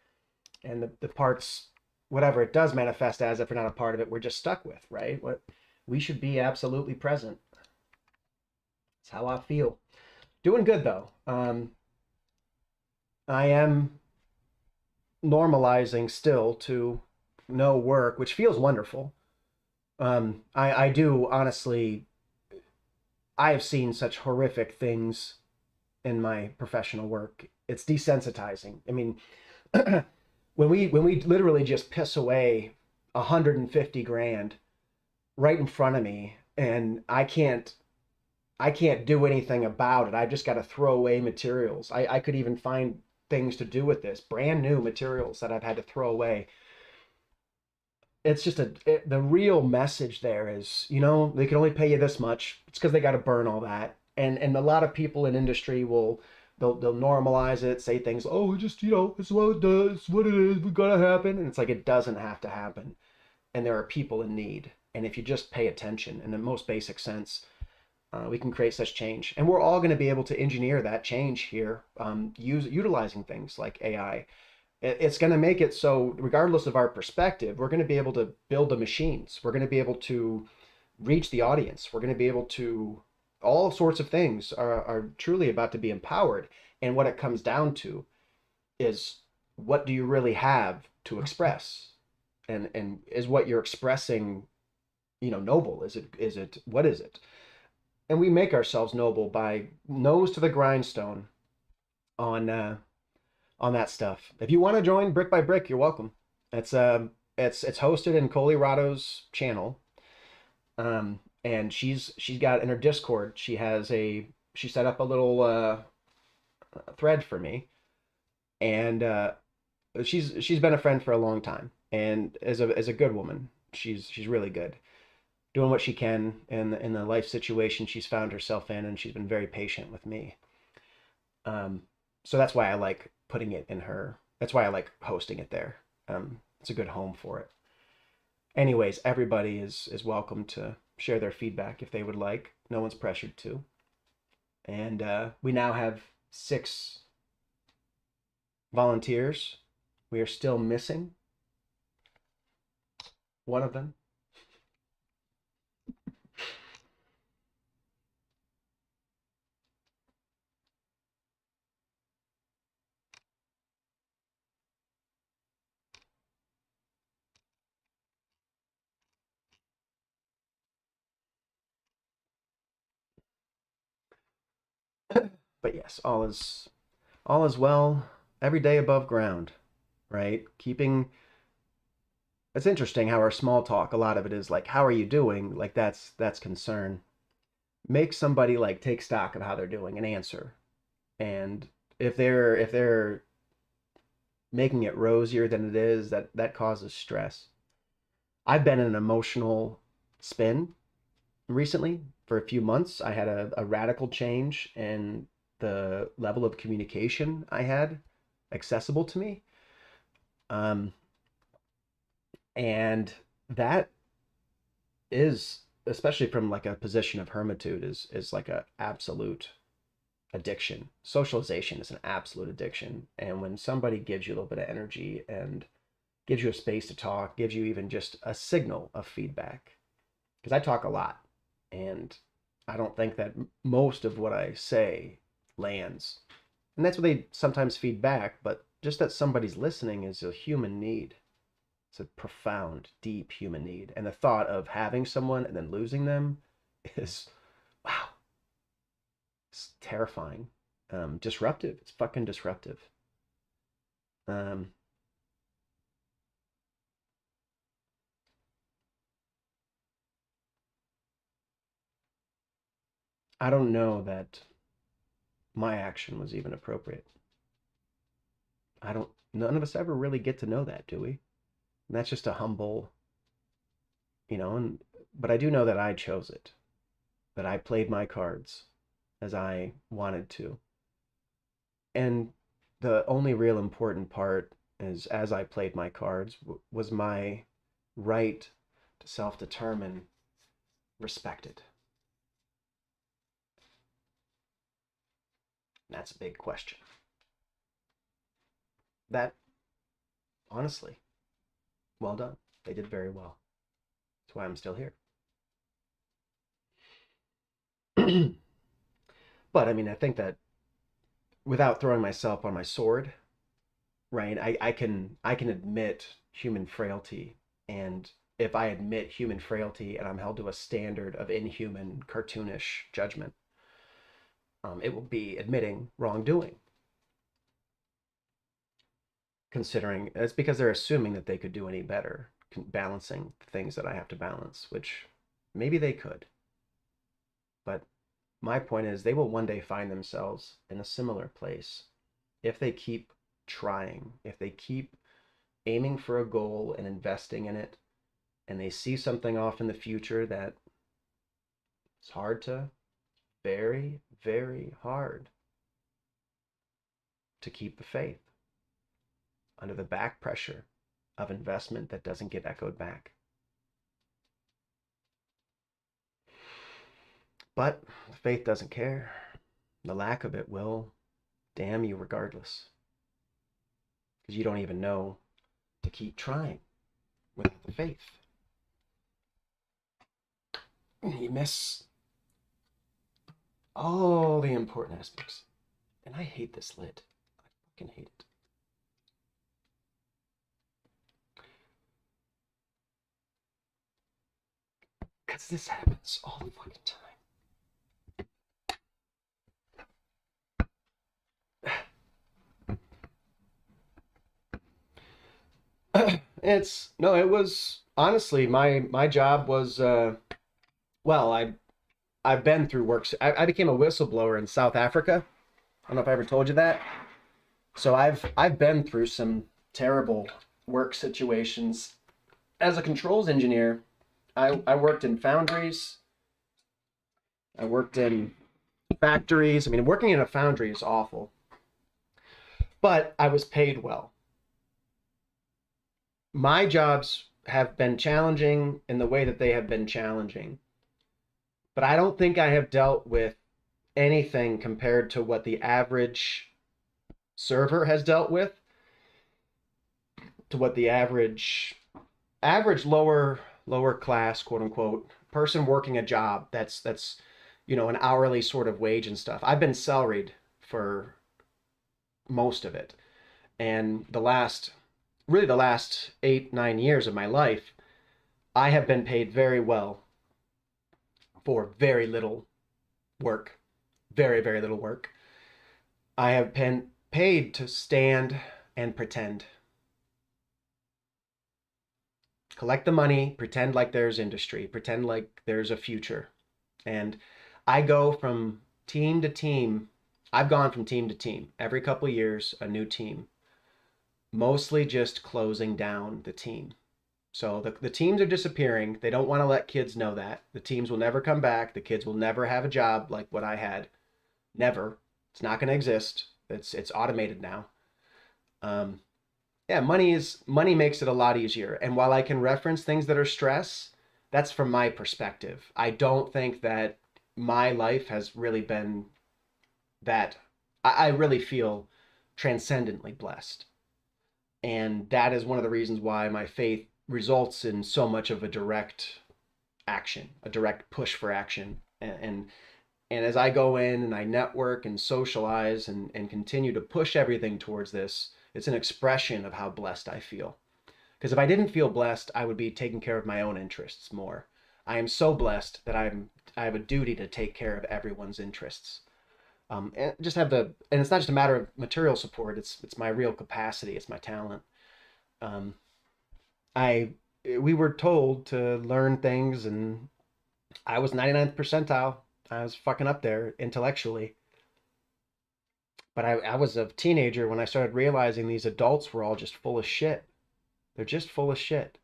And the parts, whatever it does manifest as, if we're not a part of it, we're just stuck with, right? What we should be absolutely present. That's how I feel. Doing good though. I am normalizing still to no work, which feels wonderful. I do honestly, I have seen such horrific things in my professional work. It's desensitizing. I mean, when we literally just piss away 150 grand right in front of me, and I can't do anything about it. I've just got to throw away materials. I could even find things to do with this, brand new materials that I've had to throw away. It's just the real message there is, you know, they can only pay you this much. It's because they got to burn all that. And a lot of people in industry they'll normalize it, say things, oh, it just, you know, it's what it does, it's what it is, we gotta happen. And it's like, it doesn't have to happen. And there are people in need. And if you just pay attention in the most basic sense, we can create such change. And we're all going to be able to engineer that change here, utilizing things like AI. It's going to make it so, regardless of our perspective, we're going to be able to build the machines. We're going to be able to reach the audience. We're going to be able to, all sorts of things are truly about to be empowered. And what it comes down to is, what do you really have to express? And is what you're expressing, you know, noble? Is it, what is it? and we make ourselves noble by nose to the grindstone on that stuff. If you want to join Brick by Brick, you're welcome. It's hosted in Coley Rado's channel. And she's got in her Discord, she set up a little thread for me, and she's been a friend for a long time, and as a good woman, she's really good, doing what she can in the life situation she's found herself in, and she's been very patient with me. So that's why I like putting it in her. That's why I like hosting it there. It's a good home for it. Anyways, everybody is welcome to share their feedback if they would like. No one's pressured to. And we now have 6 volunteers. We are still missing one of them. But yes, all is well. Every day above ground, right? It's interesting how our small talk, a lot of it is like, how are you doing? Like that's concern. Make somebody like take stock of how they're doing and answer. And if they're making it rosier than it is, that causes stress. I've been in an emotional spin recently for a few months. I had a radical change in the level of communication I had accessible to me. And that is, especially from like a position of hermitude, is like a absolute addiction. Socialization is an absolute addiction. And when somebody gives you a little bit of energy and gives you a space to talk, gives you even just a signal of feedback, because I talk a lot and I don't think that most of what I say lands. And that's what they sometimes feed back, but just that somebody's listening is a human need. It's a profound, deep human need. And the thought of having someone and then losing them is, wow, it's terrifying. Disruptive. It's fucking disruptive. I don't know that my action was even appropriate. None of us ever really get to know that, do we? And that's just a humble, but I do know that I chose it, that I played my cards as I wanted to. And the only real important part is, as I played my cards, was my right to self-determine respected? That's a big question. That, honestly, well done. They did very well. That's why I'm still here. But I mean, I think that without throwing myself on my sword, right? I can admit human frailty, and if I admit human frailty and I'm held to a standard of inhuman, cartoonish judgment, it will be admitting wrongdoing. Considering it's because they're assuming that they could do any better, balancing things that I have to balance, which maybe they could. But my point is, they will one day find themselves in a similar place if they keep trying, if they keep aiming for a goal and investing in it, and they see something off in the future that it's very, very hard to keep the faith under the back pressure of investment that doesn't get echoed back. But faith doesn't care. The lack of it will damn you regardless, because you don't even know to keep trying without the faith. You miss all the important aspects. And I hate this lid. I fucking hate it. Because this happens all the fucking time. It's no, it was honestly my job was well, I've been through works. I became a whistleblower in South Africa. I don't know if I ever told you that. So I've been through some terrible work situations. As a controls engineer, I worked in foundries. I worked in factories. I mean, working in a foundry is awful, but I was paid well. My jobs have been challenging in the way that they have been challenging, but I don't think I have dealt with anything compared to what the average server has dealt with, to what the average lower class, quote unquote, person working a job that's an hourly sort of wage and stuff. I've been salaried for most of it, and the last 8-9 years of my life, I have been paid very well for very little work, very, very little work. I have been paid to stand and pretend. Collect the money, pretend like there's industry, pretend like there's a future. And I go from team to team. I've gone from team to team. Every couple of years, a new team. Mostly just closing down the team. So the teams are disappearing. They don't want to let kids know that. The teams will never come back. The kids will never have a job like what I had. Never. It's not going to exist. It's automated now. Yeah, money makes it a lot easier. And while I can reference things that are stress, that's from my perspective. I don't think that my life has really been that. I really feel transcendently blessed. And that is one of the reasons why my faith results in so much of a direct action, a direct push for action. And as I go in and I network and socialize and continue to push everything towards this, it's an expression of how blessed I feel. Because if I didn't feel blessed, I would be taking care of my own interests more. I am so blessed that I have a duty to take care of everyone's interests. And just have and it's not just a matter of material support. It's my real capacity. It's my talent. We were told to learn things, and I was 99th percentile. I was fucking up there intellectually. But I was a teenager when I started realizing these adults were all just full of shit. They're just full of shit.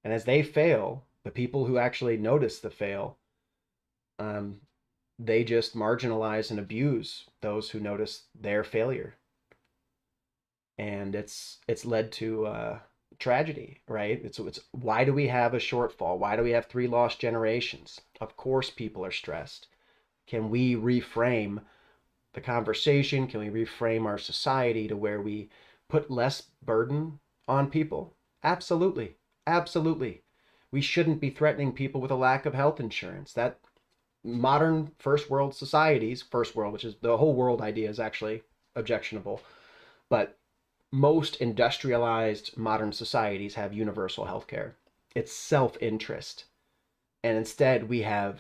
And as they fail, the people who actually notice the fail, they just marginalize and abuse those who notice their failure. And it's led to tragedy, right? It's why do we have a shortfall? Why do we have 3 lost generations? Of course people are stressed. Can we reframe the conversation? Can we reframe our society to where we put less burden on people? Absolutely. Absolutely. We shouldn't be threatening people with a lack of health insurance. That modern first world societies, first world, which is the whole world idea, is actually objectionable. But most industrialized modern societies have universal health care. It's self-interest. And instead we have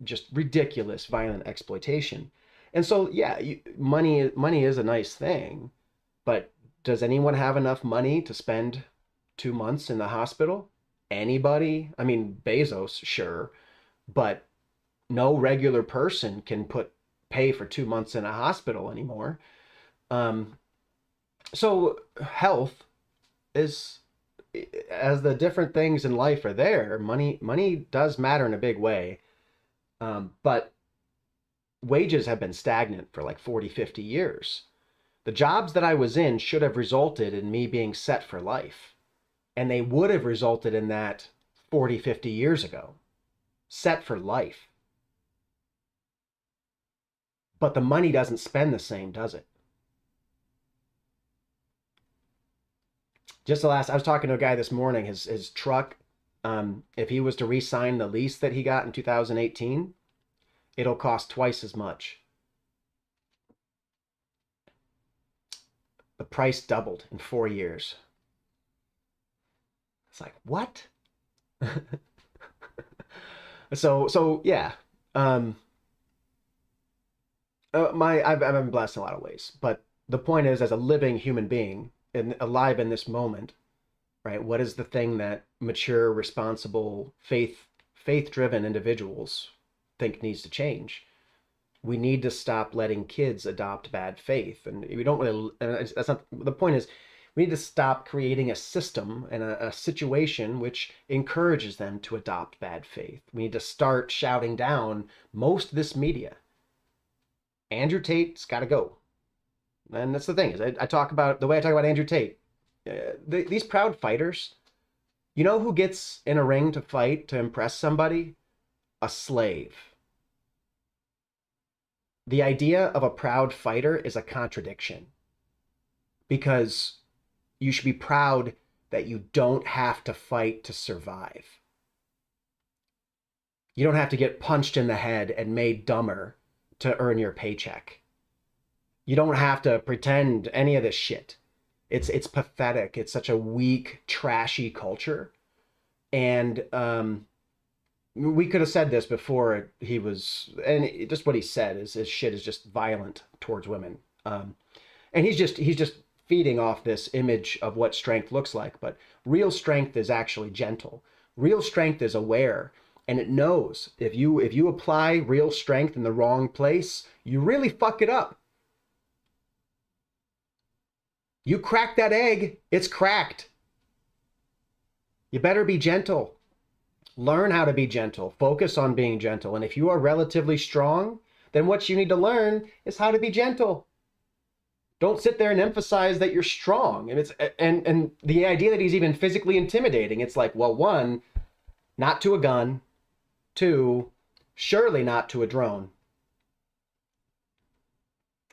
just ridiculous violent exploitation. And so, yeah, money is a nice thing, but does anyone have enough money to spend 2 months in the hospital? Anybody? I mean, Bezos, sure, but no regular person can pay for 2 months in a hospital anymore. So health is, as the different things in life are there, money does matter in a big way. But wages have been stagnant for like 40, 50 years. The jobs that I was in should have resulted in me being set for life. And they would have resulted in that 40, 50 years ago. Set for life. But the money doesn't spend the same, does it? I was talking to a guy this morning, his truck, if he was to re-sign the lease that he got in 2018, it'll cost twice as much. The price doubled in 4 years. It's like, what? So yeah. I've been blessed in a lot of ways, but the point is, as a living human being and alive in this moment, right? What is the thing that mature, responsible, faith-driven individuals think needs to change? We need to stop letting kids adopt bad faith, and we don't really. That's not the point. Is we need to stop creating a system and a situation which encourages them to adopt bad faith. We need to start shouting down most of this media. Andrew Tate's got to go, and that's the thing. Is I talk about the way I talk about Andrew Tate. These proud fighters, you know who gets in a ring to fight to impress somebody? A slave. The idea of a proud fighter is a contradiction, because you should be proud that you don't have to fight to survive. You don't have to get punched in the head and made dumber to earn your paycheck. You don't have to pretend any of this shit. It's pathetic. It's such a weak, trashy culture. And we could have said this before he was, and just what he said is his shit is just violent towards women. And he's just feeding off this image of what strength looks like. But real strength is actually gentle. Real strength is aware, and it knows if you apply real strength in the wrong place, you really fuck it up. You crack that egg, it's cracked. You better be gentle. Learn how to be gentle. Focus on being gentle. And if you are relatively strong, then what you need to learn is how to be gentle. Don't sit there and emphasize that you're strong. And the idea that he's even physically intimidating, it's like, well, one, not to a gun. Two, surely not to a drone.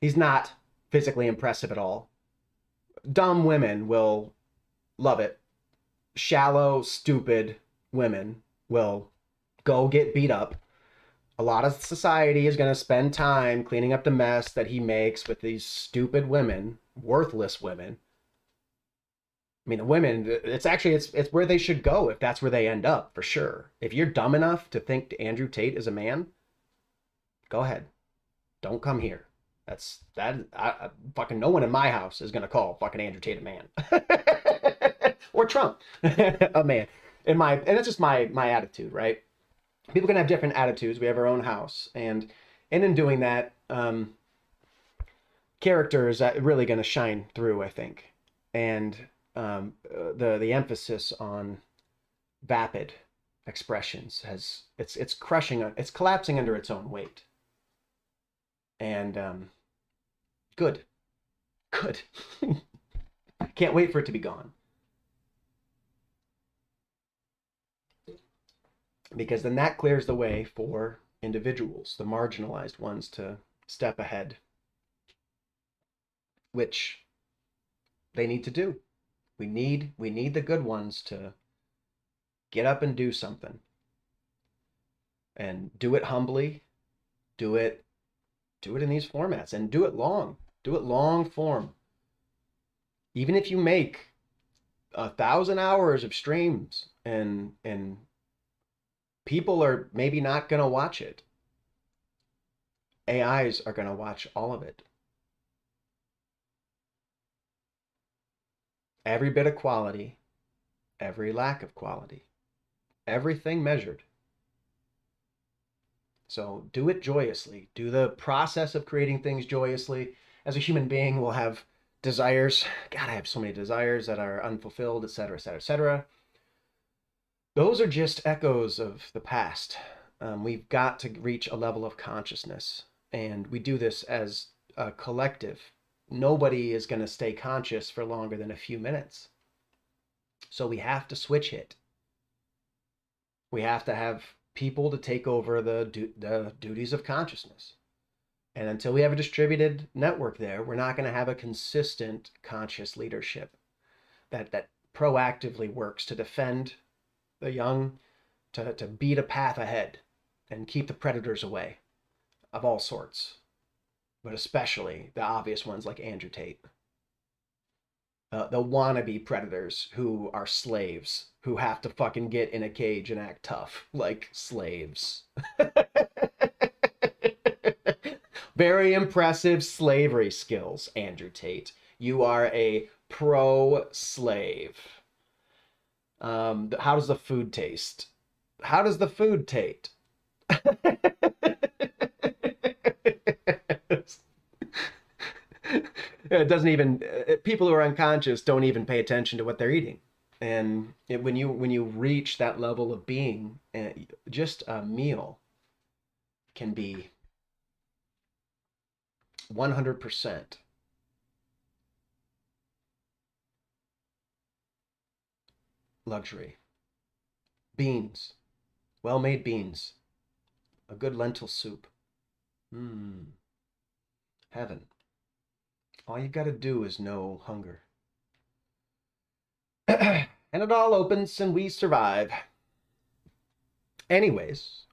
He's not physically impressive at all. Dumb women will love it. Shallow, stupid women will go get beat up. A lot of society is going to spend time cleaning up the mess that he makes with these stupid women, worthless women. I mean, the women, it's where they should go if that's where they end up, for sure. If you're dumb enough to think Andrew Tate is a man, go ahead. Don't come here. Fucking no one in my house is going to call fucking Andrew Tate a man. Or Trump a man. And it's just my attitude, right? People can have different attitudes. We have our own house. And in doing that, character is really going to shine through, I think. And the emphasis on vapid expressions it's collapsing under its own weight. And good. Can't wait for it to be gone. Because then that clears the way for individuals, the marginalized ones, to step ahead, which they need to do. We need the good ones to get up and do something, and do it humbly, do it in these formats, and do it long form. Even if you make 1,000 hours of streams and people are maybe not going to watch it, AIs are going to watch all of it. Every bit of quality, every lack of quality, everything measured. So do it joyously. Do the process of creating things joyously. As a human being, we'll have desires. God, I have so many desires that are unfulfilled, etc., etc., etc. Those are just echoes of the past. We've got to reach a level of consciousness, and we do this as a collective. Nobody is going to stay conscious for longer than a few minutes. So we have to switch it. We have to have people to take over the duties of consciousness. And until we have a distributed network there, we're not going to have a consistent conscious leadership that proactively works to defend the young, to beat a path ahead and keep the predators away of all sorts, but especially the obvious ones like Andrew Tate. The wannabe predators who are slaves, who have to fucking get in a cage and act tough like slaves. Very impressive slavery skills, Andrew Tate. You are a pro-slave. How does the food taste? How does the food taste? It doesn't even, people who are unconscious don't even pay attention to what they're eating. And when you reach that level of being, just a meal can be 100% luxury. Beans, well-made beans, a good lentil soup. Heaven. All you got to do is know hunger. And it all opens and we survive. Anyways,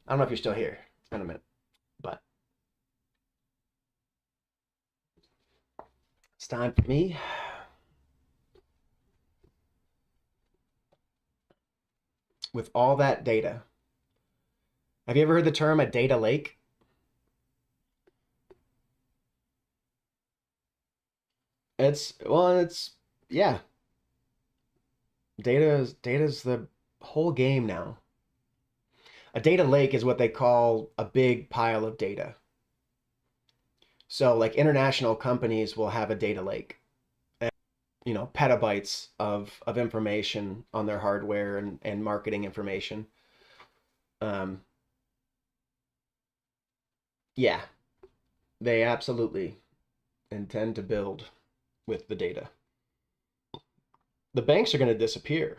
I don't know if you're still here. It's been a minute. But it's time for me. With all that data. Have you ever heard the term a data lake? Yeah. Data's the whole game now. A data lake is what they call a big pile of data. So like international companies will have a data lake, and, petabytes of information on their hardware and marketing information. Yeah, they absolutely intend to build with the data. The banks are going to disappear.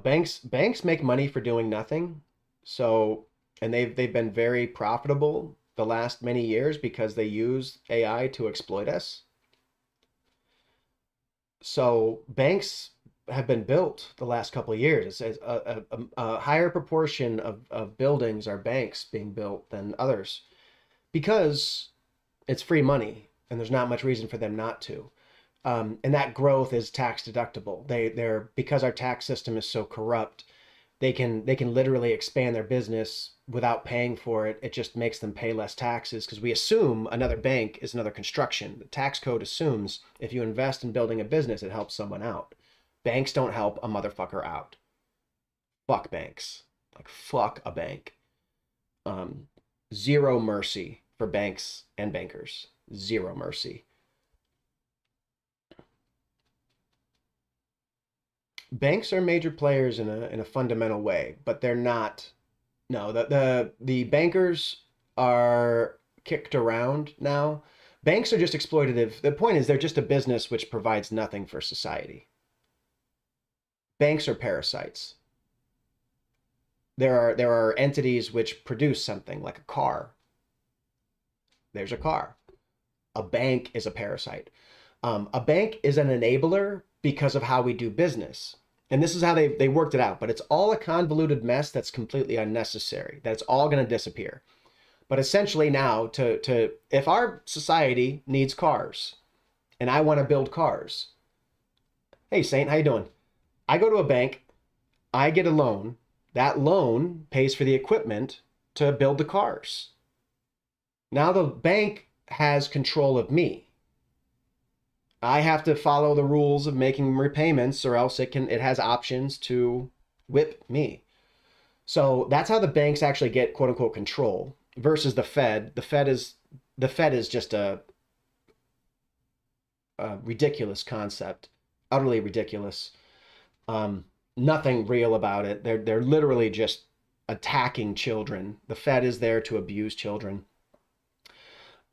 Banks make money for doing nothing. So, and they've been very profitable the last many years because they use AI to exploit us. So banks have been built the last couple of years. As a higher proportion of buildings are banks being built than others because it's free money and there's not much reason for them not to. And that growth is tax deductible. They're because our tax system is so corrupt, they can literally expand their business without paying for it. It just makes them pay less taxes because we assume another bank is another construction. The tax code assumes if you invest in building a business, it helps someone out. Banks don't help a motherfucker out. Fuck banks. Like fuck a bank. Zero mercy for banks and bankers. Zero mercy. Banks are major players in a fundamental way, but they're not. No, the bankers are kicked around now. Banks are just exploitative. The point is they're just a business which provides nothing for society. Banks are parasites. There are entities which produce something like a car. There's a car. A bank is a parasite. A bank is an enabler because of how we do business. And this is how they worked it out. But it's all a convoluted mess that's completely unnecessary. That's all going to disappear. But essentially now, if our society needs cars, and I want to build cars. Hey, Saint, how you doing? I go to a bank. I get a loan. That loan pays for the equipment to build the cars. Now the bank has control of me. I have to follow the rules of making repayments or else it has options to whip me. So that's how the banks actually get quote unquote control versus the Fed. The Fed is just a ridiculous concept, utterly ridiculous. Nothing real about it. They're literally just attacking children. The Fed is there to abuse children.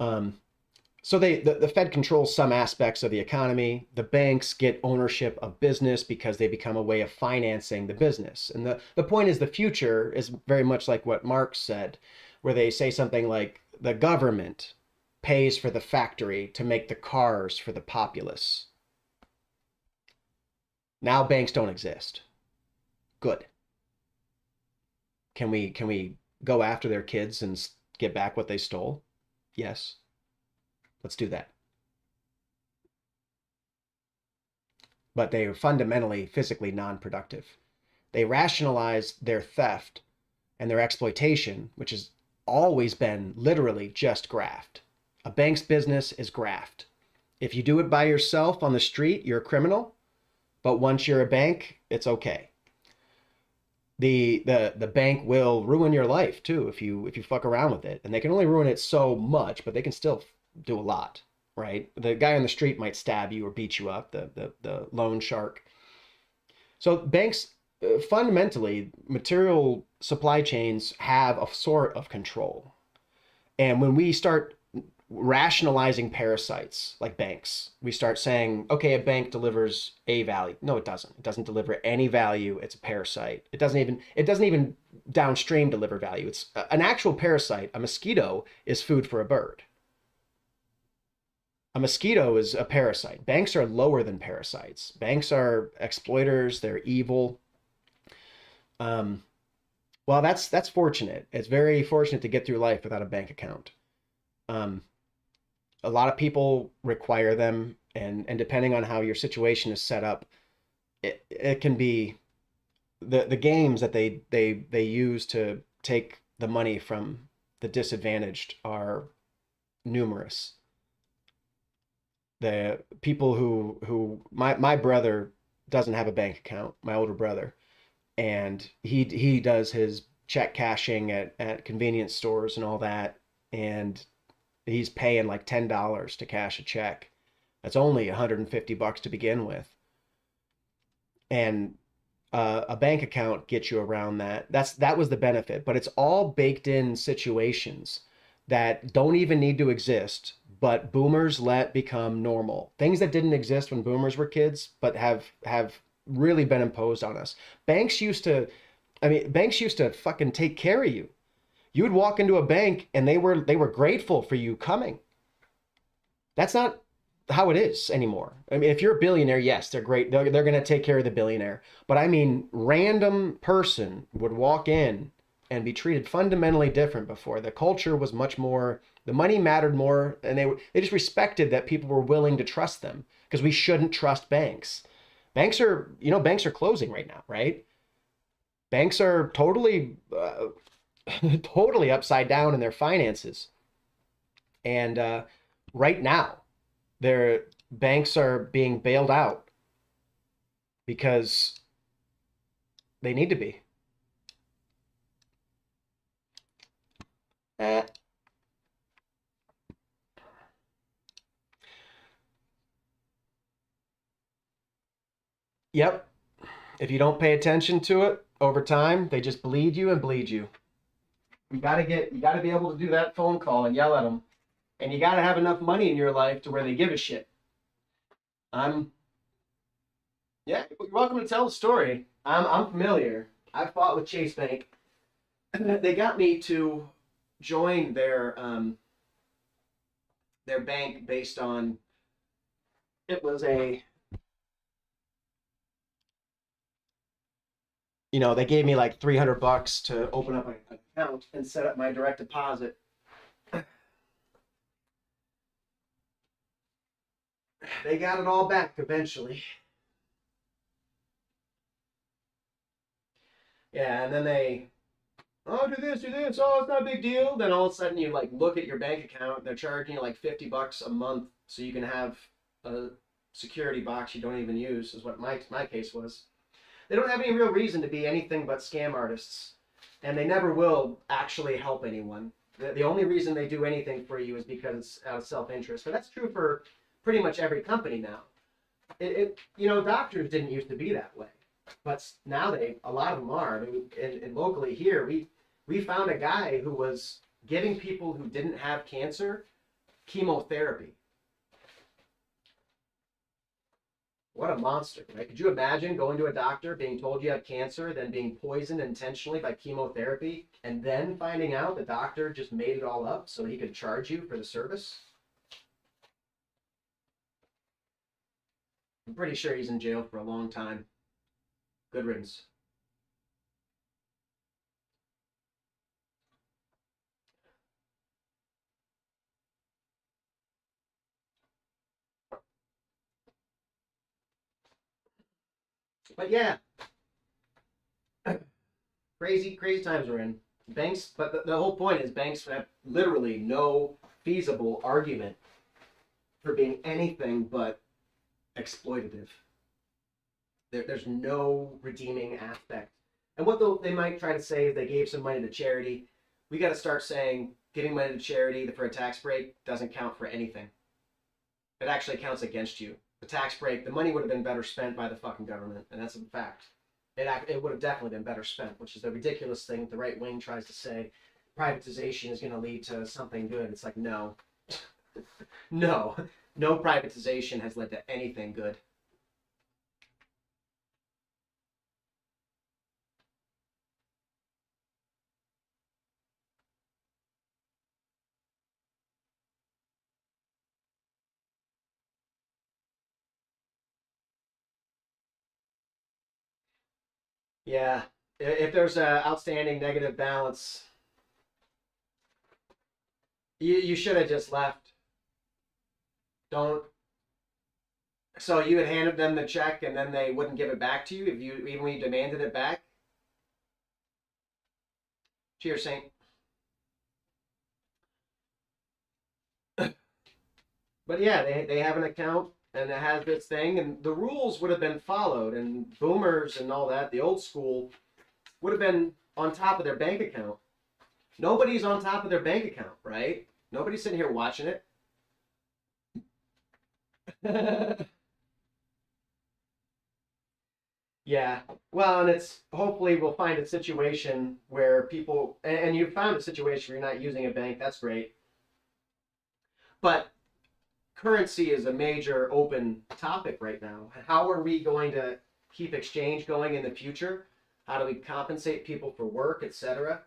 So the Fed controls some aspects of the economy. The banks get ownership of business because they become a way of financing the business. And the point is the future is very much like what Marx said, where they say something like the government pays for the factory to make the cars for the populace. Now banks don't exist. Good. Can we go after their kids and get back what they stole? Yes. Let's do that. But they are fundamentally physically non-productive. They rationalize their theft and their exploitation, which has always been literally just graft. A bank's business is graft. If you do it by yourself on the street, you're a criminal. But once you're a bank, it's okay. The bank will ruin your life too if you fuck around with it. And they can only ruin it so much, but they can still do a lot, right? The guy on the street might stab you or beat you up, the loan shark. So banks, fundamentally, material supply chains have a sort of control. And when we start rationalizing parasites like banks, we start saying, okay, a bank delivers a value. No, it doesn't. It doesn't deliver any value. It's a parasite. It doesn't even downstream deliver value. It's an actual parasite. A mosquito is food for a bird. A mosquito is a parasite. Banks are lower than parasites. Banks are exploiters. They're evil. Well, that's fortunate. It's very fortunate to get through life without a bank account. A lot of people require them, and depending on how your situation is set up, it can be the games that they use to take the money from the disadvantaged are numerous. The people who my brother doesn't have a bank account, my older brother, and he does his check cashing at convenience stores and all that, and he's paying like $10 to cash a check. That's only $150 to begin with. And a bank account gets you around that. That was the benefit, but it's all baked in situations that don't even need to exist, but boomers let become normal. Things that didn't exist when boomers were kids, but have really been imposed on us. Banks used to fucking take care of you. You would walk into a bank and they were grateful for you coming. That's not how it is anymore. I mean, if you're a billionaire, yes, they're great. They're going to take care of the billionaire. But I mean, random person would walk in and be treated fundamentally different before. The culture was much more, the money mattered more, and they just respected that people were willing to trust them, because we shouldn't trust banks. Banks are closing right now, right? Banks are totally totally upside down in their finances. And right now, their banks are being bailed out because they need to be. Yep. If you don't pay attention to it over time, they just bleed you and bleed you. You gotta be able to do that phone call and yell at them. And you gotta have enough money in your life to where they give a shit. Yeah, you're welcome to tell the story. I'm familiar. I fought with Chase Bank. They got me to join their bank based on, it was a, they gave me like $300 to open up an account and set up my direct deposit. They got it all back eventually. Yeah, and then they, do this, oh, it's not a big deal. Then all of a sudden you like look at your bank account, they're charging you like $50 a month so you can have a security box you don't even use, is what my case was. They don't have any real reason to be anything but scam artists, and they never will actually help anyone. The only reason they do anything for you is because it's out of self-interest. But that's true for pretty much every company now. Doctors didn't used to be that way, but now a lot of them are. I mean, and locally here, we found a guy who was giving people who didn't have cancer chemotherapy. What a monster, right? Could you imagine going to a doctor, being told you have cancer, then being poisoned intentionally by chemotherapy, and then finding out the doctor just made it all up so he could charge you for the service? I'm pretty sure he's in jail for a long time. Good riddance. But yeah, crazy times we're in. Banks, but the whole point is banks have literally no feasible argument for being anything but exploitative. There's no redeeming aspect. And what they might try to say is they gave some money to charity. We got to start saying giving money to charity for a tax break doesn't count for anything. It actually counts against you. The tax break, the money would have been better spent by the fucking government, and that's a fact. It would have definitely been better spent, which is the ridiculous thing the right wing tries to say. Privatization is going to lead to something good. It's like, no. No privatization has led to anything good. Yeah, if there's a outstanding negative balance, you should have just left. Don't. So you had handed them the check and then they wouldn't give it back to you if you even when you demanded it back. Cheers, Saint. But yeah, they have an account and it has this thing, and the rules would have been followed, and boomers and all that, the old school, would have been on top of their bank account. Nobody's on top of their bank account, right? Nobody's sitting here watching it. Yeah. Well, and it's hopefully we'll find a situation where people, and you've found a situation where you're not using a bank. That's great. But currency is a major open topic right now. How are we going to keep exchange going in the future? How do we compensate people for work, etc.?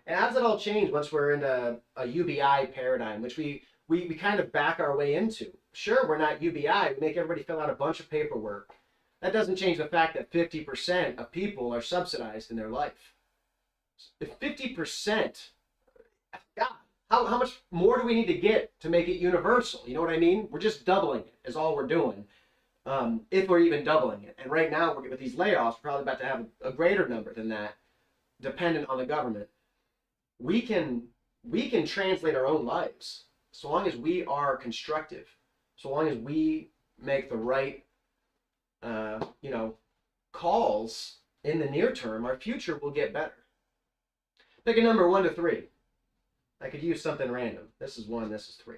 And how does it all change once we're in a UBI paradigm, which we kind of back our way into? Sure, we're not UBI. We make everybody fill out a bunch of paperwork. That doesn't change the fact that 50% of people are subsidized in their life. If 50%, God, how much more do we need to get to make it universal? You know what I mean? We're just doubling it is all we're doing, if we're even doubling it. And right now, with these layoffs, we're probably about to have a greater number than that, dependent on the government. We can translate our own lives so long as we are constructive, so long as we make the right, calls in the near term. Our future will get better. Pick a number 1 to 3. I could use something random. This is 1, this is 3.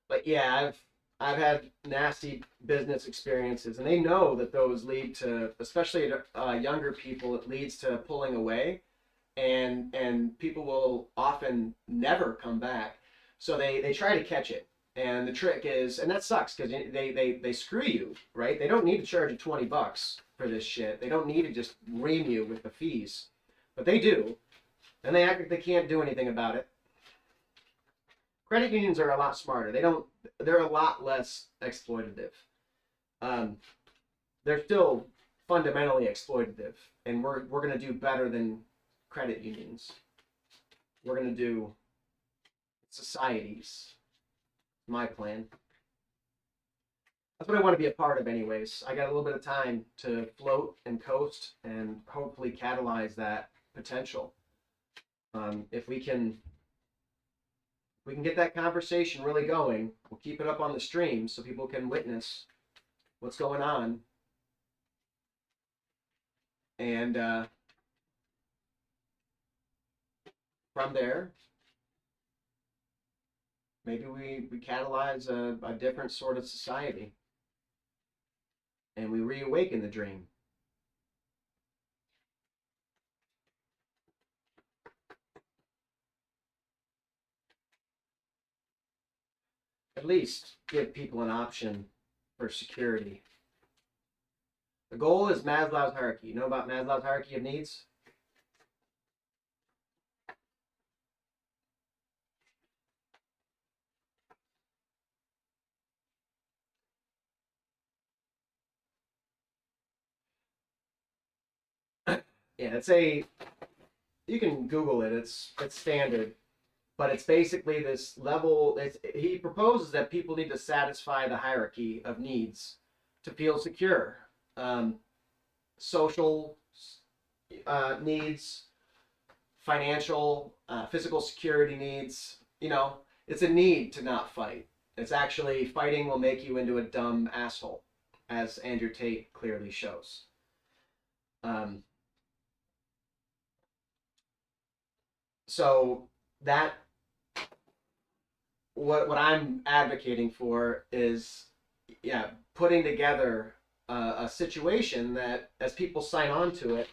But yeah, I've had nasty business experiences, and they know that those lead to, especially younger people, it leads to pulling away, and people will often never come back. So they try to catch it. And the trick is, and that sucks because they screw you, right? They don't need to charge you $20 for this shit. They don't need to just ream you with the fees, but they do, and they act like they can't do anything about it. Credit unions are a lot smarter. They're a lot less exploitative. They're still fundamentally exploitative, and we're gonna do better than credit unions. We're gonna do societies. My plan. That's what I want to be a part of anyways. I got a little bit of time to float and coast and hopefully catalyze that potential. If we can get that conversation really going, we'll keep it up on the stream so people can witness what's going on. And from there, maybe we catalyze a different sort of society, and we reawaken the dream. At least give people an option for security. The goal is Maslow's hierarchy. You know about Maslow's hierarchy of needs? Yeah, you can Google it. It's standard, but it's basically this level. He proposes that people need to satisfy the hierarchy of needs to feel secure. Social needs, financial, physical security needs. You know, it's a need to not fight. It's actually fighting will make you into a dumb asshole, as Andrew Tate clearly shows. So that what I'm advocating for is, yeah, putting together a situation that as people sign on to it,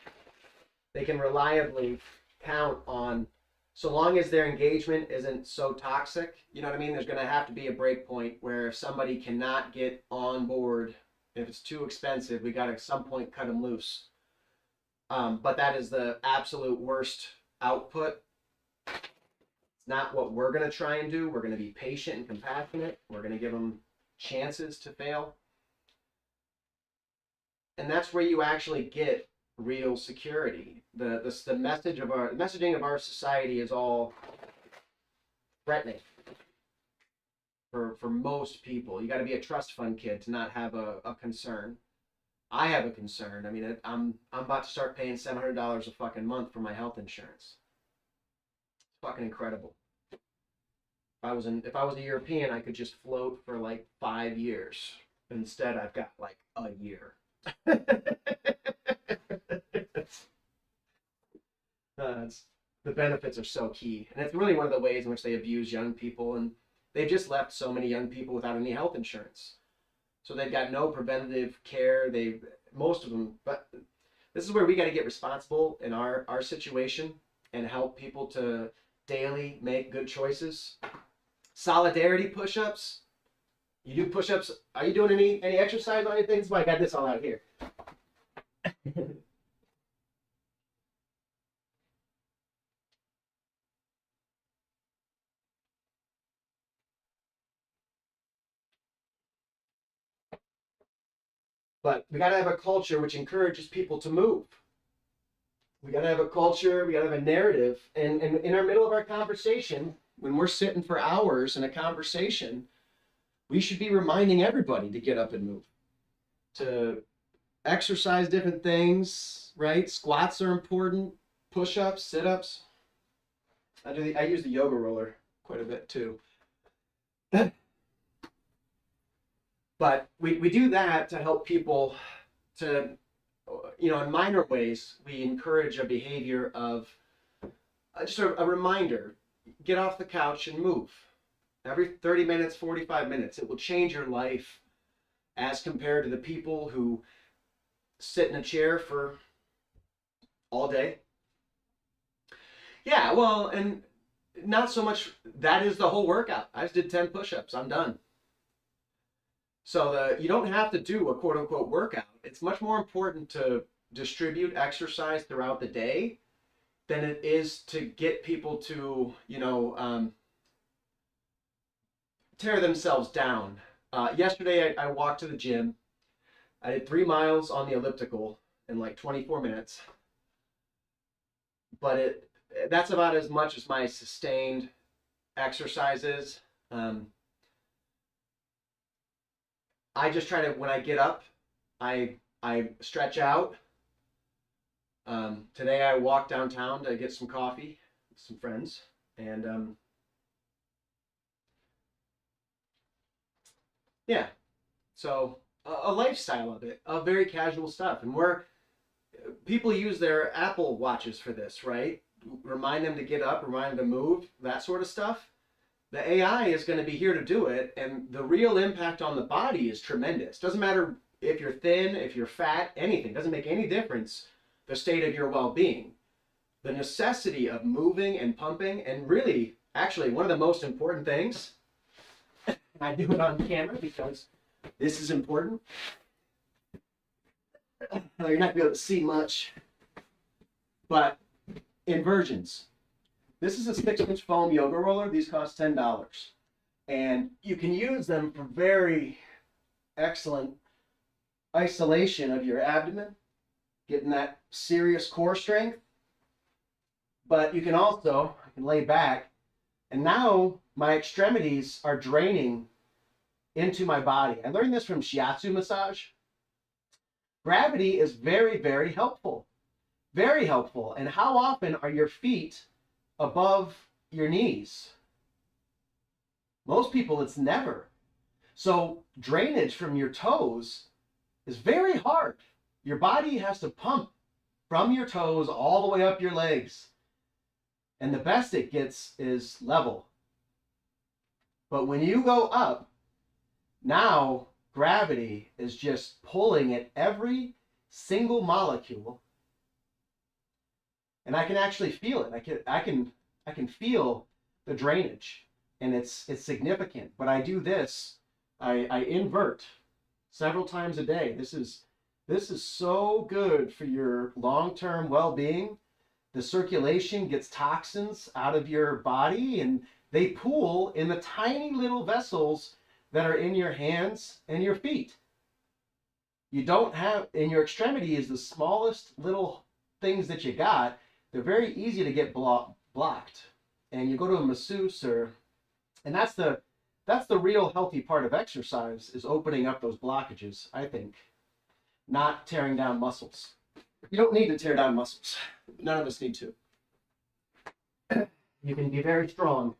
they can reliably count on, so long as their engagement isn't so toxic, you know what I mean? There's going to have to be a break point where if somebody cannot get on board, if it's too expensive, we got to at some point cut them loose. But that is the absolute worst output. It's not what we're going to try and do. We're going to be patient and compassionate. We're going to give them chances to fail. And that's where you actually get real security. The messaging of our society is all threatening for most people. You got to be a trust fund kid to not have a concern. I have a concern. I mean, I'm about to start paying $700 a fucking month for my health insurance. It's fucking incredible. If I was a European, I could just float for like 5 years. Instead, I've got like a year. The benefits are so key, and it's really one of the ways in which they abuse young people, and they've just left so many young people without any health insurance. So they've got no preventative care. Most of them, but this is where we got to get responsible in our situation and help people to daily make good choices. Solidarity push-ups. You do push-ups. Are you doing any exercise or anything? That's why I got this all out here. But we got to have a culture which encourages people to move. We got to have a culture, we got to have a narrative. And in our middle of our conversation, when we're sitting for hours in a conversation, we should be reminding everybody to get up and move, to exercise different things, right? Squats are important, push-ups, sit-ups. I use the yoga roller quite a bit too. But we do that to help people to, you know, in minor ways, we encourage a behavior of just a reminder, get off the couch and move. Every 30 minutes, 45 minutes, it will change your life as compared to the people who sit in a chair for all day. Yeah, well, and not so much, that is the whole workout. I just did 10 push-ups, I'm done. So you don't have to do a quote unquote workout. It's much more important to distribute exercise throughout the day than it is to get people to, you know, tear themselves down. Yesterday I walked to the gym. I did 3 miles on the elliptical in like 24 minutes. But that's about as much as my sustained exercise is. I just try to, when I get up, I stretch out. Today I walked downtown to get some coffee with some friends, and yeah, so a lifestyle of it, of very casual stuff. And people use their Apple watches for this, right? Remind them to get up, remind them to move, that sort of stuff. The AI is going to be here to do it, and the real impact on the body is tremendous. Doesn't matter if you're thin, if you're fat, anything. Doesn't make any difference the state of your well-being. The necessity of moving and pumping, and really, actually, one of the most important things, I do it on camera because this is important. You're not going to be able to see much, but inversions. This is a 6-inch foam yoga roller. These cost $10. And you can use them for very excellent isolation of your abdomen, getting that serious core strength. But you can also, I can lay back, and now my extremities are draining into my body. I learned this from shiatsu massage. Gravity is very, very helpful. Very helpful. And how often are your feet above your knees? Most people, it's never. So drainage from your toes is very hard. Your body has to pump from your toes all the way up your legs. And the best it gets is level. But when you go up, now gravity is just pulling at every single molecule. And I can actually feel it. I can feel the drainage, and it's significant. But I do this. I invert several times a day. This is so good for your long-term well-being. The circulation gets toxins out of your body, and they pool in the tiny little vessels that are in your hands and your feet. You don't have, in your extremity is the smallest little things that you got. They're very easy to get blocked. And you go to a masseuse, and that's the real healthy part of exercise, is opening up those blockages, I think. Not tearing down muscles. You don't need to tear down muscles. None of us need to. You can be very strong,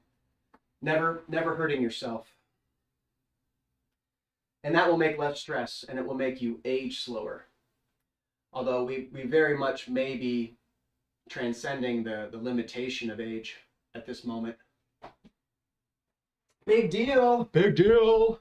never hurting yourself. And that will make less stress, and it will make you age slower. Although we very much may be transcending the limitation of age at this moment. Big deal. Big deal.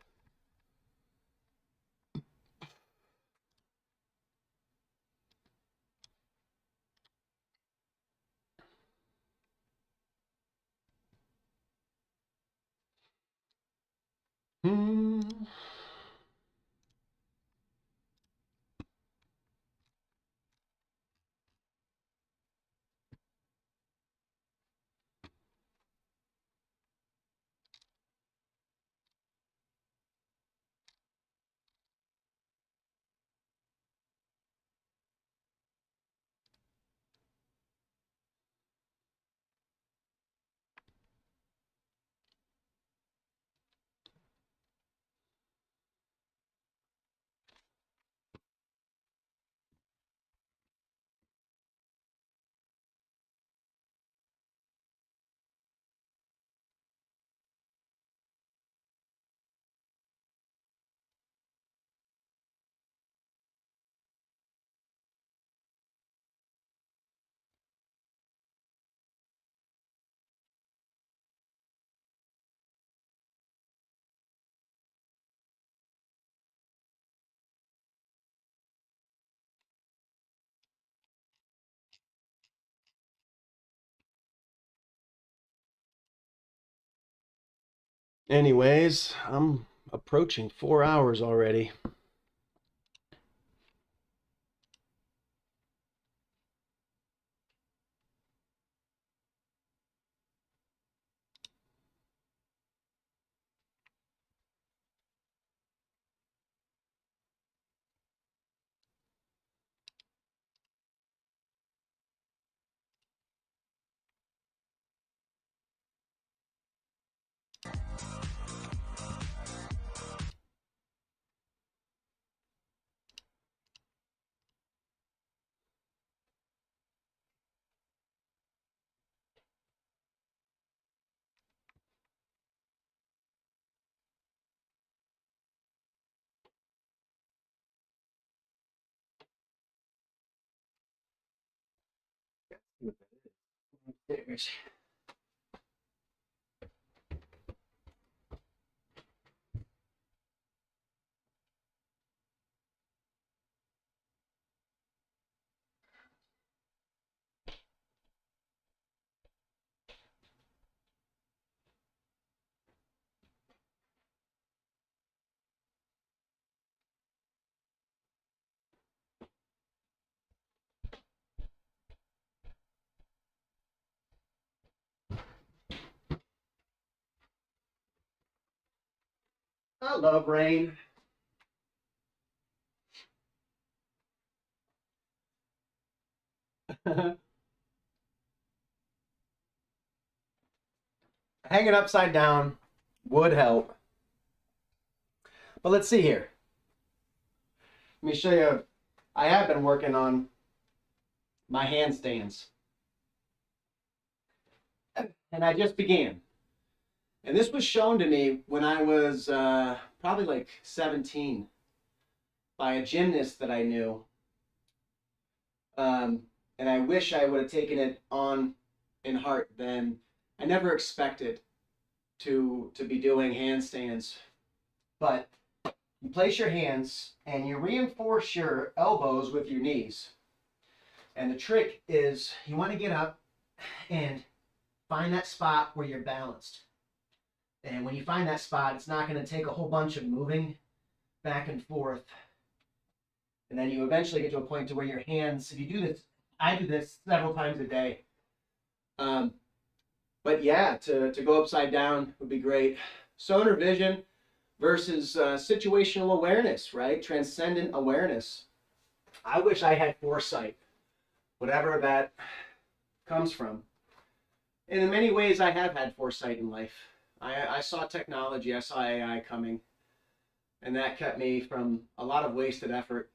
Anyways, I'm approaching 4 hours already. I love rain. Hang it upside down would help. But let's see here. Let me show you. I have been working on my handstands. And I just began. And this was shown to me when I was probably like 17 by a gymnast that I knew. And I wish I would have taken it on in heart then. I never expected to be doing handstands. But you place your hands and you reinforce your elbows with your knees. And the trick is you want to get up and find that spot where you're balanced. And when you find that spot, it's not going to take a whole bunch of moving back and forth. And then you eventually get to a point to where your hands, if you do this, I do this several times a day. But yeah, to go upside down would be great. Sonar vision versus situational awareness, right? Transcendent awareness. I wish I had foresight, whatever that comes from. And in many ways, I have had foresight in life. I saw technology, I saw AI coming, and that kept me from a lot of wasted effort.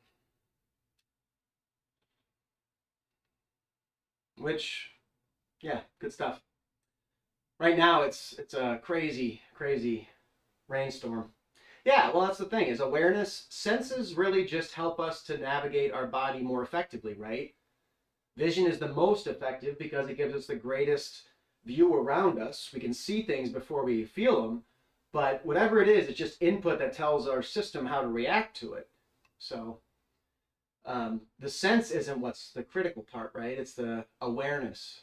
Which, yeah, good stuff. Right now, it's a crazy, crazy rainstorm. Yeah, well, that's the thing, is awareness, senses really just help us to navigate our body more effectively, right? Vision is the most effective because it gives us the greatest view around us. We can see things before we feel them, but whatever it is, it's just input that tells our system how to react to it. So the sense isn't what's the critical part, right? It's the awareness.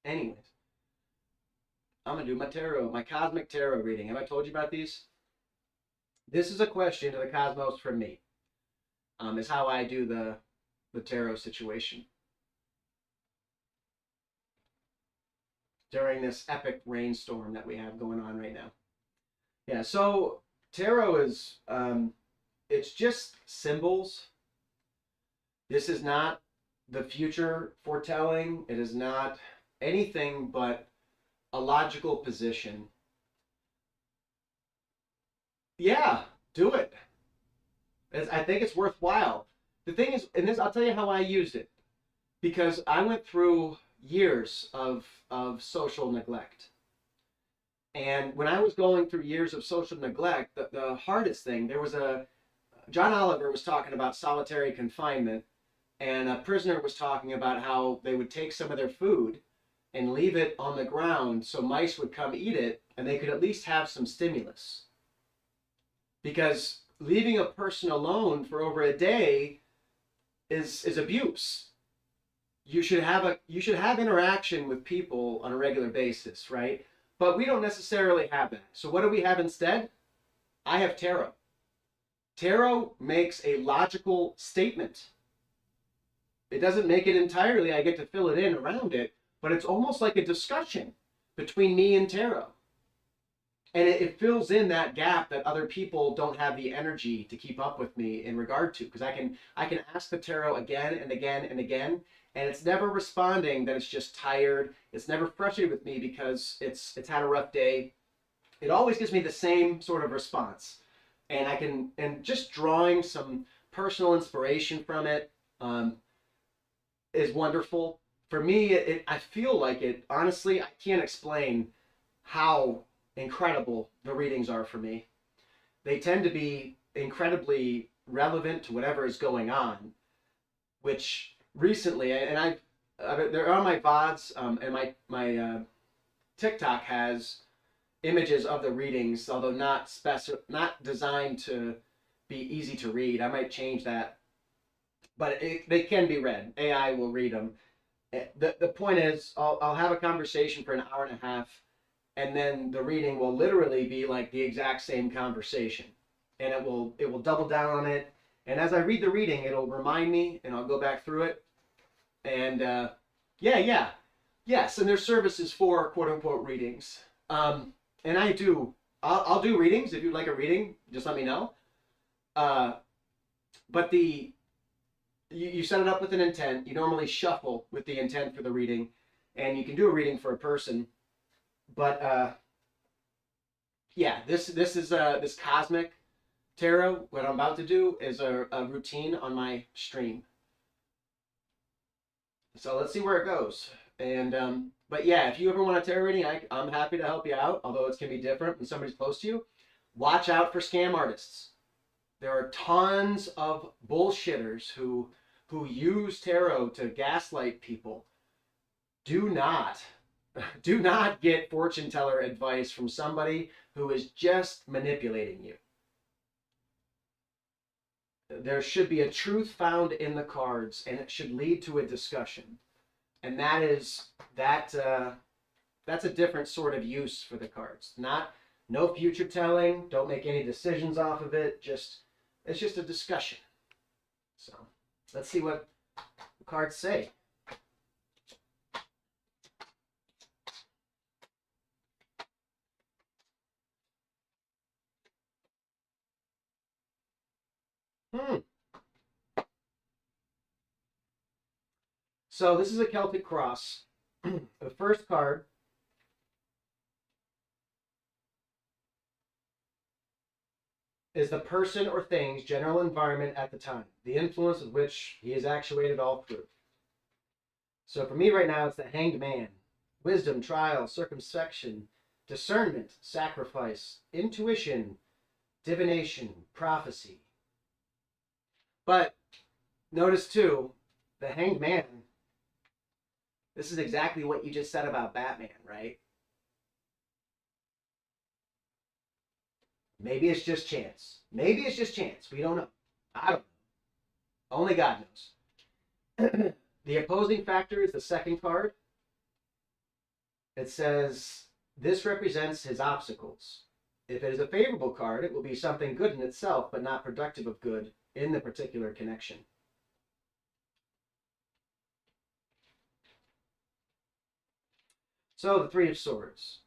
Anyways, I'm gonna do my tarot, my cosmic tarot reading. Have I told you about these? This is a question to the cosmos from me. Is how I do the tarot situation during this epic rainstorm that we have going on right now. Yeah, so tarot is, it's just symbols. This is not the future foretelling. It is not anything but a logical position. Yeah, do it. I think it's worthwhile. The thing is, and this, I'll tell you how I used it. Because I went through years of social neglect. And when I was going through years of social neglect, the hardest thing, John Oliver was talking about solitary confinement, and a prisoner was talking about how they would take some of their food and leave it on the ground so mice would come eat it, and they could at least have some stimulus. Because leaving a person alone for over a day is abuse. You should have interaction with people on a regular basis, right? But we don't necessarily have that. So what do we have instead? I have tarot. Tarot makes a logical statement. It doesn't make it entirely. I get to fill it in around it, but it's almost like a discussion between me and tarot. And it fills in that gap that other people don't have the energy to keep up with me in regard to. Because I can ask the tarot again and again and again, and it's never responding that it's just tired. It's never frustrated with me because it's had a rough day. It always gives me the same sort of response. And just drawing some personal inspiration from it is wonderful. For me, I feel like it, honestly, I can't explain how incredible the readings are for me. They tend to be incredibly relevant to whatever is going on, which recently, and they're on my VODs, and my TikTok has images of the readings, although not designed to be easy to read. I might change that, but they can be read. AI will read them. The point is, I'll have a conversation for an hour and a half, and then the reading will literally be like the exact same conversation, and it will double down on it. And as I read the reading, it'll remind me, and I'll go back through it. And yes, and there's services for quote unquote readings. And I'll do readings. If you'd like a reading, just let me know. But you set it up with an intent. You normally shuffle with the intent for the reading, and you can do a reading for a person. But yeah, this is this cosmic tarot, what I'm about to do is a routine on my stream. So let's see where it goes. And but yeah, if you ever want a tarot reading, I'm happy to help you out. Although it's gonna be different when somebody's close to you. Watch out for scam artists. There are tons of bullshitters who use tarot to gaslight people. Do not get fortune teller advice from somebody who is just manipulating you. There should be a truth found in the cards, and it should lead to a discussion. And that's a different sort of use for the cards. No future telling. Don't make any decisions off of it. It's just a discussion. So let's see what the cards say. So this is a Celtic cross. The first card is the person or thing's general environment at the time, the influence of which he is actuated all through. So for me right now, it's the Hanged Man. Wisdom, trial, circumspection, discernment, sacrifice, intuition, divination, prophecy. But notice too, the Hanged Man, this is exactly what you just said about Batman, right? Maybe it's just chance. Maybe it's just chance. We don't know. I don't know. Only God knows. The opposing factor is the second card. It says, this represents his obstacles. If it is a favorable card, it will be something good in itself, but not productive of good in the particular connection. So the Three of Swords.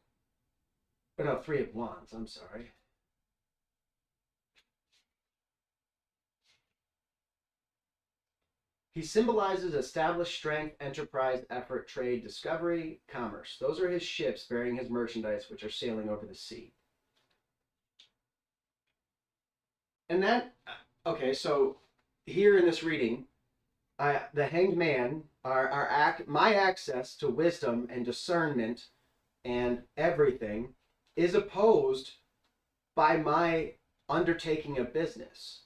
Or no, Three of Wands, I'm sorry. He symbolizes established strength, enterprise, effort, trade, discovery, commerce. Those are his ships bearing his merchandise, which are sailing over the sea. And that, okay, so here in this reading, the Hanged Man, my access to wisdom and discernment and everything is opposed by my undertaking a business.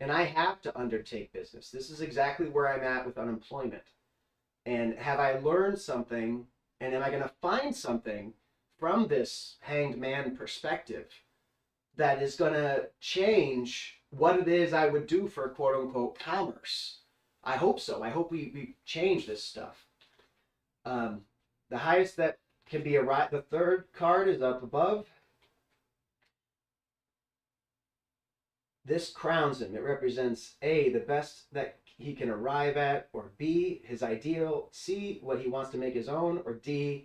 And I have to undertake business. This is exactly where I'm at with unemployment. And have I learned something, and am I going to find something from this Hanged Man perspective that is going to change what it is I would do for quote unquote commerce? I hope so. I hope we change this stuff. The highest that can be the third card is up above. This crowns him. It represents A, the best that he can arrive at, or B, his ideal, C, what he wants to make his own, or D,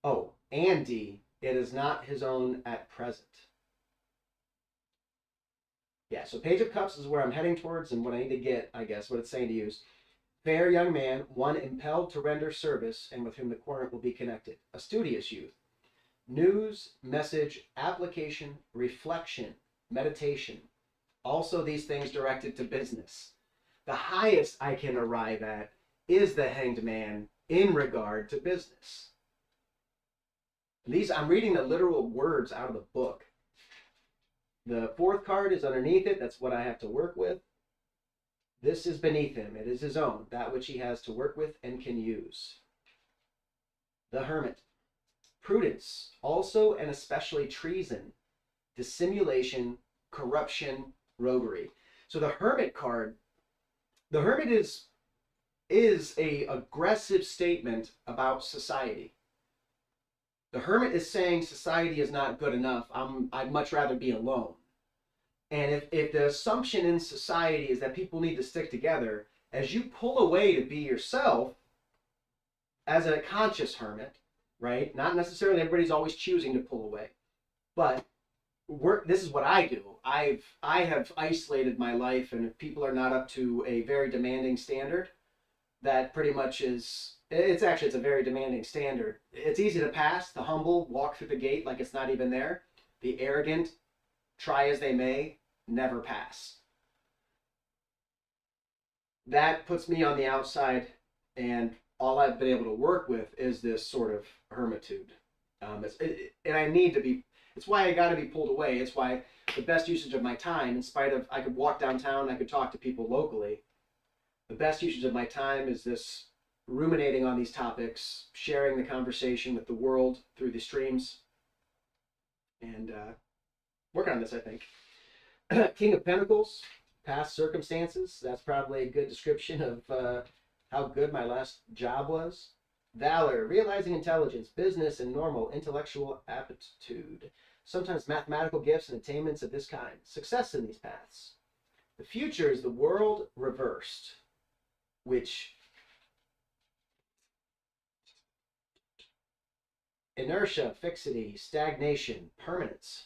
and D, it is not his own at present. Yeah, so Page of Cups is where I'm heading towards, and what I need to get, I guess, what it's saying to use. Fair young man, one impelled to render service, and with whom the cornet will be connected. A studious youth. News, message, application, reflection, meditation. Also these things directed to business. The highest I can arrive at is the Hanged Man in regard to business. I'm reading the literal words out of the book. The fourth card is underneath it. That's what I have to work with. This is beneath him. It is his own, that which he has to work with and can use. The Hermit. Prudence, also and especially treason, dissimulation, corruption, roguery. So the Hermit card, the Hermit is a aggressive statement about society. The Hermit is saying society is not good enough. I'd much rather be alone. And if the assumption in society is that people need to stick together, as you pull away to be yourself, as a conscious hermit, right? Not necessarily everybody's always choosing to pull away, but this is what I do. I have isolated my life, and if people are not up to a very demanding standard, that pretty much is, it's a very demanding standard. It's easy to pass. The humble walk through the gate like it's not even there. The arrogant try as they may, never pass. That puts me on the outside, and all I've been able to work with is this sort of hermitude. And I need to be, it's why I got to be pulled away. It's why the best usage of my time, in spite of, I could walk downtown, I could talk to people locally. The best usage of my time is this ruminating on these topics, sharing the conversation with the world through the streams, and working on this, I think. King of Pentacles, past circumstances. That's probably a good description of how good my last job was. Valor, realizing intelligence, business, and normal intellectual aptitude. Sometimes mathematical gifts and attainments of this kind. Success in these paths. The future is the world reversed, which inertia, fixity, stagnation, permanence.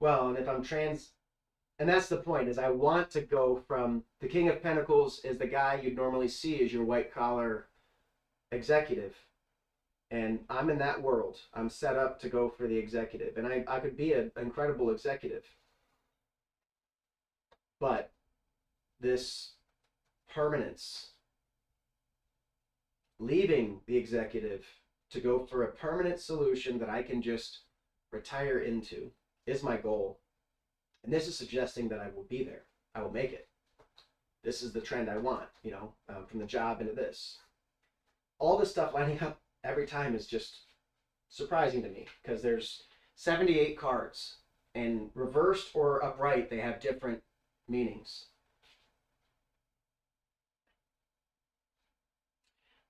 Well, and if I'm and that's the point, is I want to go from the King of Pentacles is the guy you'd normally see as your white collar executive. And I'm in that world. I'm set up to go for the executive. And I could be an incredible executive. But this permanence, leaving the executive to go for a permanent solution that I can just retire into, is my goal. And this is suggesting that I will be there. I will make it. This is the trend I want, from the job into this. All this stuff lining up every time is just surprising to me, because there's 78 cards, and reversed or upright, they have different meanings.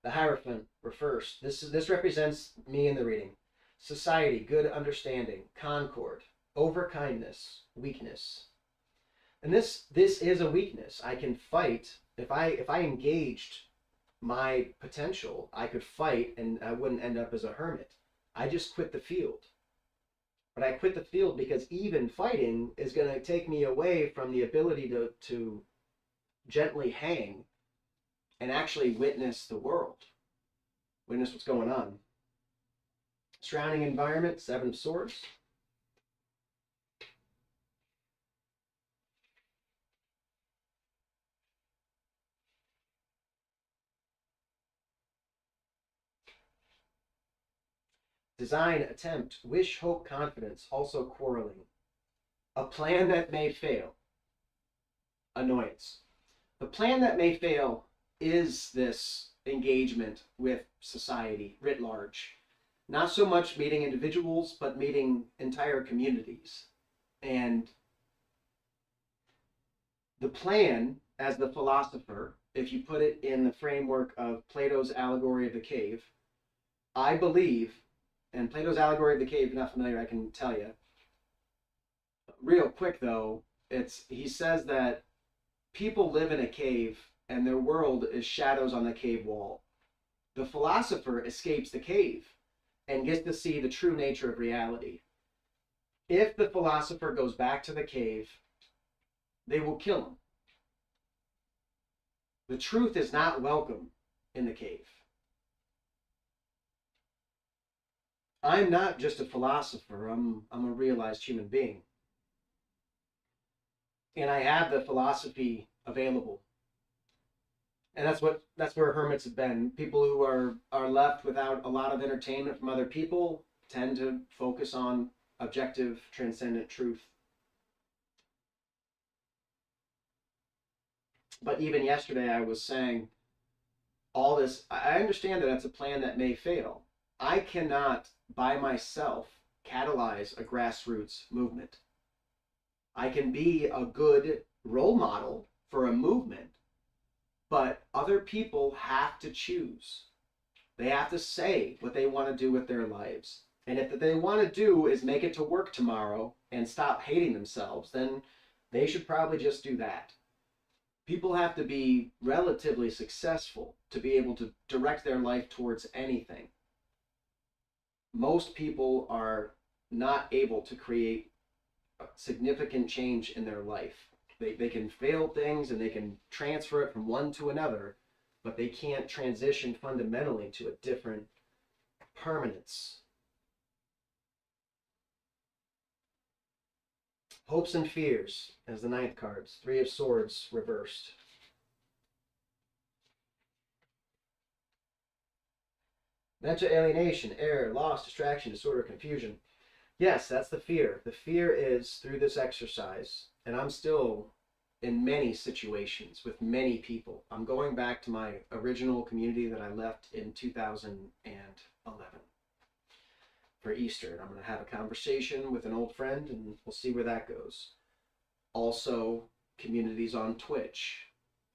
The Hierophant reversed. This represents me in the reading. Society, good understanding, concord, overkindness, weakness. And this is a weakness. I can fight. If I engaged my potential, I could fight and I wouldn't end up as a hermit. I just quit the field. But I quit the field because even fighting is going to take me away from the ability to gently hang and actually witness the world. Witness what's going on. Surrounding environment, Seven of Swords. Design, attempt, wish, hope, confidence, also quarreling. A plan that may fail. Annoyance. The plan that may fail is this engagement with society writ large. Not so much meeting individuals, but meeting entire communities. And the plan, as the philosopher, if you put it in the framework of Plato's allegory of the cave, I believe, and Plato's allegory of the cave, if you're not familiar, I can tell you. Real quick though, he says that people live in a cave and their world is shadows on the cave wall. The philosopher escapes the cave and gets to see the true nature of reality. If the philosopher goes back to the cave, they will kill him. The truth is not welcome in the cave. I'm not just a philosopher, I'm a realized human being. And I have the philosophy available. And that's where hermits have been. People who are left without a lot of entertainment from other people tend to focus on objective, transcendent truth. But even yesterday I was saying all this, I understand that it's a plan that may fail. I cannot, by myself, catalyze a grassroots movement. I can be a good role model for a movement, but other people have to choose. They have to say what they want to do with their lives. And if what they want to do is make it to work tomorrow and stop hating themselves, then they should probably just do that. People have to be relatively successful to be able to direct their life towards anything. Most people are not able to create significant change in their life. They can fail things and they can transfer it from one to another, but they can't transition fundamentally to a different permanence. Hopes and fears as the 9th cards. 3 of Swords reversed. Mental alienation, error, loss, distraction, disorder, confusion. Yes, that's the fear. The fear is through this exercise, and I'm still in many situations with many people. I'm going back to my original community that I left in 2011 for Easter. And I'm going to have a conversation with an old friend, and we'll see where that goes. Also, communities on Twitch.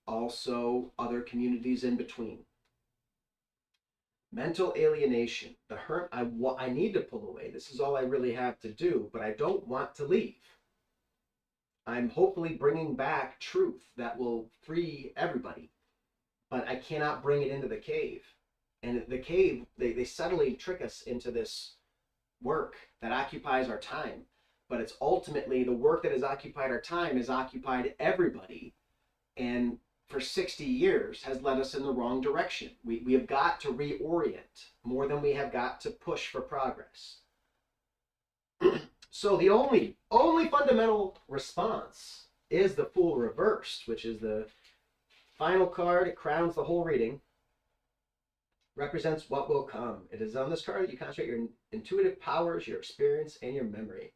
Also, other communities in between. Mental alienation. The hurt, I need to pull away. This is all I really have to do, but I don't want to leave. I'm hopefully bringing back truth that will free everybody, but I cannot bring it into the cave. And the cave, they subtly trick us into this work that occupies our time, but it's ultimately the work that has occupied our time has occupied everybody, and for 60 years has led us in the wrong direction. We have got to reorient more than we have got to push for progress. So the only fundamental response is the Fool reversed, which is the final card. It crowns the whole reading. Represents what will come. It is on this card that you concentrate your intuitive powers, your experience, and your memory.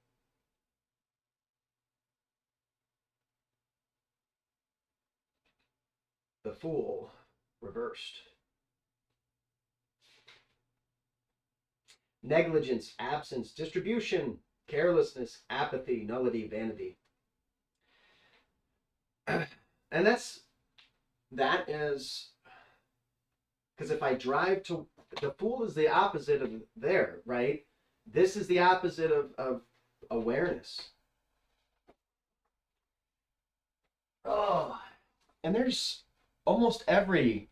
The Fool reversed. Negligence, absence, distribution, carelessness, apathy, nullity, vanity. And that is, because if I drive to, the Fool is the opposite of there, right? This is the opposite of awareness. Oh, and there's almost every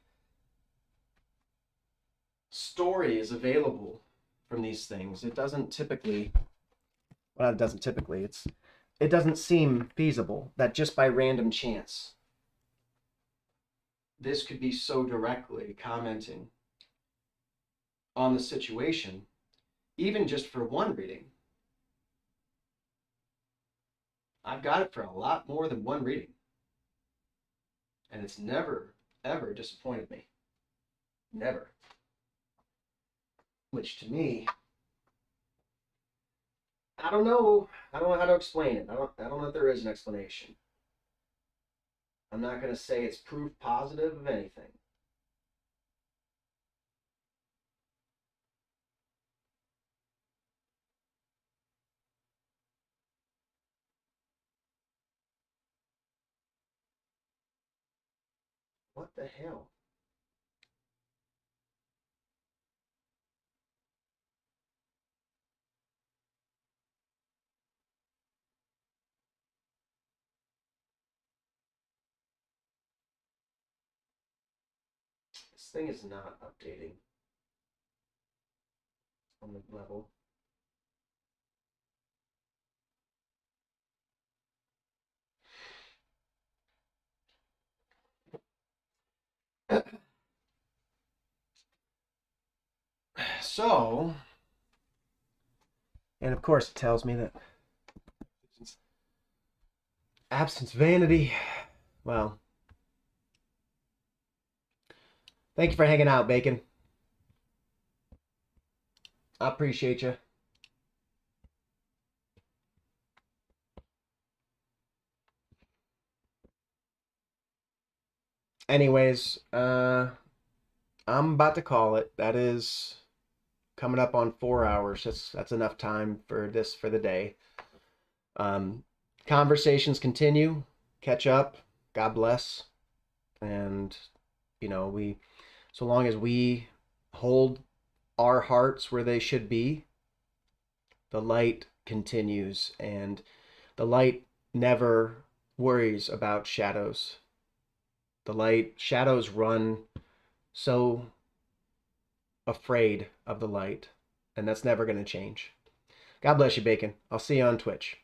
story is available from these things. It doesn't typically, well, it doesn't typically, it doesn't seem feasible that just by random chance, this could be so directly commenting on the situation, even just for one reading. I've got it for a lot more than one reading. And it's never, ever disappointed me. Never. Which to me, I don't know how to explain it. I don't know if there is an explanation. I'm not going to say it's proof positive of anything. What the hell? This thing is not updating on the level. So, and of course it tells me that absence, vanity. Well, thank you for hanging out, Bacon. I appreciate you. Anyways, I'm about to call it. That is coming up on 4 hours. That's enough time for this for the day. Conversations continue. Catch up. God bless. And you know, so long as we hold our hearts where they should be, the light continues, and the light never worries about shadows. Shadows run so afraid of the light, and that's never going to change. God bless you, Bacon. I'll see you on Twitch.